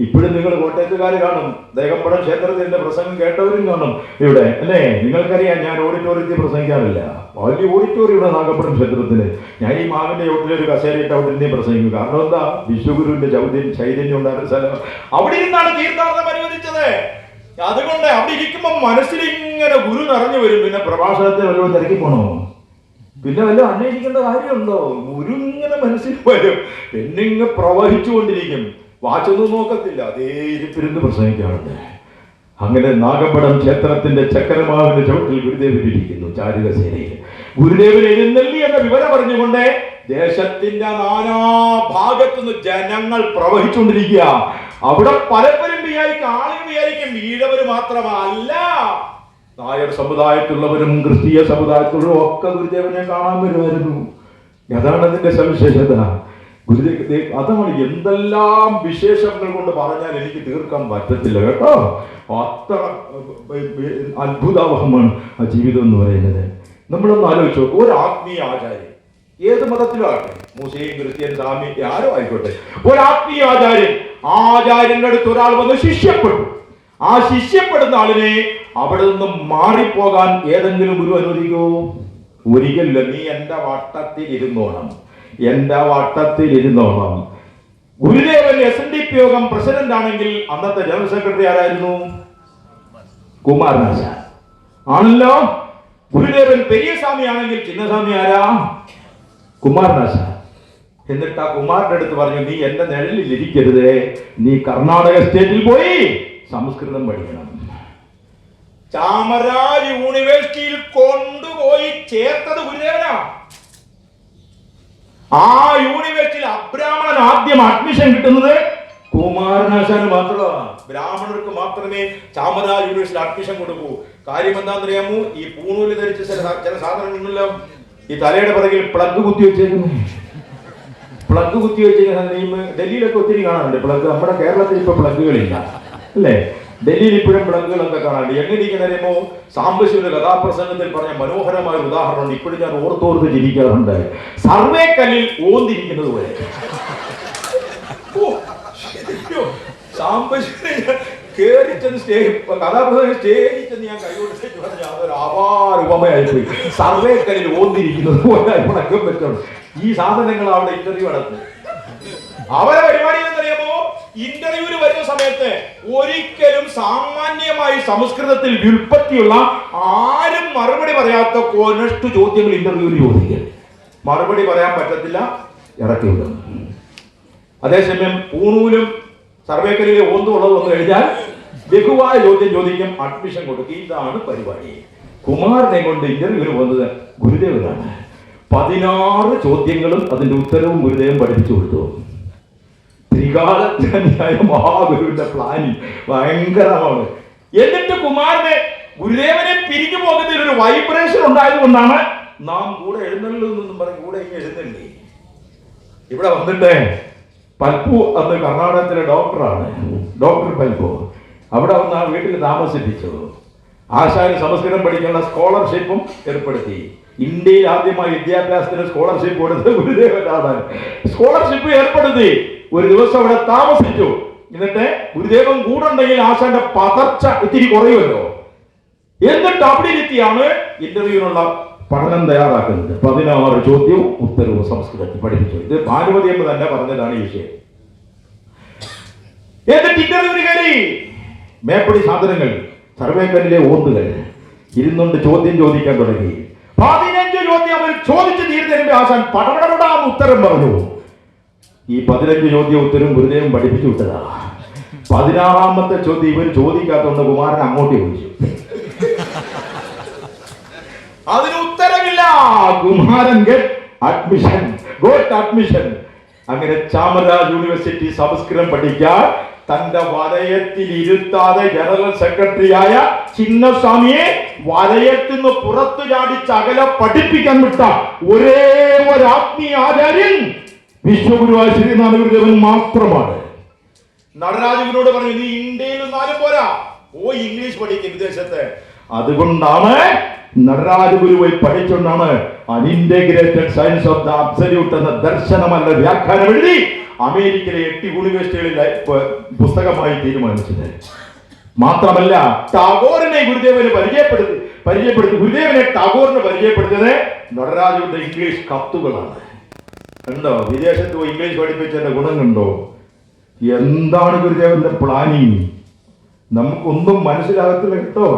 ഇപ്പോഴും നിങ്ങൾ കോട്ടയത്തുകാർ കാണും, ദേഹമ്പടം ക്ഷേത്രത്തിന്റെ പ്രസംഗം കേട്ടവരും കാണും ഇവിടെ, അല്ലേ? നിങ്ങൾക്കറിയാം ഞാൻ ഓഡിറ്റോറിയത്തിൽ പ്രസംഗിക്കാറില്ല. വലിയ ഓഡിറ്റോറിയം നാഗപ്പടം ക്ഷേത്രത്തിന്. ഞാൻ ഈ മാവിന്റെ ചോട്ടിലൊരു കസേരയിട്ട് അവിടെ ഇരുന്നേ പ്രസംഗിക്കും. കാരണം എന്താ? വിശ്വഗുരുവിന്റെ ചൈതന്യം ഉണ്ടായിരുന്ന സ്ഥലം. അവിടെ ഇരുന്നാണ് തീർത്ഥാടനം അനുവദിച്ചത്. അതുകൊണ്ട് അവിടെ ഇരിക്കുമ്പോൾ മനസ്സിലിങ്ങനെ ഗുരു നിറഞ്ഞു വരും. പിന്നെ പ്രഭാഷണത്തിന് വല്ലതും തിരക്കി പോണോ? പിന്നെ വല്ല അന്വേഷിക്കേണ്ട കാര്യമുണ്ടോ? ഗുരു ഇങ്ങനെ മനസ്സിൽ വരും, പിന്നെ ഇങ്ങനെ പ്രവഹിച്ചുകൊണ്ടിരിക്കും. വാച്ചൊന്നും നോക്കത്തില്ല, അതേ ഇരിപ്പിരുന്ന് പ്രസംഗിക്കാറുണ്ട്. അങ്ങനെ നാഗമ്പടം ക്ഷേത്രത്തിന്റെ ചക്രമാവിന്റെ ചുവട്ടിൽ ഗുരുദേവൻ ഇരിക്കുന്നു ചാരുകസേനയിൽ. ഗുരുദേവൻ എഴുന്നള്ളി എന്ന വിവരം പറഞ്ഞുകൊണ്ട് ദേശത്തിന്റെ നാനാഭാഗത്തുനിന്ന് ജനങ്ങൾ പ്രവഹിച്ചുകൊണ്ടിരിക്കുക. അവിടെ പലപ്പോഴും ആളുകൾ വിചാരിക്കും ഈഴവര് മാത്രമല്ല, നായർ സമുദായത്തിലുള്ളവരും ക്രിസ്തീയ സമുദായത്തിലുള്ളവരും ഒക്കെ ഗുരുദേവനെ കാണാൻ വരുമായിരുന്നു. അതാണ് അതിന്റെ സവിശേഷത. ഗുരുദേവ് അതാണ്. എന്തെല്ലാം വിശേഷങ്ങൾ കൊണ്ട് പറഞ്ഞാൽ എനിക്ക് തീർക്കാൻ പറ്റത്തില്ല കേട്ടോ. അത്ര അത്ഭുതാവഹമാണ് ആ ജീവിതം എന്ന് പറയുന്നത്. നമ്മളൊന്ന് ആലോചിച്ചു നോക്കും. ഒരു ആത്മീയ ആചാര്യൻ, ഏത് മതത്തിലും ആകട്ടെ, മുസ്ലിം ക്രിസ്ത്യൻ സ്വാമി ആരോ ആയിക്കോട്ടെ, ഒരു ആത്മീയ ആചാര്യന്റെ അടുത്ത് ഒരാൾ വന്ന് ശിഷ്യപ്പെട്ടു. ആ ശിഷ്യപ്പെടുന്ന ആളിനെ അവിടെ നിന്നും മാറിപ്പോകാൻ ഏതെങ്കിലും ഗുരു അനുവദിക്കൂ? ഒരിക്കലില്ല. നീ എന്റെ വട്ടത്തിൽ ഇരുന്നോണം, എന്റെ വട്ടത്തിൽ ഇരുന്നോണം. ഗുരുദേവൻ SNDP യോഗം പ്രസിഡന്റ് ആണെങ്കിൽ അന്നത്തെ ജനറൽ സെക്രട്ടറി ആരായിരുന്നു? കുമാരനാശാൻ ആണല്ലോ. ഗുരുദേവൻ പെരിയസ്വാമി ആണെങ്കിൽ ചിന്നസ്വാമി ആരാ? കുമാരനാശാൻ. എന്നിട്ട് ആ കുമാരന്റെ അടുത്ത് പറഞ്ഞു, നീ എന്റെ നിഴലിൽ ഇരിക്കരുത്, നീ കർണാടക സ്റ്റേറ്റിൽ പോയി സംസ്കൃതം പഠിക്കണം. ചാമരാജ് യൂണിവേഴ്സിറ്റിയിൽ കൊണ്ടുപോയി ചേർത്തത് ഗുരുദേവനാ. ആ യൂണിവേഴ്സിറ്റിയിൽ അബ്രാഹ്മണൻ ആദ്യം അഡ്മിഷൻ കിട്ടുന്നത് കുമാരനാശാന് മാത്രമാണ്. ബ്രാഹ്മണർക്ക് മാത്രമേ ചാമരാജ് യൂണിവേഴ്സിറ്റിയിൽ അഡ്മിഷൻ കൊടുക്കൂ. കാര്യം എന്താണെന്നറിയാമോ? ഈ പൂണൂല് ധരിച്ച ചില സാധനങ്ങളുണ്ടല്ലോ, ഈ തലയുടെ പിറകിൽ പ്ലഗ് കുത്തി വെച്ചേക്കുന്നു. പ്ലഗ് കുത്തി വെച്ചേക്കുന്ന ഡൽഹിയിലൊക്കെ ഒത്തിരി കാണാറുണ്ട് പ്ലഗ്. നമ്മുടെ കേരളത്തിൽ ഇപ്പൊ പ്ലഗുകളില്ല, അല്ലേ? ഡൽഹിയിൽ ഇപ്പോഴും പ്ലഗുകളൊക്കെ കാണാറുണ്ട്. എങ്ങനെയിരിക്കുന്ന അറിയുമോ? സാംബശിവന്റെ കഥാപ്രസംഗത്തിൽ പറഞ്ഞ മനോഹരമായ ഉദാഹരണം ഇപ്പോഴും ഞാൻ ഓർത്തോർത്ത് ചിരിക്കാറുണ്ട്. സർവേ കല്ലിൽ ഓന്തിരിക്കുന്നത് പോലെ. സാംബശിവനെ കേറി ചെന്ന് കഥാപ്രസംഗം സ്റ്റേജിൽ ചെന്ന് ഞാൻ കൈകൊടുത്തേക്ക് പറഞ്ഞ അതൊരു അപാരൂപമായിപ്പോയി. സർവേ കല്ലിൽ ഓന്തിരിക്കുന്നത് പോലെ ഉണക്കം പറ്റണം. ഈ സാധനങ്ങൾ അവിടെ ഇന്റർവ്യൂ നടത്തും. അവരെ പരിപാടി എന്നറിയാമോ? ഇന്റർവ്യൂവിന് വരുന്ന സമയത്ത് ഒരിക്കലും സാമാന്യമായി സംസ്കൃതത്തിൽ വ്യുൽപ്പത്തിയുള്ള ആരും മറുപടി പറയാത്ത കോനഷ്ടു ചോദ്യങ്ങൾ ഇന്റർവ്യൂവിൽ ചോദിക്കും. മറുപടി പറയാൻ പറ്റത്തില്ല, ഇറക്കി വിടും. അതേസമയം പൂണൂലും സർവേക്കലിലെ ഓന്തുള്ളത് വന്നു കഴിഞ്ഞാൽ ലഘുവായ ചോദ്യം ചോദിക്കും, അഡ്മിഷൻ കൊടുക്കും. ഇതാണ് പരിപാടി. കുമാരനെ കൊണ്ട് ഇന്റർവ്യൂവിന് പോകുന്നത് ഗുരുദേവനാണ്. 16 ചോദ്യങ്ങളും അതിന്റെ ഉത്തരവും ഗുരുദേവൻ പഠിപ്പിച്ചു കൊടുത്തു. ത്രികാലജ്ഞാനിയായ മഹാഗുരുവിന്റെ പ്ലാനിങ് ഭയങ്കരമാണ്. എന്നിട്ട് കുമാരനെ ഗുരുദേവനെ പിരിഞ്ഞു പോകുന്നതിൽ ഒരു വൈബ്രേഷൻ ഉണ്ടായതുകൊണ്ടാണ് നാം കൂടെ എഴുന്നള്ളുന്നെന്നും പറഞ്ഞ് കൂടെ ഇങ്ങനെ എഴുന്നള്ളി. ഇവിടെ വന്നിട്ട് പൽപ്പു അന്ന് കർണാടകത്തിലെ ഡോക്ടറാണ്, ഡോക്ടർ പൽപ്പു. അവിടെ വന്ന് ആ വീട്ടിൽ താമസിപ്പിച്ചു. ആശാന് സംസ്കൃതം പഠിക്കാനുള്ള സ്കോളർഷിപ്പും ഏർപ്പെടുത്തി. ഇന്ത്യയിൽ ആദ്യമായി വിദ്യാഭ്യാസത്തിന് സ്കോളർഷിപ്പ് കൊടുത്തത് ഗുരുദേവനാണ്. സ്കോളർഷിപ്പ് ഏർപ്പെടുത്തി. ഒരു ദിവസം അവിടെ താമസിച്ചു. എന്നിട്ട് ഗുരുദേവൻ കൂടുണ്ടെങ്കിൽ ആശാന്റെ പതർച്ച ഇത്തിരി കുറയുമല്ലോ. എന്നിട്ട് അവിടെ എത്തിയാണ് ഇന്റർവ്യൂവിനുള്ള പഠനം തയ്യാറാക്കുന്നത്. 16 ചോദ്യവും ഉത്തരവും സംസ്കൃതത്തിൽ പഠിപ്പിച്ചു. ഇത് ഭാനുമതി എന്ന് തന്നെ പറഞ്ഞതാണ് ഈ വിഷയം. എന്നിട്ട് ഇന്റർവ്യൂവിന് കയറി. മേപ്പടി സാധനങ്ങൾ, സർവേക്കലിലെ ഓന്തുകൾ ഇരുന്നുകൊണ്ട് ചോദ്യം ചോദിക്കാൻ തുടങ്ങി. 15 ചോദ്യം അവർ ചോദിച്ചു തീർന്നതിന്റെ ആശാൻ പടപടപടാന്ന് ഉത്തരം പറഞ്ഞു. ഈ 15 ചോദ്യം ഉത്തരം ഗുരുദേവൻ പഠിപ്പിച്ചു വിട്ടതാ. 16ാമത്തെ ചോദ്യം ഇവർ ചോദിക്കാത്തതുകൊണ്ട് കുമാരൻ അങ്ങോട്ട് ചോദിച്ചു. അതിന് ഉത്തരമില്ല. Kumaran got admission. അങ്ങനെ ചാമരാജ് യൂണിവേഴ്സിറ്റി സംസ്കൃതം പഠിക്കാൻ തന്റെ വലയത്തിൽ ഇരുത്താതെ ജനറൽ സെക്രട്ടറിയായ ചിന്നസ്വാമിയെ വലയത്തിൽ നിന്ന് പുറത്തു ചാടിച്ച് അകലെ പഠിപ്പിക്കാൻ വിട്ട ഒരേ ഒരു ആത്മീയ ആചാര്യൻ വിശ്വഗുരുവായ ശ്രീനാഥ ഗുരുദേവൻ മാത്രമാണ്. നടരാജുവിനോട് പറഞ്ഞു, നീ ഇന്ത്യയിൽ നിന്നാലും പോരാ, ഇംഗ്ലീഷ് പഠിക്കും വിദേശത്ത്. അതുകൊണ്ടാണ് നടരാജ ഗുരുവായി പഠിച്ചുകൊണ്ടാണ് unintegrated science of the absolute എന്ന ദർശനമല്ല വ്യാഖ്യാനം എഴുതി അമേരിക്കയിലെ 8 യൂണിവേഴ്സിറ്റികളിൽ പുസ്തകമായി തീരുമാനിച്ചത്. മാത്രമല്ല ടാഗോറിനെ ഗുരുദേവന് പരിചയപ്പെടുത്തി ഗുരുദേവനെ ടാഗോറിന് പരിചയപ്പെടുത്തിയത് നടരാജുവിന്റെ ഇംഗ്ലീഷ് കത്തുകളാണ്. കണ്ടോ, വിദേശത്ത് പോയി ഇംഗ്ലീഷ് പഠിപ്പിച്ചതിന്റെ ഗുണം കണ്ടോ? എന്താണ് ഗുരുദേവന്റെ പ്ലാനിങ്? നമുക്കൊന്നും മനസ്സിലാകത്തില്ല കേട്ടോ.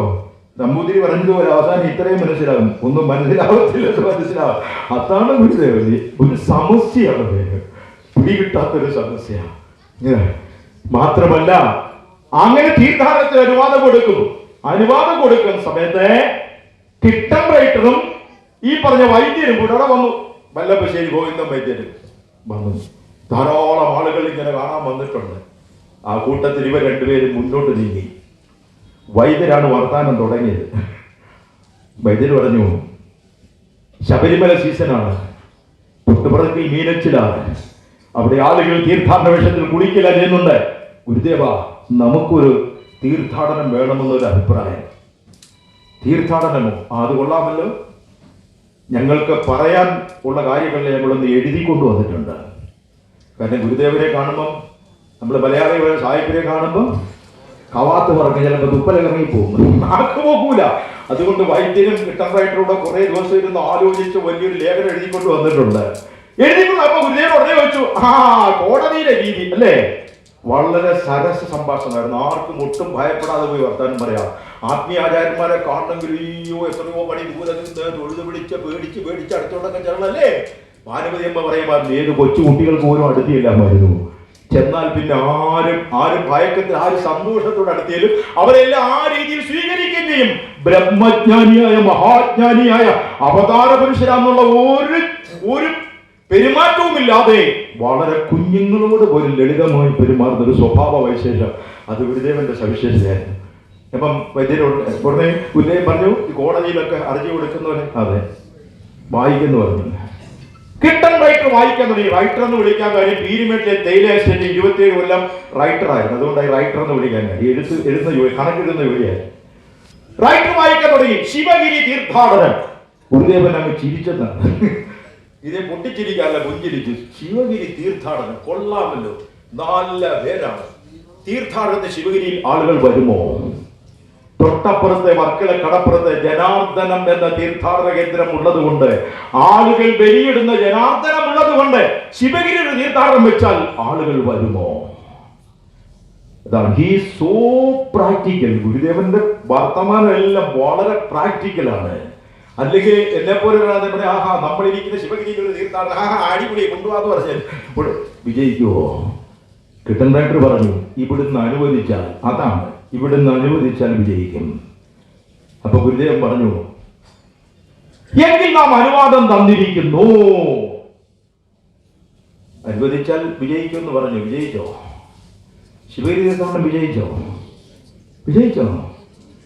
നമ്പൂതിരി പറഞ്ഞതുപോലെ അവസാനം ഇത്രയും മനസ്സിലാകും, ഒന്നും മനസ്സിലാകത്തില്ലെന്ന് മനസ്സിലാവും. അതാണ് ഗുരുദേവന് ഒരു സമസ്യയാണ്, പിടികിട്ടാത്തൊരു സമസ്യ. മാത്രമല്ല അങ്ങനെ തീർത്ഥാടനത്തിന് അനുവാദം കൊടുക്കുന്ന സമയത്ത് കിട്ടം റൈറ്ററും ഈ പറഞ്ഞ വൈദ്യരും കൂടെ അവിടെ വന്നു. വല്ലപ്പശ്ശേരി ഗോവിന്ദൻ വൈദ്യരും വന്നു. ധാരാളം ആളുകൾ ഇങ്ങനെ കാണാൻ വന്നിട്ടുണ്ട്. ആ കൂട്ടത്തിൽ ഇവർ രണ്ടുപേരും മുന്നോട്ട് നീങ്ങി. വൈദ്യരാണ് വർത്താനം തുടങ്ങിയത്. വൈദ്യര് പറഞ്ഞു, ശബരിമല സീസണാണ്, പുട്ടുപുറത്തിൽ മീനച്ചിലാണ്, അവിടെ ആളുകൾ തീർത്ഥാടന വേഷത്തിൽ കുളിക്കല ചെയ്യുന്നുണ്ട്. ഗുരുദേവ, നമുക്കൊരു തീർത്ഥാടനം വേണമെന്നൊരു അഭിപ്രായം. തീർത്ഥാടനമോ? അത് കൊള്ളാമല്ലോ. ഞങ്ങൾക്ക് പറയാൻ ഉള്ള കാര്യങ്ങളിൽ ഞങ്ങളൊന്ന് എഴുതിക്കൊണ്ടു വന്നിട്ടുണ്ട്. കാരണം ഗുരുദേവനെ കാണുമ്പം, നമ്മൾ മലയാളികളെ സാഹിബിനെ കാണുമ്പോൾ കവാത്ത് പറഞ്ഞ് ചിലപ്പോൾ തുപ്പലിറങ്ങി പോകും, നാക്ക് പോകൂല. അതുകൊണ്ട് വൈദ്യനും കിട്ടം റൈറ്ററൂടെ കുറെ ദിവസം ഇരുന്ന് ആലോചിച്ച് വലിയൊരു ലേഖനം എഴുതിക്കൊണ്ട് വന്നിട്ടുണ്ട്. അപ്പൊ ഗുരുദേവൻ ഉടനെ വെച്ചു, കോടതിയിലെ രീതി അല്ലേ, വളരെ സരസ സംഭാഷണമായിരുന്നു. ആർക്കും ഒട്ടും ഭയപ്പെടാതെ പോയി വർത്താനം പറയാം. ആത്മീയാചാര്യന്മാരെ കാണണമെങ്കിൽ എത്രയോ പണി ദൂരെ നിന്ന് തൊഴുത് പേടിച്ച് അടുത്തോണ്ടൊക്കെ ചെല്ലല്ലേ. ഭാനുമതി അമ്മ പറയുമായിരുന്നു, ഏത് കൊച്ചു കുട്ടികൾക്ക് പോലും അടുത്തില്ലാമായിരുന്നു. ചെന്നാൽ പിന്നെ ആരും ഭയക്കത്തിൽ, ആരും സന്തോഷത്തോടെ അടുത്തിയാലും അവരെല്ലാം ആ രീതിയിൽ സ്വീകരിക്കുകയും ചെയ്യും. ബ്രഹ്മജ്ഞാനിയായ മഹാജ്ഞാനിയായ അവതാര പുരുഷരാന്നുള്ള ഒരു പെരുമാറ്റവുമില്ലാതെ വളരെ കുഞ്ഞുങ്ങളോട് പോലും ലളിതമായി പെരുമാറുന്ന ഒരു സ്വഭാവ വൈശേഷം അത് ഗുരുദേവന്റെ സവിശേഷതയായിരുന്നു. അപ്പം വൈദ്യരോട് ഉടനെ ഗുരുദേവൻ പറഞ്ഞു, കോടതിയിലൊക്കെ ഹർജി കൊടുക്കുന്നവരെ അതെ വായിക്കുന്നു പറഞ്ഞു. കിട്ടൻ റൈറ്റർ വായിക്കാൻ തുടങ്ങി. റൈറ്റർ എന്ന് വിളിക്കാൻ കാര്യം പീരിമേട്ടിലെ തേയില എസ്റ്റേറ്റ് 27 കൊല്ലം റൈറ്ററായിരുന്നു. അതുകൊണ്ടായി റൈറ്റർ എന്ന് വിളിക്കാൻ കാര്യം എഴുതുന്ന ജോലി, കണക്കെഴുതുന്ന ജോലിയായിരുന്നു. റൈറ്റർ വായിക്കാൻ തുടങ്ങി. ശിവഗിരി തീർത്ഥാടനം. ഗുരുദേവൻ അങ്ങ് ചിരിച്ചെന്നാണ്, ഇതേ പൊട്ടിച്ചിരിക്കാനല്ല, പുഞ്ചിരിച്ചു. ശിവഗിരി തീർത്ഥാടനം കൊള്ളാമല്ലോ, നല്ല പേരാണ്. തീർത്ഥാടനത്തിന് ശിവഗിരിയിൽ ആളുകൾ വരുമോ? തൊട്ടപ്പുറത്തെ വർക്കല കടപ്പുറത്തെ ജനാർദ്ദനം എന്ന തീർത്ഥാടന കേന്ദ്രം ഉള്ളത് കൊണ്ട്, ആളുകൾ ബലിയിടുന്ന ജനാർദ്ദനം ഉള്ളത് കൊണ്ട് ശിവഗിരിയുടെ തീർത്ഥാടനം വെച്ചാൽ ആളുകൾ വരുമോ? He so practical. ഗുരുദേവന്റെ വർത്തമാനം എല്ലാം വളരെ പ്രാക്ടിക്കലാണ്. അല്ലെങ്കിൽ എന്നെ പോലെ നമ്മളിരിക്കുന്ന ശിവഗിരിയുടെ തീർത്ഥാടനം അടിപൊളി കൊണ്ടുപോകാന്ന് പറഞ്ഞാൽ വിജയിക്കുവോ? കിട്ടൻ റൈറ്റർ പറഞ്ഞു, ഇവിടുന്ന് അനുവദിച്ചാൽ, അതാണ് ഇവിടുന്ന് അനുവദിച്ചാൽ വിജയിക്കും. അപ്പൊ ഗുരുദേവൻ പറഞ്ഞു, എങ്കിൽ നാം അനുവാദം തന്നിരിക്കുന്നു, അനുവദിച്ചാൽ വിജയിക്കും എന്ന് പറഞ്ഞു. വിജയിച്ചോ? ശിവഗിരി തീർത്ഥാടനം വിജയിച്ചോ?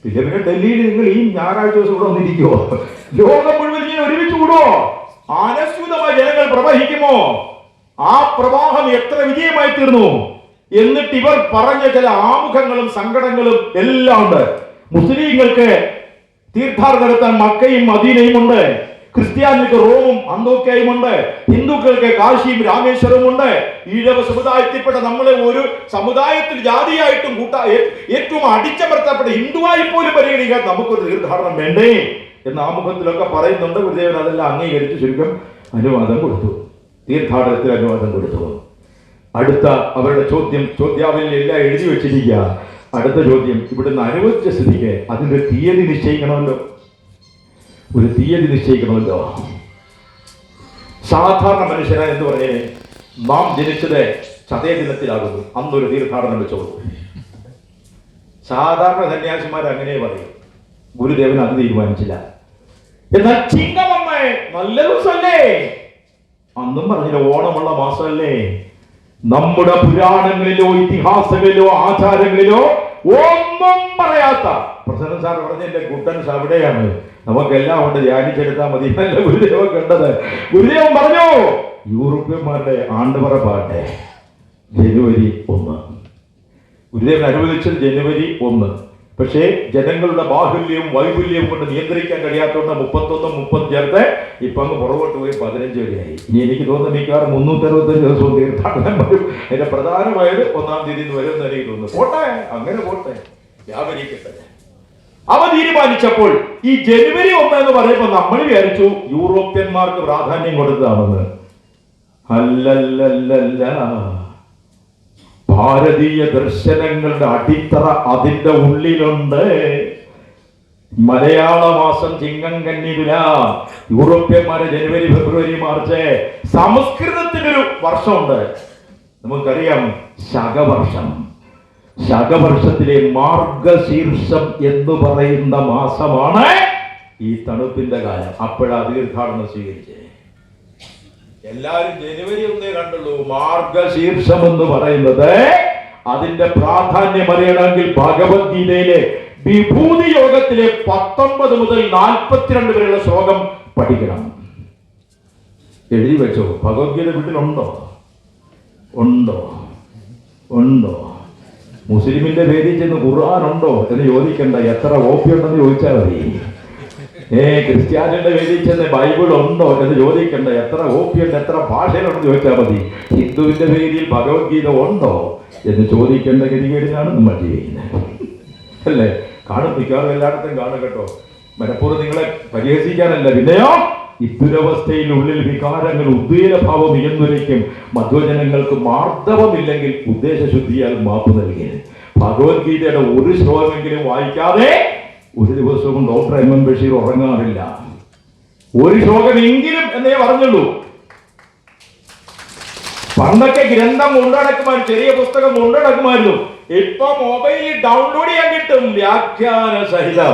പിന്നെ ഡൽഹിയിൽ നിങ്ങൾ ഈ ഞായറാഴ്ച ദിവസം ഇവിടെ വന്നിരിക്കുവോ? ലോകം മുഴുവൻ ഇങ്ങനെ ഒരുമിച്ച് കൂടുവോ? അനസ്യൂതമായ ജനങ്ങൾ പ്രവഹിക്കുമോ? ആ പ്രവാഹം എത്ര വിജയമായി തീർന്നു. എന്നിട്ട് ഇവർ പറഞ്ഞ ചില ആമുഖങ്ങളും സങ്കടങ്ങളും എല്ലാം ഉണ്ട്. മുസ്ലിങ്ങൾക്ക് തീർത്ഥാടനം നടത്താൻ മക്കയും മദീനയും ഉണ്ട്, ക്രിസ്ത്യാനികൾക്ക് റോമും അന്തോക്യയും ഉണ്ട്, ഹിന്ദുക്കൾക്ക് കാശിയും രാമേശ്വരവും ഉണ്ട്. ഈഴവ സമുദായത്തിൽപ്പെട്ട നമ്മളെ ഒരു സമുദായത്തിൽ ജാതിയായിട്ടും ഏറ്റവും അടിച്ചമർത്തപ്പെട്ട ഹിന്ദുവായി പോലും പരിഗണിക്കാൻ നമുക്കൊരു തീർത്ഥാടനം വേണ്ടേ എന്ന ആമുഖത്തിലൊക്കെ പറയുന്നുണ്ട്. ഗുരുദേവൻ അതെല്ലാം അംഗീകരിച്ച് ചുരുക്കം അനുവാദം കൊടുത്തു, തീർത്ഥാടനത്തിന് അനുവാദം കൊടുത്തു. അടുത്ത അവരുടെ ചോദ്യാവലിയിൽ എല്ലാം എഴുതി വെച്ചിരിക്കുക. അടുത്ത ചോദ്യം, ഇവിടുന്ന് അനുവദിച്ച സ്ഥിതിക്ക് അതിന്റെ തീയതി നിശ്ചയിക്കണമല്ലോ, ഒരു തീയതി നിശ്ചയിക്കണമല്ലോ. സാധാരണ മനുഷ്യനായ എന്ന് പറഞ്ഞേ, നാം ജനിച്ചത് ചതയ ദിനത്തിലാകുന്നു, അന്നൊരു തീർത്ഥാടനം വെച്ചോളൂ. സാധാരണ സന്യാസിമാർ അങ്ങനെ പറയും. ഗുരുദേവൻ അത് തീരുമാനിച്ചില്ല. എന്നാൽ ചിങ്ങമമ്മേ നല്ല ദിവസമല്ലേ, അന്നും പറഞ്ഞില്ല, ഓണമുള്ള മാസമല്ലേ. നമ്മുടെ പുരാണങ്ങളിലോ ഇതിഹാസങ്ങളിലോ ആചാരങ്ങളിലോ ഒന്നും പറയാത്ത പ്രസന്ന സാർ പറഞ്ഞ എന്റെ ഗുഡൻസ് അവിടെയാണ്, നമുക്കെല്ലാം കൊണ്ട് ധ്യാനിച്ചെടുത്താൽ മതി. നല്ല ഗുരുദേവൻ കണ്ടത്. ഗുരുദേവൻ പറഞ്ഞു യൂറോപ്യന്മാരുടെ ആണ്ടുപറപ്പാട്ടെ ജനുവരി 1. ഗുരുദേവൻ അനുവദിച്ചത് ജനുവരി 1. പക്ഷേ ജനങ്ങളുടെ ബാഹുല്യവും വൈപുല്യവും കൊണ്ട് നിയന്ത്രിക്കാൻ കഴിയാത്തതുകൊണ്ട് 31, 30 ചേർത്ത് ഇപ്പൊ അങ്ങ് പുറകോട്ട് പോയി 15 വരെയായി. ഇനി എനിക്ക് തോന്നുന്നു മിക്കവാറും 365 ദിവസവും തീർത്ഥാടനം വരും. അതിന്റെ പ്രധാനമായത് 1-ാം തീയതി വരുമെന്ന് എനിക്ക് തോന്നുന്നു. പോട്ടെ, അങ്ങനെ പോട്ടെ, വ്യാപരിക്കട്ടെ. അവ തീരുമാനിച്ചപ്പോൾ ഈ ജനുവരി 1 എന്ന് പറയുമ്പോൾ നമ്മൾ വിചാരിച്ചു യൂറോപ്യന്മാർക്ക് പ്രാധാന്യം കൊടുത്തതാണെന്ന്. അല്ലല്ലല്ല, ഭാരതീയ ദർശനങ്ങളുടെ അടിത്തറ അതിന്റെ ഉള്ളിലുണ്ട്. മലയാള മാസം ചിങ്ങം കന്നിതുല, യൂറോപ്യന്മാരെ ജനുവരി, ഫെബ്രുവരി, മാർച്ച്. സംസ്കൃതത്തിനൊരു വർഷമുണ്ട്, നമുക്കറിയാം, ശകവർഷം. ശകവർഷത്തിലെ മാർഗശീർഷം എന്ന് പറയുന്ന മാസമാണ് ഈ തണുപ്പിന്റെ കാലം. അപ്പോഴാ തീർത്ഥാടനം സ്വീകരിച്ചേ. എല്ലാരും ജനുവരി 1 കണ്ടുള്ളൂ. മാർഗശീർഷം എന്ന് പറയുന്നത് അതിന്റെ പ്രാധാന്യം അറിയണമെങ്കിൽ ഭഗവത്ഗീതയിലെ വിഭൂതി യോഗത്തിലെ 19 മുതൽ 42 വരെയുള്ള ശ്ലോകം പഠിക്കണം. എഴുതി വെച്ചോ. ഭഗവത്ഗീത വീട്ടിലുണ്ടോ? ഉണ്ടോ? ഉണ്ടോ? മുസ്ലിമിന്റെ പേരിൽ ചെന്ന് ഖുർആൻ ഉണ്ടോ എന്ന് ചോദിക്കണ്ട, എത്ര കോപ്പി ഉണ്ടെന്ന് ചോദിച്ചാൽ മതി. ക്രിസ്ത്യാനിയുടെ പേരിൽ ചെന്ന് ബൈബിൾ ഉണ്ടോ എന്ന് ചോദിക്കണ്ട, എത്ര കോപ്പിയുണ്ട്, എത്ര ഭാഷയിലുണ്ടെന്ന് ചോദിച്ചാൽ മതി. ഹിന്ദുവിന്റെ പേരിൽ ഭഗവത്ഗീത ഉണ്ടോ എന്ന് ചോദിക്കേണ്ട ഗതികേടിലാണ് നമ്മൾ ചെയ്യുന്നത്, അല്ലേ? കാണും, മിക്കവാറും എല്ലായിടത്തും കാണും കേട്ടോ. മനഃപൂർവ്വം നിങ്ങളെ പരിഹസിക്കാനല്ല. പിന്നെയോ ഇത്തരവസ്ഥയിൽ ഉള്ളിൽ വികാരങ്ങൾ ഉദ്വേലഭാവം ഉയർന്നൊരിക്കും. മധ്വജനങ്ങൾക്ക് മാർദ്ദവമില്ലെങ്കിൽ ഉദ്ദേശശുദ്ധിയാൽ മാപ്പ് നൽകി. ഭഗവത്ഗീതയുടെ ഒരു ശ്ലോകമെങ്കിലും വായിക്കാതെ ഒരു ദിവസവും ഡോക്ടർ M.M. ബഷീർ ഉറങ്ങാറില്ല. ഒരു ശ്ലോകമെങ്കിലും എന്നേ പറഞ്ഞുള്ളൂ. പണ്ടൊക്കെ ഗ്രന്ഥം കൊണ്ടുനടക്കുമായിരുന്നു, ചെറിയ പുസ്തകം കൊണ്ടുനടക്കുമായിരുന്നു. ഇപ്പൊ മൊബൈലിൽ ഡൗൺലോഡ് ചെയ്യാൻ കിട്ടും വ്യാഖ്യാന സഹിതം.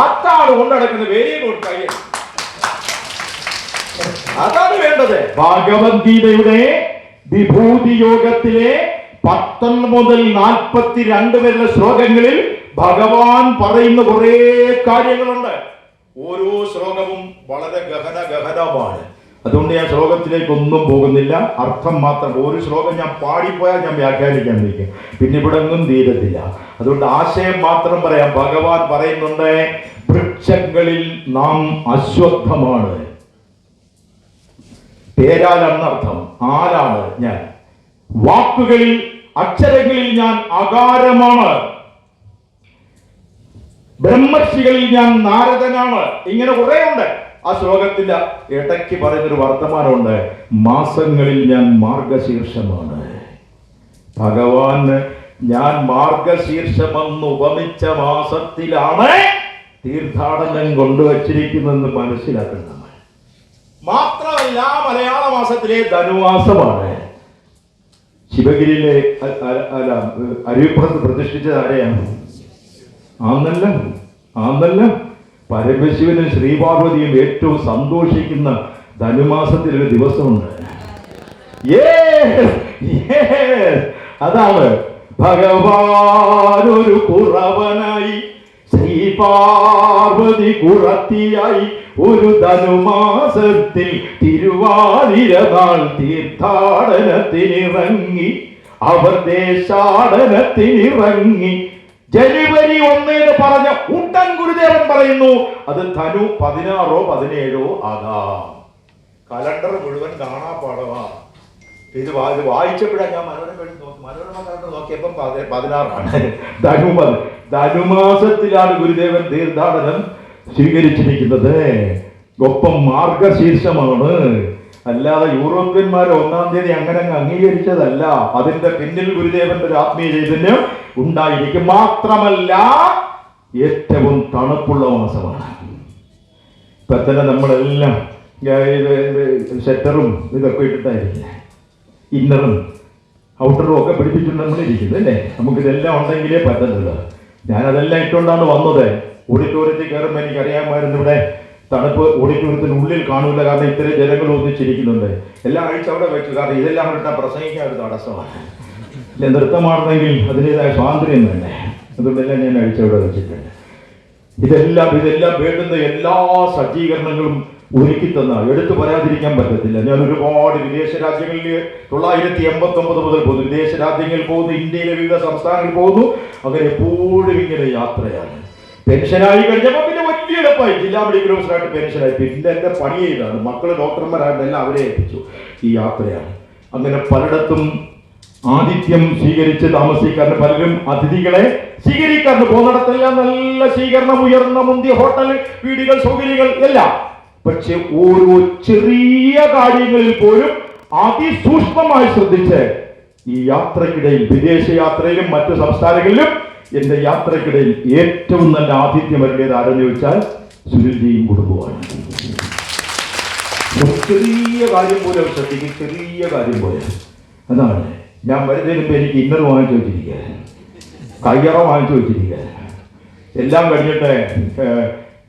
അതാണ് കൊണ്ടുനടക്കുന്നത്. വെരി ഗുഡ്, കൈ. അതാണ് വേണ്ടത്. ഭഗവത്ഗീതയുടെ വിഭൂതി യോഗത്തിലെ 19 മുതൽ 42 വരെയുള്ള ശ്ലോകങ്ങളിൽ ഭഗവാൻ പറയുന്ന കുറെ കാര്യങ്ങളുണ്ട്. ഓരോ ശ്ലോകവും വളരെ ഗഹനമാണ്. അതുകൊണ്ട് ഞാൻ ശ്ലോകത്തിലേക്ക് ഒന്നും പോകുന്നില്ല, അർത്ഥം മാത്രം. ഒരു ശ്ലോകം ഞാൻ പാടിപ്പോയാൽ ഞാൻ വ്യാഖ്യാനിക്കാൻ നിൽക്കും, പിന്നെ ഇവിടെ ഒന്നും തീരത്തില്ല. അതുകൊണ്ട് ആശയം മാത്രം പറയാം. ഭഗവാൻ പറയുന്നുണ്ട്, വൃക്ഷങ്ങളിൽ നാം അശ്വത്ഥമാണ്. പേരാലെന്നർത്ഥം, ആരാണ് ഞാൻ. വാക്കുകളിൽ, അക്ഷരങ്ങളിൽ ഞാൻ അകാരമാണ്. ബ്രഹ്മർഷികളിൽ ഞാൻ നാരദനാണ്. ഇങ്ങനെ കുറെ ഉണ്ട്. ആ ശ്ലോകത്തിന്റെ ഇടയ്ക്ക് പറയുന്നൊരു വർത്തമാനമുണ്ട്, മാസങ്ങളിൽ ഞാൻ മാർഗശീർഷമാണ്. ഭഗവാന് ഞാൻ മാർഗശീർഷമെന്ന് ഉപമിച്ച മാസത്തിലാണ് തീർത്ഥാടനം കൊണ്ടുവച്ചിരിക്കുന്നതെന്ന് മനസ്സിലാക്കുന്നത്. മാത്രമല്ല, മലയാള മാസത്തിലെ ധനുമാസമാണ്. ശിവഗിരിയിലെ അരുവിപ്പുറത്ത് പ്രതിഷ്ഠിച്ചത് ആരെയാണ്? ആന്നല്ല പരമശിവനും ശ്രീപാർവതിയും ഏറ്റവും സന്തോഷിക്കുന്ന ധനുമാസത്തിലൊരു ദിവസമുണ്ട്. അതാണ് ഭഗവാൻ ഒരു കുറവനായി, ശ്രീപാർവതി കുറത്തിയായി, ഒരു ധനുമാസത്തിൽ തിരുവാതിര നാൾ തീർത്ഥാടനത്തിനിറങ്ങി, അവർ ദേശാടനത്തിനിറങ്ങി. ജനുവരി 1 എന്ന് പറഞ്ഞ ഉടൻ ഗുരുദേവൻ പറയുന്നു അത് ധനു 16 17 ആകാം. കലണ്ടർ മുഴുവൻ കാണാപ്പാടമാ. ഇത് വായിച്ചപ്പോഴാണ് ഞാൻ മനോരമ കലണ്ടർ നോക്കിയപ്പം 16ആണ്. ധനുമാസത്തിലാണ് ഗുരുദേവൻ തീർത്ഥാടനം സ്വീകരിച്ചിരിക്കുന്നത്. ഒപ്പം മാർഗശീർഷമാണ്. അല്ലാതെ യൂറോപ്യന്മാരെ 1-ാം തീയതി അങ്ങനെ അംഗീകരിച്ചതല്ല. അതിന്റെ പിന്നിൽ ഗുരുദേവന്റെ ഒരു ആത്മീയ ചൈതന്യം ഉണ്ടായിരിക്കും. മാത്രമല്ല, ഏറ്റവും തണുപ്പുള്ള മാസമാണ്. ഇപ്പൊ തന്നെ നമ്മളെല്ലാം സെറ്ററും ഇതൊക്കെ ഇട്ടിട്ടായിരിക്കും, ഇന്നറും ഔട്ടറും ഒക്കെ പിടിപ്പിച്ചിട്ട് നമ്മളിരിക്കുന്നത് അല്ലേ. നമുക്കിതെല്ലാം ഉണ്ടെങ്കിലേ പറ്റുന്നില്ല. ഞാനതെല്ലാം ഇട്ടുകൊണ്ടാണ് വന്നത്. ഓഡിറ്റോറിയത്തിൽ കയറുമ്പോൾ എനിക്കറിയാമായിരുന്നു ഇവിടെ തണുപ്പ് ഓഡിറ്റോറിയത്തിനുള്ളിൽ കാണൂല, കാരണം ഇത്രയും ജനങ്ങൾ ഒന്നിച്ചിരിക്കുന്നുണ്ട്. എല്ലാം അഴിച്ച് അവിടെ വെച്ചു, കാരണം ഇതെല്ലാം ഇട്ടാൽ പ്രസംഗിക്കാൻ ഒരു തടസ്സമാണ്. നൃത്തമാണെങ്കിൽ അതിൻ്റെതായ സ്വാതന്ത്ര്യം തന്നെ. അതുകൊണ്ടെല്ലാം ഞാൻ അഴിച്ചവിടെ വെച്ചിട്ടുണ്ട്. ഇതെല്ലാം വേണ്ടുന്ന എല്ലാ സജ്ജീകരണങ്ങളും ഒരുക്കി തന്ന എടുത്തു പറയാതിരിക്കാൻ പറ്റത്തില്ല. ഞാൻ ഒരുപാട് വിദേശ രാജ്യങ്ങളിൽ 989 മുതൽ പോകുന്നു, വിദേശ രാജ്യങ്ങളിൽ പോകുന്നു, ഇന്ത്യയിലെ വിവിധ സംസ്ഥാനങ്ങളിൽ പോകുന്നു. അങ്ങനെ എപ്പോഴും ഇങ്ങനെ യാത്രയാണ്. പെൻഷനായി കഴിഞ്ഞപ്പോൾ പിന്നെ വലിയ എളുപ്പമായി, ജില്ലാ മെഡിക്കൽ ഓഫീസറായിട്ട് പെൻഷനായി. പിന്നെ എൻ്റെ പണി ചെയ്താണ്, മക്കൾ ഡോക്ടർമാരായിട്ട് എല്ലാം അവരെ ഏൽപ്പിച്ചു. ഈ യാത്രയാണ്. അങ്ങനെ പലയിടത്തും ആതിഥ്യം സ്വീകരിച്ച് താമസിക്കാറുണ്ട്. പലരും അതിഥികളെ സ്വീകരിക്കാറുണ്ട്. പോകുന്നിടത്തെല്ലാം നല്ല സ്വീകരണം, ഉയർന്ന മുന്തിയ ഹോട്ടൽ, വീടുകൾ, സൗകര്യങ്ങൾ എല്ലാം. പക്ഷെ ഓരോ ചെറിയ കാര്യങ്ങളിൽ പോലും അതിസൂക്ഷ്മമായി ശ്രദ്ധിച്ച് ഈ യാത്രക്കിടയിൽ, വിദേശ യാത്രയിലും മറ്റു സംസ്ഥാനങ്ങളിലും എന്റെ യാത്രക്കിടയിൽ ഏറ്റവും നല്ല ആതിഥ്യം വരുന്നത് ആരെന്ന് ചോദിച്ചാൽ സുനിൽജിയും കുടുംബമാണ്. ചെറിയ കാര്യം പോലെ ശ്രദ്ധിക്കും, ചെറിയ കാര്യം പോലെ. അതാണ് ഞാൻ വരുന്നതിന് മുമ്പ് എനിക്ക് ഇന്നർ വാങ്ങിച്ചു വെച്ചിരിക്കുക, കയ്യറ വാങ്ങിച്ചു വെച്ചിരിക്കുക. എല്ലാം കഴിഞ്ഞിട്ട്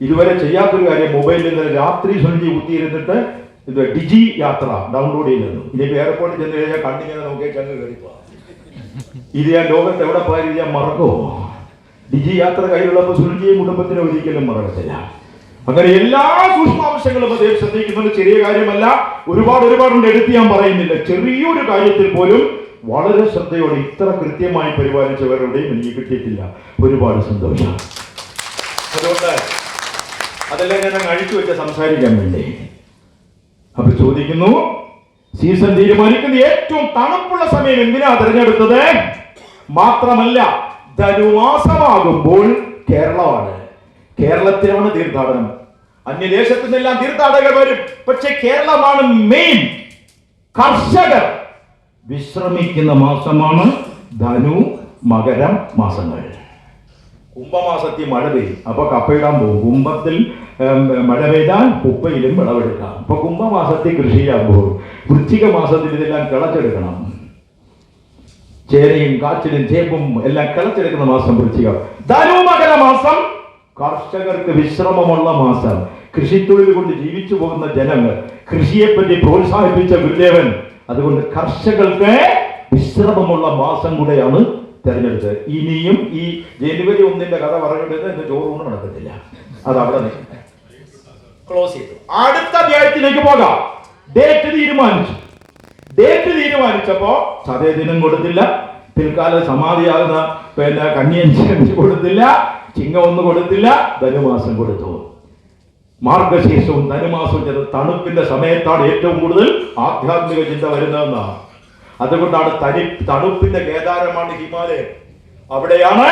ഇതുവരെ ചെയ്യാത്തൊരു കാര്യം, മൊബൈലിൽ നിന്ന് രാത്രി സുനിൽജി കുത്തിയിരുന്നിട്ട് ഇത് ഡിജി യാത്ര ഡൗൺലോഡ് ചെയ്തിരുന്നു. ഇനിയിപ്പോൾ എയർപോർട്ടിൽ ചെന്ന് കഴിഞ്ഞാൽ കണ്ടിങ്ങനെ നോക്കിയാൽ ചങ്ങ് കയറിപ്പോ. ഇത് ഞാൻ ലോകത്ത് എവിടെ പോയാലും ഞാൻ മറക്കുമോ? ഡിജി യാത്ര കയ്യിലുള്ളപ്പോൾ സുനിൽജിയും കുടുംബത്തിനെ ഒരിക്കലും മറക്കത്തില്ല. അങ്ങനെ എല്ലാ സൂക്ഷ്മാംശങ്ങളും അദ്ദേഹം ശ്രദ്ധിക്കുന്നത് ചെറിയ കാര്യമല്ല, ഒരുപാടുണ്ട്. എടുത്ത് ഞാൻ പറയുന്നില്ല. ചെറിയൊരു കാര്യത്തിൽ പോലും വളരെ ശ്രദ്ധയോടെ ഇത്ര കൃത്യമായി പരിപാലിച്ചവരുടെയും എനിക്ക് കിട്ടിയിട്ടില്ല. ഒരുപാട് സന്തോഷം. അതുകൊണ്ട് അതെല്ലാം ഞാൻ അഴിച്ചു വെച്ച സംസാരിക്കാൻ വേണ്ടി. അപ്പൊ ചോദിക്കുന്നു, സീസൺ തീരുമാനിക്കുന്ന ഏറ്റവും തണുപ്പുള്ള സമയം എന്തിനാ തിരഞ്ഞെടുത്തത്? മാത്രമല്ല ധനുമാസമാകുമ്പോൾ കേരളമാണ്, കേരളത്തിലാണ് തീർത്ഥാടനം. അന്യദേശത്തു നിന്നെല്ലാം തീർത്ഥാടകർ വരും, പക്ഷെ കേരളമാണ് മെയിൻ. കർഷകർ വിശ്രമിക്കുന്ന മാസമാണ് ധനു, മകരം മാസങ്ങൾ. കുംഭമാസത്തിൽ മഴ പെയ്യും, അപ്പൊ കപ്പയിടാൻ പോകും. കുംഭത്തിൽ മഴ പെയ്താൽ കുപ്പയിലും വിളവെടുക്കാം. അപ്പൊ കുംഭമാസത്തിൽ കൃഷി ചെയ്യാൻ പോകും. വൃശ്ചിക മാസത്തിൽ ഇതെല്ലാം കിളച്ചെടുക്കണം. ചേനയും കാച്ചിലും ചേമ്പും എല്ലാം കിളച്ചെടുക്കുന്ന മാസം വൃശ്ചികം. ധനു മകര മാസം കർഷകർക്ക് വിശ്രമമുള്ള മാസം. കൃഷിത്തൊഴിൽ കൊണ്ട് ജീവിച്ചു പോകുന്ന ജനങ്ങൾ, കൃഷിയെപ്പറ്റി പ്രോത്സാഹിപ്പിച്ച ഗുരുദേവൻ, അതുകൊണ്ട് കർഷകർക്ക് വിശ്രമമുള്ള മാസം കൂടെയാണ് തെരഞ്ഞെടുത്തത്. ഇനിയും ഈ ജനുവരി 1 കഥ പറഞ്ഞുകൊണ്ടിരുന്നത് എന്റെ ചോറൂണ് നടക്കത്തില്ല. അത് അവിടെ ക്ലോസ് ചെയ്തു. അടുത്ത അധ്യായത്തിലേക്ക് പോകാം. ഡേറ്റ് തീരുമാനിച്ചപ്പോ ചതയ ദിനം കൊടുത്തില്ല, പിൽക്കാലം സമാധിയാകുന്ന കന്യഞ്ചി കൊടുത്തില്ല, ചിങ്ങം 1 കൊടുത്തില്ല, ധനുമാസം കൊടുത്തു. മാർഗശീർഷവും ധനുമാസവും ചെന്ന് തണുപ്പിന്റെ സമയത്താണ് ഏറ്റവും കൂടുതൽ ആധ്യാത്മിക ചിന്ത വരുന്നതെന്നാണ്. അതുകൊണ്ടാണ് തണുപ്പിന്റെ കേദാരമാണ് ഹിമാലയം. അവിടെയാണ്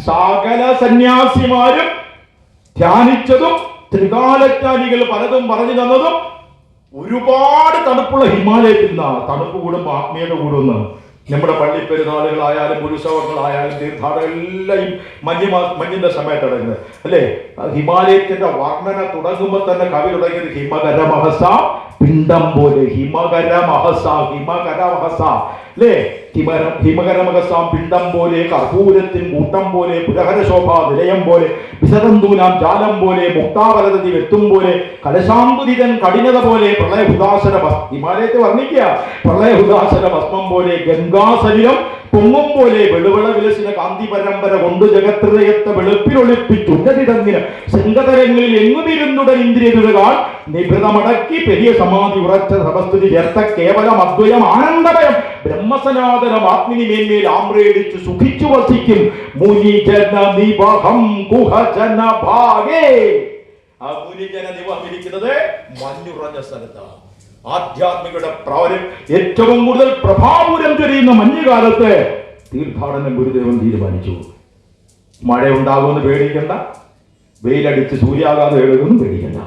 സകല സന്യാസിമാരും ധ്യാനിച്ചതും ത്രികാലജ്ഞാനികൾ പലതും പറഞ്ഞു തന്നതും. ഒരുപാട് തണുപ്പുള്ള ഹിമാലയത്തിൽ നിന്നാണ്. തണുപ്പ് കൂടുമ്പോൾ ആത്മീയത കൂടുന്നു. നമ്മുടെ പള്ളിപ്പെരുന്നാളുകളായാലും ഉത്സവങ്ങളായാലും തീർത്ഥാടകരെല്ലാം മഞ്ഞിന്റെ സമയത്ത് തുടങ്ങുന്നത് അല്ലേ? ഹിമാലയത്തിന്റെ വർണ്ണന തുടങ്ങുമ്പോൾ തന്നെ കവി തുടങ്ങിയത് ഹിമകര മഹസ പിണ്ടം പോലെ. ഹിമകര മഹസ അല്ലേ? ഹിമകരമഹസാം പിണ്ടം പോലെ, കർപ്പൂരത്തിൻ കൂട്ടം പോലെ, പുരഹരശോഭ നിലയം പോലെ, വിസതന്തൂനാം ജാലം പോലെ, മുക്താവരതി വെത്തും പോലെ, കലശാംബുദിതൻ കഠിനത പോലെ, പ്രളയഹുദാസന ഹിമാലയത്തെ വർണ്ണിക്കുക. പ്രളയഹുദാസന ഭസ്മം പോലെ, ഗംഗാസലിലം പൊങ്ങും പോലെ, വെളുവിള വിലസിന കാന്തി പരമ്പര കൊണ്ട് ജഗത്രയത്തെ വെളുപ്പിലൊളിപ്പിച്ചുന്നതിടങ്ങിന് ശൃംഗതരങ്ങളിൽ എങ്ങുമിരുന്നുടൻ ഇന്ദ്രിയതുഴകാൻ നിഭൃതമടക്കി പെരിയ സമാധി ഉറച്ച സമസ്തുതി ചേർത്ത കേവലം അദ്വയം ആനന്ദമയം ബ്രഹ്മസനാതനം ആത്മിനി മേന്മേൽ ആമ്രേടിച്ചു സുഖിച്ചു വസിക്കും മുനിജന നിവഹം കുഹജന ഭാഗേ. ആ മുനിജന നിവഹം ഇരിക്കുന്നത് മഞ്ഞുറഞ്ഞ സ്ഥലത്താണ്. ആധ്യാത്മികയുടെ പ്രാവരം ഏറ്റവും കൂടുതൽ പ്രഭാപൂരം ചൊരിയുന്ന മഞ്ഞുകാലത്ത് തീർത്ഥാടനം ഗുരുദേവൻ തീരുമാനിച്ചു. മഴ ഉണ്ടാകുമെന്ന് പേടിക്കണ്ട, വെയിലടിച്ച് സൂര്യാഘാതം എഴുതുമെന്ന് പേടിക്കണ്ട.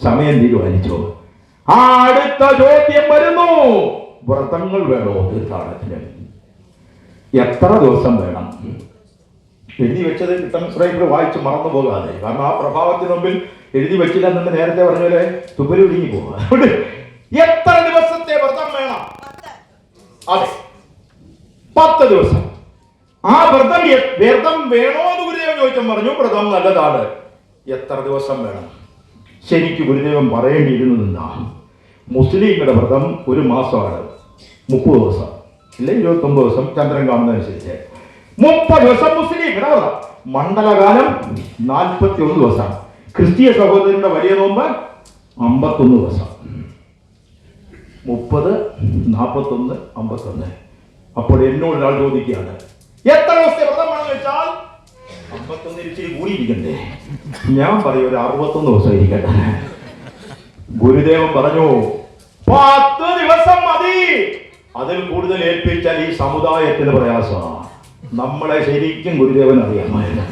സമയം തീരുമാനിച്ചു. അടുത്ത ചോദ്യം വരുന്നു, വ്രതങ്ങൾ വേണോ തീർത്ഥാടനത്തിന്? എത്ര ദിവസം വേണം? എഴുതി വെച്ചത് കിട്ടം വായിച്ച് മറന്നു പോകാതെ. കാരണം ആ പ്രഭാവത്തിന് മുമ്പിൽ എഴുതി വെച്ചില്ല എന്ന് നേരത്തെ പറഞ്ഞ പോലെ തുപ്പല് ഒഴുങ്ങി പോകുക. അതുകൊണ്ട് എത്ര ദിവസത്തെ വ്രതം വേണം? അതെ, 10 ദിവസം. ആ വ്രതം വേണോ എന്ന് ഗുരുദേവൻ ചോദിച്ചാൽ പറഞ്ഞു വ്രതം നല്ലതാണ്. എത്ര ദിവസം വേണം? ശരിക്കും ഗുരുദേവൻ പറയേണ്ടിയിരുന്നത് എന്താ? മുസ്ലിങ്ങളുടെ വ്രതം 1 മാസമാണ്, 30 ദിവസം ഇല്ല 29 ദിവസം ചന്ദ്രൻ കാണുന്നതനുസരിച്ച്. 30 ദിവസം മുസ്ലിം ഇടവക. മണ്ഡലകാലം 41 ദിവസം. ക്രിസ്തീയ സഹോദരന്റെ വലിയ നോമ്പ് 51 ദിവസം. 30, 41, 51. അപ്പോൾ എന്നോട് ഒരാൾ ചോദിക്കുകയാണ്, എത്ര ദിവസത്തെ വ്രതമാണെന്ന് വെച്ചാൽ 51 ഇച്ചിരി കൂടിയിരിക്കണ്ടേ? ഞാൻ പറയും ഒരു 61 ദിവസം ഇരിക്കട്ടെ. ഗുരുദേവൻ പറഞ്ഞു 10 ദിവസം മതി. അതിൽ കൂടുതൽ ഏൽപ്പിച്ചാൽ ഈ സമുദായത്തിന് പ്രയാസമാണ്. നമ്മളെ ശരിക്കും ഗുരുദേവൻ അറിയാമായിരുന്നു.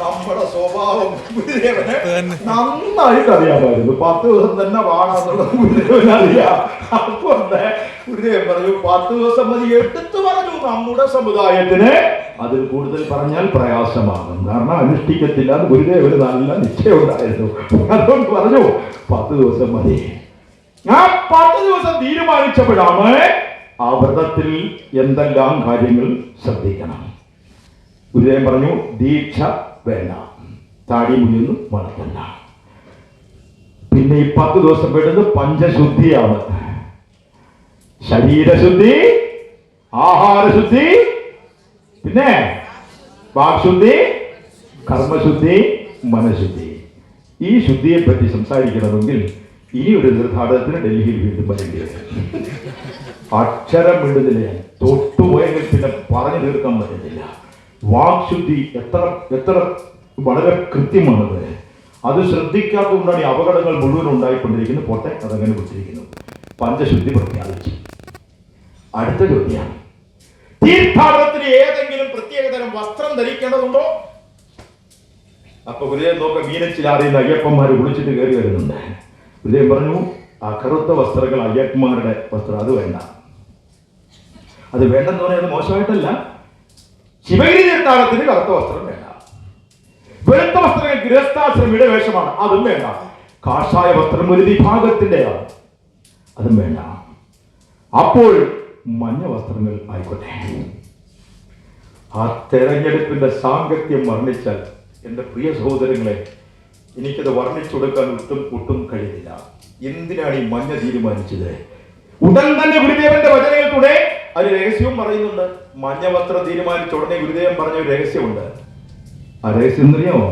നമ്മുടെ സ്വഭാവം ഗുരുദേവന് നന്നായിട്ട് അറിയാമായിരുന്നു. 10 ദിവസം തന്നെ പാടാന്നുള്ളത് ഗുരുദേവൻ അറിയാം. അതുകൊണ്ട് ഗുരുദേവൻ പറഞ്ഞു 10 ദിവസം മതി. എടുത്തു പറഞ്ഞു നമ്മുടെ സമുദായത്തിന് അതിൽ കൂടുതൽ പറഞ്ഞാൽ പ്രയാസമാകും, കാരണം അനുഷ്ഠിക്കത്തില്ല. ഗുരുദേവന് നല്ല നിശ്ചയം ഉണ്ടായിരുന്നു. അതുകൊണ്ട് പറഞ്ഞു 10 ദിവസം മതി. ആ 10 ദിവസം തീരുമാനിച്ചപ്പോഴാണ് ആ വ്രതത്തിൽ എന്തെല്ലാം കാര്യങ്ങൾ ശ്രദ്ധിക്കണം. ഗുരുദേവൻ പറഞ്ഞു ദീക്ഷ വേണ്ട, താടി മുടിയൊന്നും വളർത്തണ്ട. പിന്നെ ഈ 10 ദിവസം വേണ്ടത് പഞ്ചശുദ്ധിയാണ്. ശരീരശുദ്ധി, ആഹാരശുദ്ധി, പിന്നെ വാക്ശുദ്ധി, കർമ്മശുദ്ധി, മനഃശുദ്ധി. ഈ ശുദ്ധിയെ പറ്റി സംസാരിക്കണമെങ്കിൽ ഈ ഒരു തീർത്ഥാടനത്തിന് ഡൽഹിയിൽ വീണ്ടും വരേണ്ടി വരും. അക്ഷരം വിടുന്നില്ല, തൊട്ടുപോയെങ്കിൽ പിന്നെ പറഞ്ഞു തീർക്കാൻ പറ്റുന്നില്ല. വാക്ശുദ്ധി എത്ര വളരെ കൃത്യമാണത്. അത് ശ്രദ്ധിക്കാത്തതുകൊണ്ടാണ് ഈ അപകടങ്ങൾ മുഴുവൻ ഉണ്ടായിക്കൊണ്ടിരിക്കുന്നത്. പോട്ടെ, അതങ്ങനെ വിട്ടിരിക്കുന്നു. പഞ്ചശുദ്ധി പ്രഖ്യാപിച്ചു. അടുത്ത ചോദ്യമാണ്, തീർത്ഥാടനത്തിന് ഏതെങ്കിലും പ്രത്യേകതരം വസ്ത്രം ധരിക്കേണ്ടതുണ്ടോ? അപ്പൊ ഗുരുദേവൻ നോക്ക മീനച്ചിലാറിയുന്ന അയ്യപ്പന്മാര് കുളിച്ചിട്ട് കയറി വരുന്നുണ്ട്. ഗുരുദേവൻ പറഞ്ഞു ആ കറുത്ത വസ്ത്രങ്ങൾ അയ്യപ്പന്മാരുടെ വസ്ത്രം അത് വേണ്ട. അത് വേണ്ടെന്ന് പറയുന്നത് മോശമായിട്ടല്ല. ശിവഗിരി തീർത്ഥാടനത്തിന് കറുത്ത വസ്ത്രം വേണ്ട. വെളുത്ത വസ്ത്രങ്ങൾ ഗൃഹസ്ഥാശ്രമിയുടെ വേഷമാണ്, അതും വേണ്ട. കാഷായ വസ്ത്രം ഒരു വിഭാഗത്തിന്റെയാണ്, അതും വേണ്ട. അപ്പോൾ മഞ്ഞ വസ്ത്രങ്ങൾ ആയിക്കോട്ടെ. ആ തെരഞ്ഞെടുപ്പിന്റെ സാങ്കത്യം വർണ്ണിച്ചാൽ എന്റെ പ്രിയ സഹോദരങ്ങളെ, എനിക്കത് വർണ്ണിച്ചു കൊടുക്കാൻ ഒട്ടും കഴിയില്ല. എന്തിനാണ് ഈ മഞ്ഞ തീരുമാനിച്ചത്? ഉടൻ തന്നെ ഗുരുദേവന്റെ വചനങ്ങളിലൂടെ ഒരു രഹസ്യവും പറയുന്നുണ്ട്. മഞ്ഞ വസ്ത്രം തീരുമാനിച്ച ഉടനെ ഗുരുദേവൻ പറഞ്ഞ ഒരു രഹസ്യമുണ്ട്. ആ രഹസ്യം അറിയാമോ?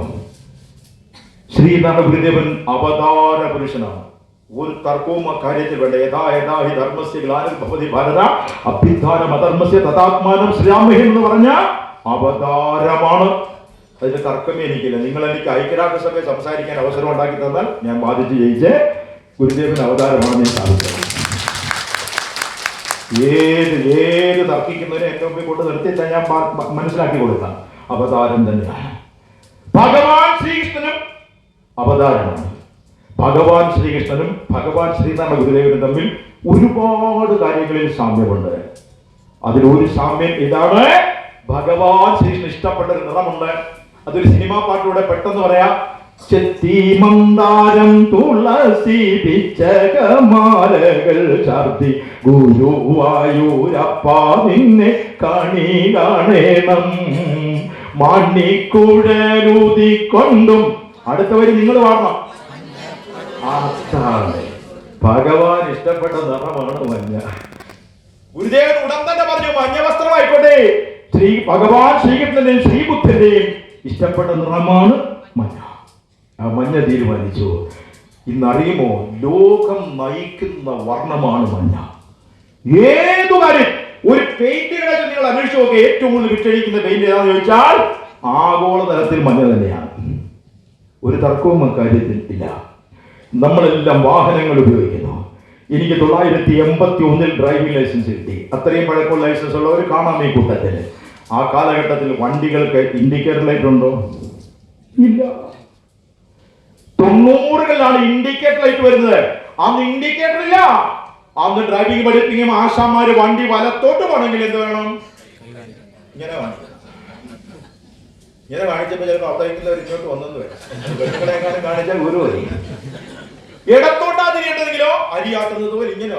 ശ്രീനാഥ ഗുരുദേവൻ അവതാര പുരുഷനാണ്. ഒരു തർക്കവും ആ കാര്യത്തിൽ വേണ്ട. യഥാ യഥാ ഹി ധർമ്മസ്യ ഗ്ലാനിർഭവതി ഭാരത അഭ്യുത്ഥാനം അധർമ്മസ്യ തഥാത്മാനം ശ്രീരാമഹി എന്ന് പറഞ്ഞ അവതാരമാണ്. അതിന്റെ തർക്കമേ എനിക്കില്ല. നിങ്ങൾ എനിക്ക് ഐക്യരാഷ്ട്രസഭയെ സംസാരിക്കാൻ അവസരം ഉണ്ടാക്കി തന്നാൽ ഞാൻ വാദിച്ച് ജയിച്ച് ഗുരുദേവൻ അവതാരമാണ് ഞാൻ സ്ഥാപിച്ചത്. ഏത് തർക്കിക്കുന്നതിനെ എന്റെ മുമ്പിൽ കൊണ്ട് നിർത്തിയില്ല, ഞാൻ മനസ്സിലാക്കി കൊടുക്കാം. അവതാരം തന്നെയാണ്. ഭഗവാൻ ശ്രീകൃഷ്ണനും അവതാരമാണ്. ഭഗവാൻ ശ്രീകൃഷ്ണനും ഭഗവാൻ ശ്രീനാഥ ഗുരുദേവനും തമ്മിൽ ഒരുപാട് കാര്യങ്ങളിൽ സാമ്യമുണ്ട്. അതിലൊരു സാമ്യം ഇതാണ്, ഭഗവാൻ ശ്രീകൃഷ്ണൻ ഇഷ്ടപ്പെട്ട ഒരു നിറമുണ്ട്. അതൊരു സിനിമാ പാട്ടിലൂടെ പെട്ടെന്ന് പറയാം. ചെത്തിമന്ദാരം തുളസി പിച്ചകമാലകൾ ചാർത്തി ഗുരുവായൂരപ്പ നിന്നെ കണി കാണേണം മാണിക്കുഴലൂതിക്കൊണ്ടും. അടുത്ത വരി നിങ്ങൾ പാടണം. ഭഗവാൻ ഇഷ്ടപ്പെട്ട നിറമാണ് മഞ്ഞ. ഗുരുദേവൻ ഉടൻ തന്നെ പറഞ്ഞു മഞ്ഞ വസ്ത്രമായിക്കോട്ടെ. ഭഗവാൻ ശ്രീകൃഷ്ണന്റെയും ശ്രീബുദ്ധന്റെയും ഇഷ്ടപ്പെട്ട നിറമാണ് മഞ്ഞ. ആ മഞ്ഞ തീരുമാനിച്ചു. ഇന്നറിയുമോ, ലോകം നയിക്കുന്ന വർണ്ണമാണ് മഞ്ഞ. ഏതു കാര്യം ഒരു പെയിന്റുകളെ നിങ്ങൾ അന്വേഷിച്ച് നോക്കുക. ഏറ്റവും കൂടുതൽ വിറ്റഴിക്കുന്ന പെയിന്റ് ഏതാണെന്ന് ചോദിച്ചാൽ ആഗോളതലത്തിൽ മഞ്ഞ തന്നെയാണ്. ഒരു തർക്കവും അക്കാര്യത്തിൽ ഇല്ല. നമ്മളെല്ലാം വാഹനങ്ങൾ ഉപയോഗിക്കുന്നു. എനിക്ക് 981 ഡ്രൈവിംഗ് ലൈസൻസ് കിട്ടി. അത്രയും പഴക്കമുള്ള ലൈസൻസ് ഉള്ളവർ കാണാം ഈ കൂട്ടത്തിൽ. ആ കാലഘട്ടത്തിൽ വണ്ടികൾക്ക് ഇൻഡിക്കേറ്റർ ലൈറ്റ് ഉണ്ടോ? ഇല്ല. 90കളിലാണ് ഇൻഡിക്കേറ്റർ ലൈറ്റ് വരുന്നത്. അന്ന് ഇൻഡിക്കേറ്റർ ഇല്ല. അന്ന് ഡ്രൈവിംഗ് പഠിപ്പിക്കും ആശാമാര് വണ്ടി വലത്തോട്ട് പോകണമെങ്കിൽ എന്ത് വേണം? ഇങ്ങനെ കാണിച്ചപ്പോ ചിലപ്പോൾ അവിടെ ഇങ്ങോട്ട് വന്നെന്ന് വരും. കാണിച്ചാൽ ഒരു വരി. ഇടത്തോട്ടാ തിരിയേണ്ടതെങ്കിലോ അരിയാട്ടുന്നത് പോലെ ഇങ്ങനെ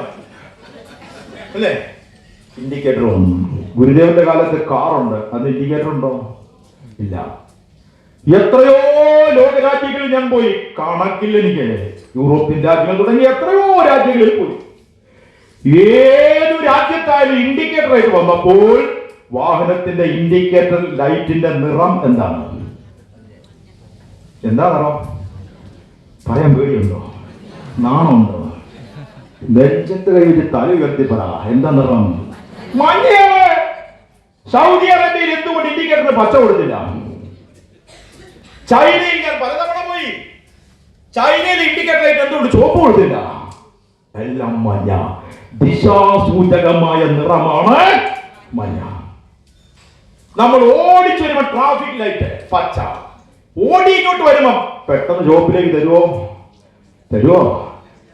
അല്ലേ? ഇൻഡിക്കേറ്റർ വന്നു. ഗുരുദേവന്റെ കാലത്ത് കാറുണ്ട്, അന്ന് ഇൻഡിക്കേറ്റർ ഉണ്ടോ? ഇല്ല. എത്രയോ ലോകരാജ്യങ്ങളിൽ ഞാൻ പോയി, കണക്കില്ല എനിക്ക്. യൂറോപ്യൻ രാജ്യങ്ങൾ തുടങ്ങി എത്രയോ രാജ്യങ്ങളിൽ പോയി. ഏതു രാജ്യത്തായാലും ഇൻഡിക്കേറ്റർ ആയിട്ട് വന്നപ്പോൾ വാഹനത്തിന്റെ ഇൻഡിക്കേറ്റർ ലൈറ്റിന്റെ നിറം എന്താണ്? എന്താ നിറം? പറയാൻ പേടിയുണ്ടോ? നാണുണ്ടോ? നെഞ്ചത്ത് കഴിഞ്ഞ് തല ഉയർത്തി പറ, എന്താ നിറം? മഞ്ഞയാണ്. സൗദി അറേബ്യയിൽ എന്തുകൊണ്ട് ഇൻഡിക്കേറ്ററിന് പച്ച കൊടുത്തില്ല? ചൈനയിൽ ഞാൻ പലതവണ പോയി. ചൈനയിൽ ഇൻഡിക്കേറ്റർ ലൈറ്റ് എന്തുകൊണ്ട് ചുവപ്പ് കൊടുത്തില്ല? എല്ലാം മഞ്ഞ. ദിശാസൂചകമായ നിറമാണ് മഞ്ഞ. നമ്മൾ ഓടിച്ചു വരുമ്പോ ട്രാഫിക് ലൈറ്റ് പച്ച, ഓടി ഇങ്ങോട്ട് വരുമ്പോ പെട്ടെന്ന് ചുവപ്പിലേക്ക് തരുമോ?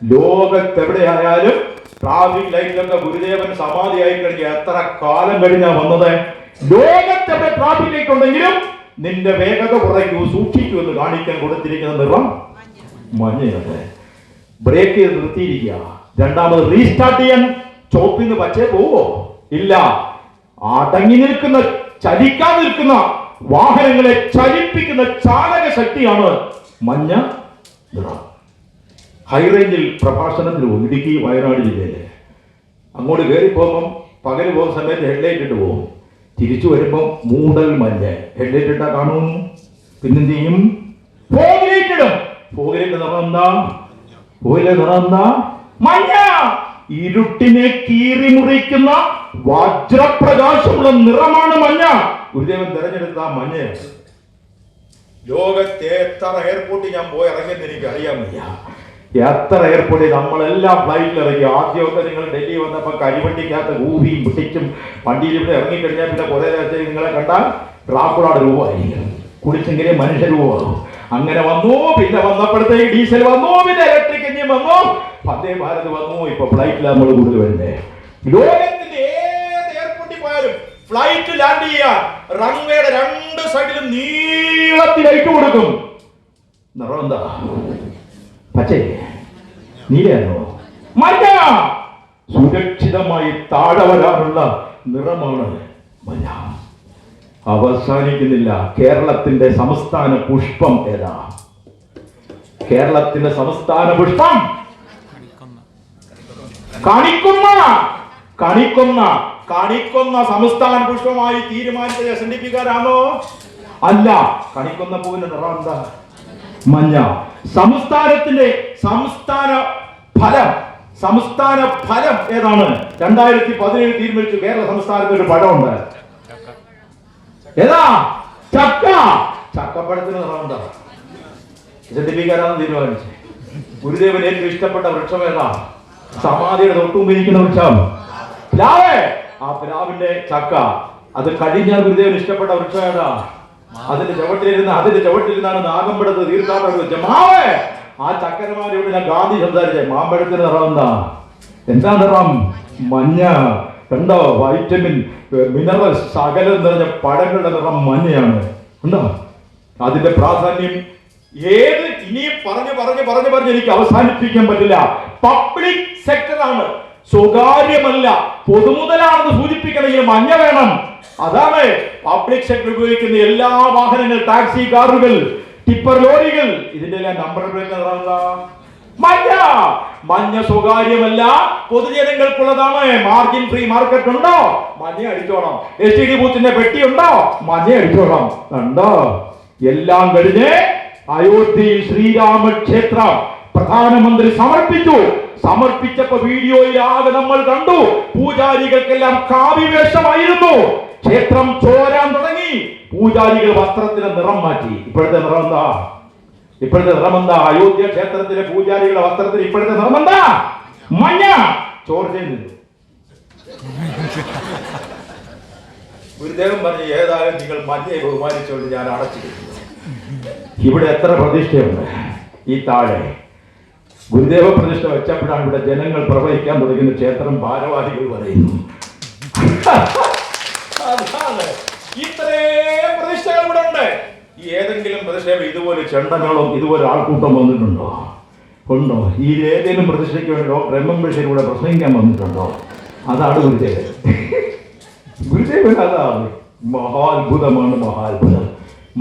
ലോകത്തെവിടെയായാലും ട്രാഫിക് ലൈറ്റിലൊക്കെ ഗുരുദേവൻ സമാധിയായി കഴിഞ്ഞ എത്ര കാലം കഴിഞ്ഞാ വന്നത്? ലോകത്തെവിടെ ട്രാഫിക് ലൈറ്റ് ഉണ്ടെങ്കിലും നിന്റെ വേഗത കുറയ്ക്കൂ, സൂക്ഷിക്കൂ എന്ന് കാണിക്കാൻ കൊടുത്തിരിക്കുന്ന നിറം മഞ്ഞയാണ്. ബ്രേക്ക് ചെയ്ത് നിർത്തിയിരിക്കുക. രണ്ടാമത് റീസ്റ്റാർട്ട് ചെയ്യാൻ ചോപ്പിന്ന് പച്ചേ പോവോ? ഇല്ല. അടങ്ങി നിൽക്കുന്ന, ചലിക്കാൻ നിൽക്കുന്ന വാഹനങ്ങളെ ചലിപ്പിക്കുന്ന ചാലക ശക്തിയാണ് മഞ്ഞ നിറം. ഹൈറേഞ്ചിൽ പ്രഭാഷണത്തിന് പോകും, ഇടുക്കി വയനാട് ജില്ലയില്. അങ്ങോട്ട് കയറി പോകുമ്പം പകല് പോകുന്ന സമയത്ത് ഹെഡ്ലൈറ്റ് ഇട്ട് പോകും. തിരിച്ചു വരുമ്പം മൂടൽ മഞ്ഞ്. ഹെഡ്ലൈറ്റ് ഇട്ടാ കാണും. പിന്നെന്ത് ചെയ്യും? ഫോഗ്ലൈറ്റ് ഇടും. ഫോഗ്ലൈറ്റ് നിറം എന്താ? ഫോഗ്ലൈറ്റ് നിറം എന്താ? മഞ്ഞ. ഇരുട്ടിനെ കീറി മുറിക്കുന്ന വജ്രപ്രകാശമുള്ള നിറമാണ് മഞ്ഞ. ഗുരുദേവൻ തെരഞ്ഞെടുത്ത മഞ്ഞ. ലോകത്തെ എത്ര എയർപോർട്ടിൽ ഞാൻ പോയി ഇറങ്ങിയെന്ന് എനിക്ക് അറിയാൻ വയ്യ. എത്ര എയർപോർട്ടിൽ നമ്മളെല്ലാം ഫ്ലൈറ്റിൽ ഇറങ്ങി. ആദ്യമൊക്കെ നിങ്ങൾ ഡൽഹി വന്നപ്പോൾ കരിവണ്ടിക്കകത്ത് ഊഹിയും പിടിച്ചും വണ്ടിയിൽ ഇവിടെ ഇറങ്ങിക്കഴിഞ്ഞാൽ പിന്നെ കുറെ നേരത്തെ നിങ്ങളെ കണ്ടാൽ ഡ്രാക്കുളയുടെ രൂപമായിരിക്കും. കുടിച്ചെങ്കിലേ മനുഷ്യരൂപമാകും. അങ്ങനെ വന്നു. പിന്നെ വന്നപ്പോഴത്തേക്ക് ഡീസൽ വന്നു, പിന്നെ ഇലക്ട്രിക് എഞ്ചിൻ വന്നു, വന്ദേ ഭാരത് വന്നു. ഇപ്പൊ ഫ്ലൈറ്റിലാണ് നമ്മൾ കൂടുതൽ വരുന്നത്. ലോകത്തിന്റെ ഏത് എയർപോർട്ടിൽ പോയാലും ഫ്ലൈറ്റ് ലാൻഡ് ചെയ്യാൻ റൺവേയുടെ രണ്ട് സൈഡിലും നീളത്തിൽ ലൈറ്റ് കൊടുക്കും. നിറം എന്താ? പച്ചേ? നീലയാണോ? മഞ്ഞ. സുരക്ഷിതമായി താഴെ വരാനുള്ള നിറമാണ് മഞ്ഞ. അവസാനിക്കുന്നില്ല. കേരളത്തിന്റെ സംസ്ഥാന പുഷ്പം ഏതാ? കേരളത്തിന്റെ സംസ്ഥാന പുഷ്പം കണിക്കൊന്ന സംസ്ഥാന പുഷ്പമായി തീരുമാനിച്ചത് SNDP-കാരാണോ? അല്ല. കണിക്കൊന്ന പൂവിന്റെ നിറം എന്താ? മഞ്ഞ. സംസ്ഥാനത്തിന്റെ സംസ്ഥാന ഫലം ഏതാണ്? 2017 തീരുമാനിച്ചു. കേരള സംസ്ഥാനത്ത് ഒരു പഴമുണ്ട്. ഏതാ? ചക്ക. ചക്കപ്പഴത്തിന് നിറം എന്താ? SNDP-കാരാണ് തീരുമാനിച്ചത്. ഗുരുദേവൻ ഏറ്റവും ഇഷ്ടപ്പെട്ട വൃക്ഷം ഏതാ? സമാധിയുടെ തൊട്ടുമുമ്പിരിക്കുന്ന വൃക്ഷം പ്ലാവ്. ആ പ്ലാവിന്റെ ചക്ക അത് കഴിഞ്ഞാൽ ഗുരുദേവൻ ഇഷ്ടപ്പെട്ട വൃക്ഷം ഏതാ? അതിന്റെ ചുവട്ടിലിരുന്നാണ് നാഗമ്പടത്ത് തീർത്ഥാടനം വെച്ച മാവ്. ആ ചക്കരമാരോട് ഞാൻ ഗാന്ധി സംസാരിച്ചേ. മാമ്പഴത്തിന് നിറം എന്താ നിറം? മഞ്ഞ. കണ്ടോ? വൈറ്റമിൻ മിനറൽ സകലം നിറഞ്ഞ പഴങ്ങളുടെ നിറം മഞ്ഞയാണ്. ഉണ്ടോ? അതിന്റെ പ്രാധാന്യം ഇനിയും പറഞ്ഞു എനിക്ക് അവസാനിപ്പിക്കാൻ പറ്റില്ല. പബ്ലിക് സെക്ടർ ആണ്, സ്വകാര്യമല്ല, പൊതുമുതലാണെന്ന് സൂചിപ്പിക്കണമെങ്കിൽ മഞ്ഞ വേണം. അതാണ് പബ്ലിക് സെക്ടർ ഉപയോഗിക്കുന്ന എല്ലാ വാഹനങ്ങൾ, ടാക്സി, കാറുകൾ, ടിപ്പർ ലോറികൾ, ഇതിന്റെ എല്ലാം നമ്പർ പ്ലേറ്റ് മഞ്ഞ. മഞ്ഞ സ്വകാര്യമല്ല, പൊതുജനങ്ങൾക്കുള്ളതാണ്. മാർജിൻ ഫ്രീ മാർക്കറ്റ് ഉണ്ടോ? മഞ്ഞ അടിച്ചോണം. STD ബൂത്തിന്റെ പെട്ടി ഉണ്ടോ? മഞ്ഞ അടിച്ചോണം. കണ്ടോ? എല്ലാം കഴിഞ്ഞ് അയോധ്യയിൽ ശ്രീരാമക്ഷേത്രം പ്രധാനമന്ത്രി സമർപ്പിച്ചപ്പോ വീഡിയോയിൽ ആകെ നമ്മൾ കണ്ടു. പൂജാരികൾക്കെല്ലാം കാവ്യവേഷമായിരുന്നു. ക്ഷേത്രം ചോരാൻ തുടങ്ങി. പൂജാരികൾ വസ്ത്രത്തിന്റെ നിറം മാറ്റി. ഇപ്പോഴത്തെ നിറം എന്താ? അയോധ്യ ക്ഷേത്രത്തിലെ പൂജാരികളുടെ വസ്ത്രത്തിന് ഇപ്പോഴത്തെ നിറം എന്താ? മഞ്ഞ. ചോർച്ചയിൽ ഗുരുദേവൻ പറഞ്ഞു, ഏതായാലും നിങ്ങൾ മഞ്ഞയെ ബഹുമാനിച്ചുകൊണ്ട് ഞാൻ അടച്ചിരിക്കുന്നു. ഇവിടെ എത്ര പ്രതിഷ്ഠയുണ്ട്? ഈ താഴെ ഗുരുദേവ പ്രതിഷ്ഠ വെച്ചപ്പോഴാണ് ഇവിടെ ജനങ്ങൾ പ്രവഹിക്കാൻ തുടങ്ങുന്ന ക്ഷേത്രം ഭാരവാഹികൾ പറയുന്നു. ഇത്രയും പ്രതിഷ്ഠകൾ ഇവിടെ ഉണ്ട്. ഏതെങ്കിലും പ്രതിഷ്ഠ ഇതുപോലെ ചെണ്ടകളും ഇതുപോലെ ആൾക്കൂട്ടം വന്നിട്ടുണ്ടോ? ഉണ്ടോ? ഈ ഏതെങ്കിലും പ്രതിഷ്ഠയ്ക്ക് വേണ്ടി ഡോക്ടർ MM ബഷീർ ഇവിടെ പ്രസംഗിക്കാൻ വന്നിട്ടുണ്ടോ? അതാണ് ഗുരുദേവൻ. ഗുരുദേവൻ അതാണ്. മഹാത്ഭുതമാണ്, മഹാത്ഭുതം.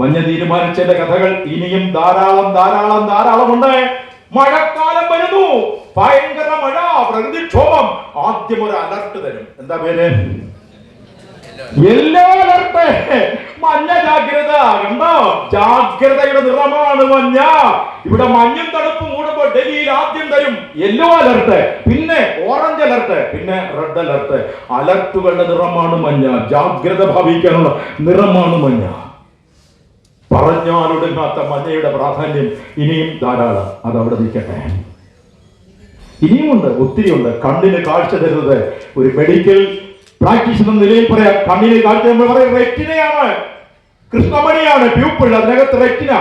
മഞ്ഞ തീരുമാനിച്ചതിന്റെ കഥകൾ ഇനിയും ധാരാളമുണ്ട്. മഴക്കാലം വരുന്നു, ഭയങ്കര മഴ, പ്രകൃതിക്ഷോഭം. ആദ്യം ഒരു അലർട്ട് തരും. എന്താ പേര്? യെല്ലോ അലർട്ട്, മഞ്ഞ ജാഗ്രത. കണ്ടോ, ജാഗ്രതയുടെ നിറമാണ് മഞ്ഞ. ഇവിടെ മഞ്ഞും തണുപ്പും കൂടുമ്പോ ഡൽഹിയിൽ ആദ്യം തരും യെല്ലോ അലർട്ട്, പിന്നെ ഓറഞ്ച് അലർട്ട്, പിന്നെ റെഡ് അലർട്ട്. അലർട്ടുകളുടെ നിറമാണ് മഞ്ഞ. ജാഗ്രത ഭാവിക്കാനുള്ള നിറമാണ് മഞ്ഞ. പറഞ്ഞാലൊടുങ്ങാത്ത മഞ്ഞയുടെ പ്രാധാന്യം ഇനിയും ധാരാളം. അതവിടെ നിൽക്കട്ടെ. ഇനിയുമുണ്ട്, ഒത്തിരി ഉണ്ട്. കണ്ണിന് കാഴ്ച തരുന്നത് ഒരു മെഡിക്കൽ പ്രാക്ടീസ് എന്ന നിലയിൽ പറയാം. കണ്ണിന് കാഴ്ച നമ്മൾ പറയാം റെറ്റിനയാണ്, കൃഷ്ണമണിയാണ് പ്യൂപ്പിൾ, അതിനകത്ത് റെറ്റിന.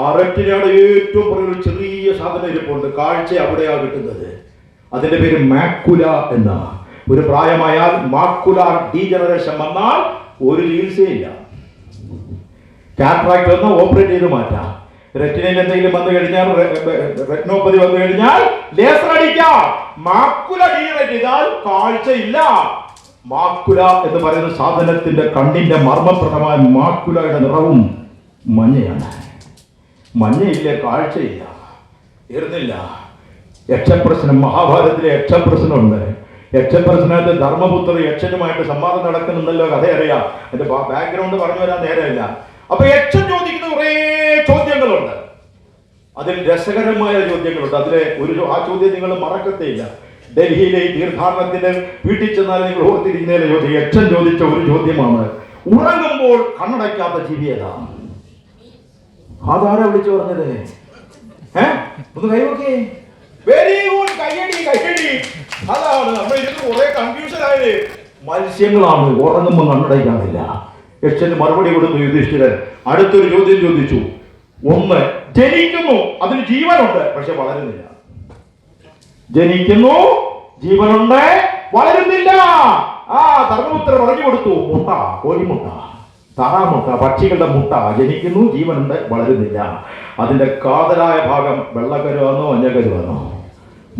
ആ റെറ്റിനയുടെ ഏറ്റവും പുറകിൽ ഒരു ചെറിയ സാധനം ഇരിപ്പുണ്ട്. കാഴ്ച അവിടെയാണ് കിട്ടുന്നത്. അതിന്റെ പേര് മാക്കുല എന്ന. ഒരു പ്രായമായാൽ മാക്കുലാർ ഡീജനറേഷൻ വന്നാൽ ഒരു ചികിത്സയില്ല. ഇല്ല. കാറ്ററാക്ട് ഒന്ന് ഓപ്പറേറ്റ് ചെയ്ത് മാറ്റാം. റെറ്റിനയിൽ എന്തെങ്കിലും വന്നു കഴിഞ്ഞാൽ, റെറ്റിനോപ്പതി വന്നു കഴിഞ്ഞാൽ ലേസർ അടിക്കാം. മാക്കുല ഡീജനറേറ്റ് ചെയ്താൽ കാഴ്ചയില്ല. മാക്കുല എന്ന് പറയുന്ന സാധനത്തിന്റെ കണ്ണിന്റെ മർമ്മപ്രദമായ മാക്കുലയുടെ നിറവും മഞ്ഞയാണ്. മഞ്ഞയില്ല, കാഴ്ചയില്ല, തീർന്നില്ല. യക്ഷപ്രശ്നം, മഹാഭാരതത്തിലെ യക്ഷപ്രശ്നമുണ്ട്. യക്ഷപ്രശ്നത്തിൽ ധർമ്മപുത്ര യക്ഷനുമായിട്ട് സംവാദം നടക്കുന്നുണ്ടല്ലോ, കഥ അറിയാം. എന്റെ ബാക്ക്ഗ്രൗണ്ട് പറഞ്ഞു വരാൻ നേരമില്ല. അപ്പൊ യക്ഷൻ ചോദിക്കുന്ന കുറെ ചോദ്യങ്ങളുണ്ട്. അതിൽ രസകരമായ ചോദ്യങ്ങളുണ്ട്. അതിലെ ആ ചോദ്യം നിങ്ങൾ മറക്കത്തേയില്ല. ഡൽഹിയിലെ ഈ തീർത്ഥാടനത്തിന് വീട്ടിൽ ചെന്നാൽ നിങ്ങൾ ഓർത്തിരിക്കുന്നതിലെ ചോദ്യം, യക്ഷൻ ചോദിച്ച ഒരു ചോദ്യമാണ്, ഉറങ്ങുമ്പോൾ കണ്ണടയ്ക്കാത്ത ജീവി ഏതാ? അതാരാ വിളിച്ചു പറഞ്ഞത്? ഒന്ന് കൈവക്കേ. വെരി ഗുഡ്, കയ്യടി കയ്യടി. അതാണ് നമ്മൾ ഇരുന്ന് കുറെ കൺഫ്യൂഷൻ ആയത്. മത്സ്യങ്ങളാണ്, ഉറങ്ങുമ്പോൾ കണ്ണടയ്ക്കാറില്ല. യക്ഷന് മറുപടി കൊടുത്തു യുധിഷ്ഠിരൻ. അടുത്തൊരു ചോദ്യം ചോദിച്ചു. ഒന്ന്, ജനിക്കുന്നു, അതിന് ജീവനുണ്ട്, പക്ഷെ വളരുന്നില്ല. ജനിക്കുന്നു, ജീവനുണ്ട്, വളരുന്നില്ല. ധർമ്മപുത്ര പറഞ്ഞു കൊടുത്തു. മുട്ട, കോഴിമുട്ട, താറാമുട്ട, പക്ഷികളുടെ മുട്ട. ജനിക്കുന്നു, ജീവനുണ്ട്, വളരുന്നില്ല. അതിന്റെ കാതലായ ഭാഗം വെള്ളക്കരുവാണോ മഞ്ഞക്കരുവാണോ?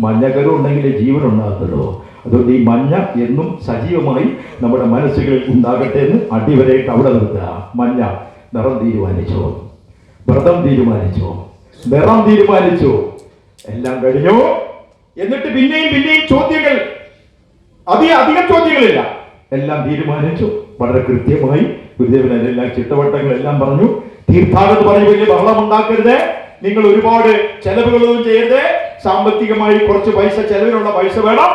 മഞ്ഞക്കരു ഉണ്ടെങ്കിലേ ജീവൻ ഉണ്ടാകത്തുള്ളൂ. അതുകൊണ്ട് ഈ മഞ്ഞ എന്നും സജീവമായി നമ്മുടെ മനസ്സുകളിൽ ഉണ്ടാകട്ടെ എന്ന് അടിവരയിട്ട് അവിടെ നിർത്തുക. മഞ്ഞ നിറം തീരുമാനിച്ചു, വ്രതം തീരുമാനിച്ചു, നിറം തീരുമാനിച്ചു, എല്ലാം കഴിഞ്ഞു. എന്നിട്ട് പിന്നെയും പിന്നെയും ചോദ്യങ്ങൾ, അധികം ചോദ്യങ്ങളില്ല, എല്ലാം തീരുമാനിച്ചു. വളരെ കൃത്യമായി ഗുരുദേവൻ അതെല്ലാം ചിട്ടവട്ടങ്ങളെല്ലാം പറഞ്ഞു. തീർത്ഥാടനം പറഞ്ഞ് വലിയ ബഹളം ഉണ്ടാക്കരുത്, നിങ്ങൾ ഒരുപാട് ചെലവുകളൊന്നും ചെയ്യരുത്. സാമ്പത്തികമായി കുറച്ച് പൈസ, ചെലവിനുള്ള പൈസ വേണം,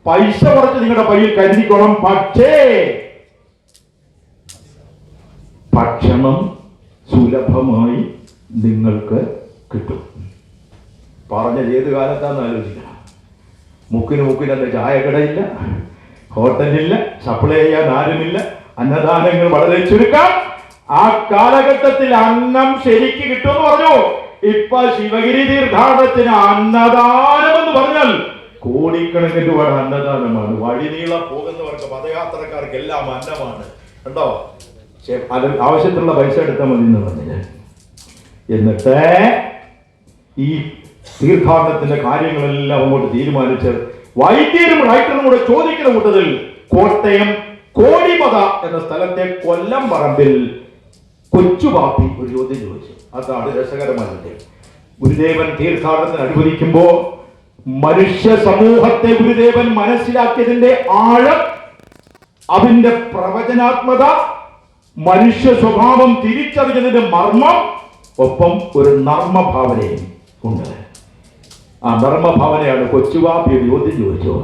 പൈസ കുറച്ച് നിങ്ങളുടെ കയ്യിൽ കരുതിക്കണം. പക്ഷേ ഭക്ഷണം സുലഭമായി നിങ്ങൾക്ക് കിട്ടും. പറഞ്ഞത് ഏത് കാലത്താന്ന് ആലോചിക്കണം. മുക്കിന് ചായക്കടയില്ല, ഹോട്ടലില്ല, സപ്ലൈ ചെയ്യാൻ ആരുമില്ല, അന്നദാനങ്ങൾ വളരെ ചുരുക്കം. ആ കാലഘട്ടത്തിൽ അന്നം ശരിക്ക് കിട്ടുമെന്ന് പറഞ്ഞു. ഇപ്പൊ ശിവഗിരി തീർത്ഥാടനത്തിന് അന്നദാനം എന്ന് പറഞ്ഞാൽ കോടിക്കണക്കിന് രൂപയുടെ അന്നദാനമാണ്. വഴിനീളം പോകുന്നവർക്ക്, പദയാത്രക്കാർക്ക് എല്ലാം അന്നമാണ്. കണ്ടോ, അത് ആവശ്യത്തിനുള്ള പൈസ എടുത്താൽ മതി എന്ന് പറഞ്ഞില്ല. എന്നിട്ട് ഈ തീർത്ഥാടനത്തിന്റെ കാര്യങ്ങളെല്ലാം അങ്ങോട്ട് തീരുമാനിച്ച് വൈദ്യരും റൈറ്ററും കൂടെ ചോദിക്കുന്ന കൂട്ടത്തിൽ കോട്ടയം കോടിമത എന്ന സ്ഥലത്തെ കൊല്ലം പറമ്പിൽ കൊച്ചുപാപ്പി ഒരു ചോദ്യം ചോദിച്ചു. അതാണ് രസകരമായിട്ട്. ഗുരുദേവൻ തീർത്ഥാടനത്തിന് അനുവദിക്കുമ്പോ മനുഷ്യ സമൂഹത്തെ ഗുരുദേവൻ മനസ്സിലാക്കിയതിന്റെ ആഴം, അതിന്റെ പ്രവചനാത്മക, മനുഷ്യ സ്വഭാവം തിരിച്ചറിഞ്ഞതിന്റെ മർമ്മം, ഒപ്പം ഒരു നർമ്മഭാവനയും ഉണ്ട്. ആ നർമ്മഭാവനയാണ് കൊച്ചുവാപ്പി ഒരു ചോദ്യം ചോദിച്ചു.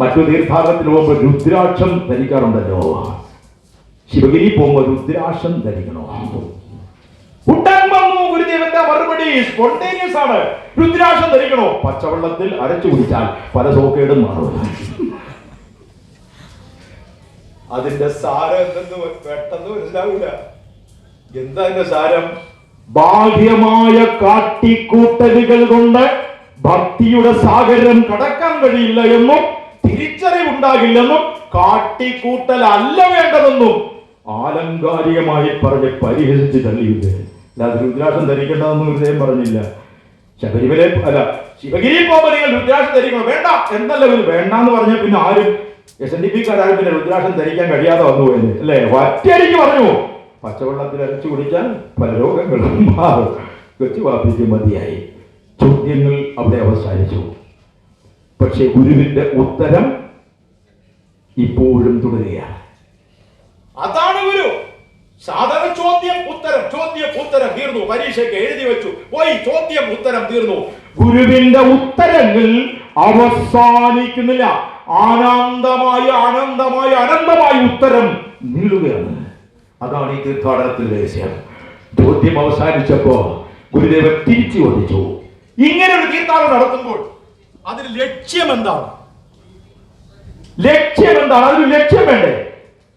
മറ്റു തീർത്ഥാടനത്തിൽ പോകുമ്പോൾ രുദ്രാക്ഷം ധരിക്കാറുണ്ടല്ലോ, ശിവഗിരി പോകുമ്പോൾ രുദ്രാക്ഷം ധരിക്കണോ? ഗുരുദേവന്റെ മറുപടി സ്പോണ്ടേനിയസ് ആണ്. രുദ്രാക്ഷം ധരിക്കണോ? പച്ചവെള്ളത്തിൽ അരച്ചു കുടിച്ചാൽ പല സോക്കേടും മാറും. അതിന്റെ സാരം എന്തെന്ന് പെട്ടെന്ന് മനസ്സിലാവില്ല. എന്താ അതിന്റെ സാരം? ബാഹ്യമായ കാട്ടിക്കൂട്ടലുകൾ കൊണ്ട് ഭക്തിയുടെ സാഗരം കടക്കാൻ കഴിയില്ല എന്നും തിരിച്ചറിവുണ്ടാകില്ലെന്നും കാട്ടിക്കൂട്ടൽ അല്ല വേണ്ടതെന്നും ആലങ്കാരികമായി പറഞ്ഞ് പരിഹസിച്ച് തള്ളിയില്ല. അല്ലാതെ രുദ്രാക്ഷം ധരിക്കേണ്ടതെന്നും ഹൃദയം പറഞ്ഞില്ല. ശബരിമല അല്ല, ശിവഗിരി പോകുമ്പോൾ നിങ്ങൾ രുദ്രാക്ഷം ധരിക്കണം, വേണ്ട എന്നല്ല വേണ്ടെന്ന് പറഞ്ഞാൽ പിന്നെ ആരും SNDP-ക്കാരും പിന്നെ രുദ്രാക്ഷം ധരിക്കാൻ കഴിയാതെ വന്നു പോയത് അല്ലേ? ഒറ്റയടിക്ക് പറഞ്ഞു പച്ചവെള്ളത്തിൽ അരച്ചു കുടിച്ചാൽ പല രോഗങ്ങളും മാറും. കൊച്ചുവാപ്പിക്ക് മതിയായി. ചോദ്യങ്ങൾ അവിടെ അവസാനിച്ചു. പക്ഷെ ഗുരുവിന്റെ ഉത്തരം ഇപ്പോഴും തുടരുകയാണ്. പരീക്ഷയ്ക്ക് എഴുതി വെച്ചു, പോയി ചോദ്യം ഉത്തരം തീർന്നു. ഗുരുവിന്റെ ഉത്തരങ്ങൾ അവസാനിക്കുന്നില്ല. ആനന്ദമായി ആനന്ദമായി അനന്തമായി ഉത്തരം നീളുകയാണ്. അതാണ് ഈ തീർത്ഥാടനത്തിന്റെ രഹസ്യം. ചോദ്യം അവസാനിച്ചപ്പോ ഗുരുദേവൻ തിരിച്ചു ഓടിച്ചു. ഇങ്ങനെ ഒരു തീർത്ഥാടനം നടത്തുമ്പോൾ അതിന് ലക്ഷ്യം എന്താണ്? ലക്ഷ്യം എന്താണ്? അതിന് ലക്ഷ്യം വേണ്ടേ?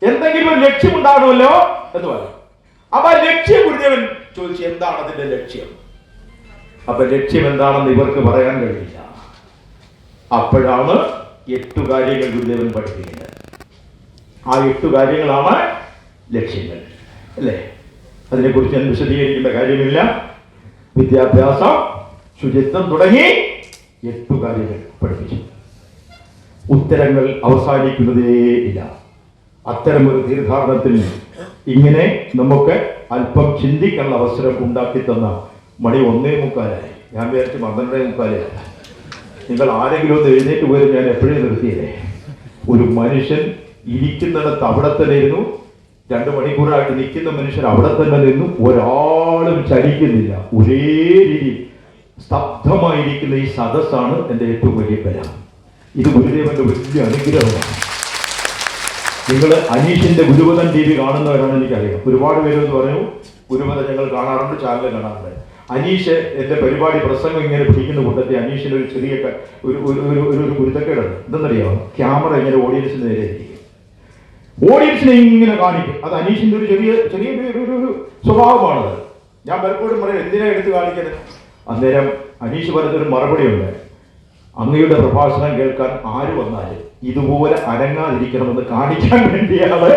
എന്തെങ്കിലും ഒരു ലക്ഷ്യം ഉണ്ടാകണമല്ലോ എന്ന് പറയും. അപ്പൊ ലക്ഷ്യം ഗുരുദേവൻ ചോദിച്ചു, എന്താണ് അതിന്റെ ലക്ഷ്യം? അപ്പൊ ലക്ഷ്യം എന്താണെന്ന് ഇവർക്ക് പറയാൻ കഴിയില്ല. അപ്പോഴാണ് 8 കാര്യങ്ങൾ ഗുരുദേവൻ പഠിപ്പിക്കുന്നത്. ആ 8 കാര്യങ്ങളാണ് ലക്ഷ്യങ്ങൾ, അല്ലേ? അതിനെക്കുറിച്ച് ഞാൻ വിശദീകരിക്കേണ്ട കാര്യമില്ല. വിദ്യാഭ്യാസം, ശുചിത്വം തുടങ്ങി 8 കാര്യങ്ങൾ പഠിപ്പിച്ചു. ഉത്തരങ്ങൾ അവസാനിക്കുന്നതേ ഇല്ല. അത്തരമൊരു തീർത്ഥാടനത്തിൽ ഇങ്ങനെ നമുക്ക് അല്പം ചിന്തിക്കാനുള്ള അവസരം ഉണ്ടാക്കി തന്ന മണി 1:45. ഞാൻ വിചാരിച്ച് 12:45. നിങ്ങൾ ആരെങ്കിലും ഒന്ന് എഴുന്നേറ്റ് പോലും ഞാൻ എപ്പോഴും നിർത്തിയില്ലേ. ഒരു മനുഷ്യൻ ഇരിക്കുന്നിടത്ത് അവിടെ തന്നെ ഇരുന്നു. 2 മണിക്കൂറായിട്ട് നിൽക്കുന്ന മനുഷ്യൻ അവിടെ തന്നെ നിന്നു. ഒരാളും ചലിക്കുന്നില്ല. ഒരേ രീതി സ്തബ്ധമായിരിക്കുന്ന ഈ സദസ്സാണ് എൻ്റെ ഏറ്റവും വലിയ ബലം. ഇത് ഗുരുദേവന്റെ വലിയ അനുഗ്രഹമാണ്. നിങ്ങൾ അനീഷിന്റെ ഗുരുപദൻ TV കാണുന്നവരാണ് എനിക്കറിയാം. ഒരുപാട് പേര് എന്ന് പറഞ്ഞു ഗുരുപദം ഞങ്ങൾ കാണാറുണ്ട്, ചാനൽ കാണാറുണ്ട്. അനീഷ് എൻ്റെ പരിപാടി പ്രസംഗം ഇങ്ങനെ പിടിക്കുന്ന കൂട്ടത്തിൽ അനീഷിന് ഒരു ചെറിയ ഒരു ഗുരുത്തക്കേടുണ്ട്. എന്തെന്നറിയാമോ? ക്യാമറ ഇങ്ങനെ ഓഡിയൻസിന് നേരെ ഇരിക്കും. ഓഡിയൻസിനെ ഇങ്ങനെ കാണിക്കും. അത് അനീഷിന്റെ ഒരു ചെറിയ ഒരു സ്വഭാവമാണത്. ഞാൻ പലപ്പോഴും പറയും, എന്തിനാ എടുത്ത് കാണിക്കുന്നത്? അന്നേരം അനീഷ് പറഞ്ഞൊരു മറുപടിയുണ്ട്. അങ്ങയുടെ പ്രഭാഷണം കേൾക്കാൻ ആര് വന്നാലും ഇതുപോലെ അനങ്ങാതിരിക്കണമെന്ന് കാണിക്കാൻ വേണ്ടിയാണ്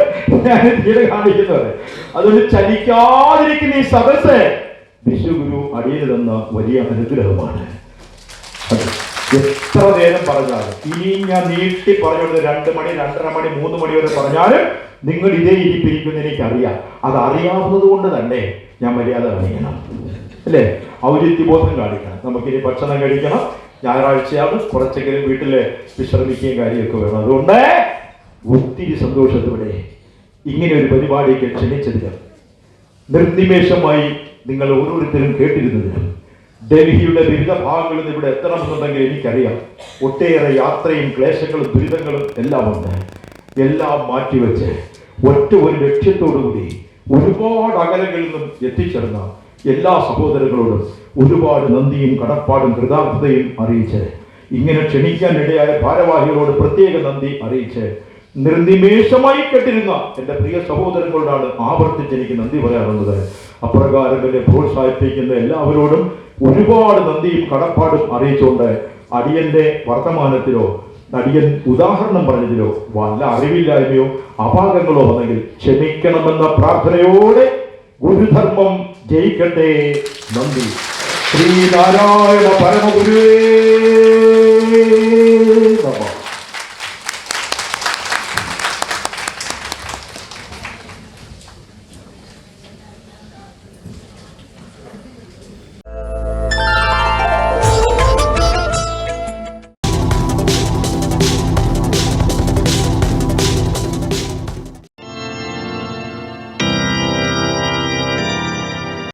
ഞാൻ തീരെ കാണിക്കുന്നത്. അതുകൊണ്ട് ചലിക്കാതിരിക്കുന്ന ഈ സദസ്സ് വിശ്വഗുരു അടിയിൽ തന്ന വലിയ അനുഗ്രഹമാണ്. എത്ര നേരം പറഞ്ഞാലും, ഇനി ഞാൻ നീട്ടി പറഞ്ഞത് 2 മണി 2:30 മണി 3 മണി വരെ പറഞ്ഞാലും നിങ്ങൾ ഇതേ ഇരിപ്പിരിക്കുന്ന എനിക്കറിയാം. അത് അറിയാവുന്നത് കൊണ്ട് തന്നെ ഞാൻ മര്യാദ കാണിക്കണം, അല്ലേ? ഔചിത്യബോധം കാണിക്കണം. നമുക്കിനി ഭക്ഷണം കഴിക്കണം, ഞായറാഴ്ചയാണ്, കുറച്ചെങ്കിലും വീട്ടില് വിശ്രമിക്കുകയും കാര്യമൊക്കെ വേണം. അതുകൊണ്ട് ഒത്തിരി സന്തോഷത്തോടെ ഇങ്ങനെ ഒരു പരിപാടിക്ക് ക്ഷണിച്ചതിന്, നിർനിമേഷമായി നിങ്ങൾ ഓരോരുത്തരും കേട്ടിരുന്നതിനും, ഡൽഹിയുടെ വിവിധ ഭാഗങ്ങളിൽ നിന്ന് ഇവിടെ എത്തണമെന്നുണ്ടെങ്കിൽ എനിക്കറിയാം ഒട്ടേറെ യാത്രയും ക്ലേശങ്ങളും ദുരിതങ്ങളും എല്ലാം ഉണ്ട്. എല്ലാം മാറ്റിവെച്ച് ഒരു ലക്ഷ്യത്തോടുകൂടി ഒരുപാട് അകലങ്ങളിൽ നിന്നും എത്തിച്ചേർന്ന എല്ലാ സഹോദരങ്ങളോടും ഒരുപാട് നന്ദിയും കടപ്പാടും കൃതാർത്ഥതയും അറിയിച്ച്, ഇങ്ങനെ ക്ഷണിക്കാൻ ഇടയായ ഭാരവാഹികളോട് പ്രത്യേക നന്ദി അറിയിച്ച്, നിർനിമേഷമായി കേട്ടിരുന്ന എൻ്റെ പ്രിയ സഹോദരങ്ങളോടാണ് ആവർത്തിച്ച് എനിക്ക് നന്ദി പറയാറുള്ളത്. അപ്രകാരം എന്നെ പ്രോത്സാഹിപ്പിക്കുന്ന എല്ലാവരോടും ഒരുപാട് നന്ദിയും കടപ്പാടും അറിയിച്ചുകൊണ്ട് അടിയന്റെ വർത്തമാനത്തിലോ അടിയൻ ഉദാഹരണം പറഞ്ഞതിലോ വല്ല അറിവില്ലായ്മയോ അപാകങ്ങളോ വന്നെങ്കിൽ ക്ഷമിക്കണമെന്ന പ്രാർത്ഥനയോടെ ഗുരുധർമ്മം ജയിക്കട്ടെ. നന്ദി. ശ്രീനാരായണ പരമഗുരുവേ.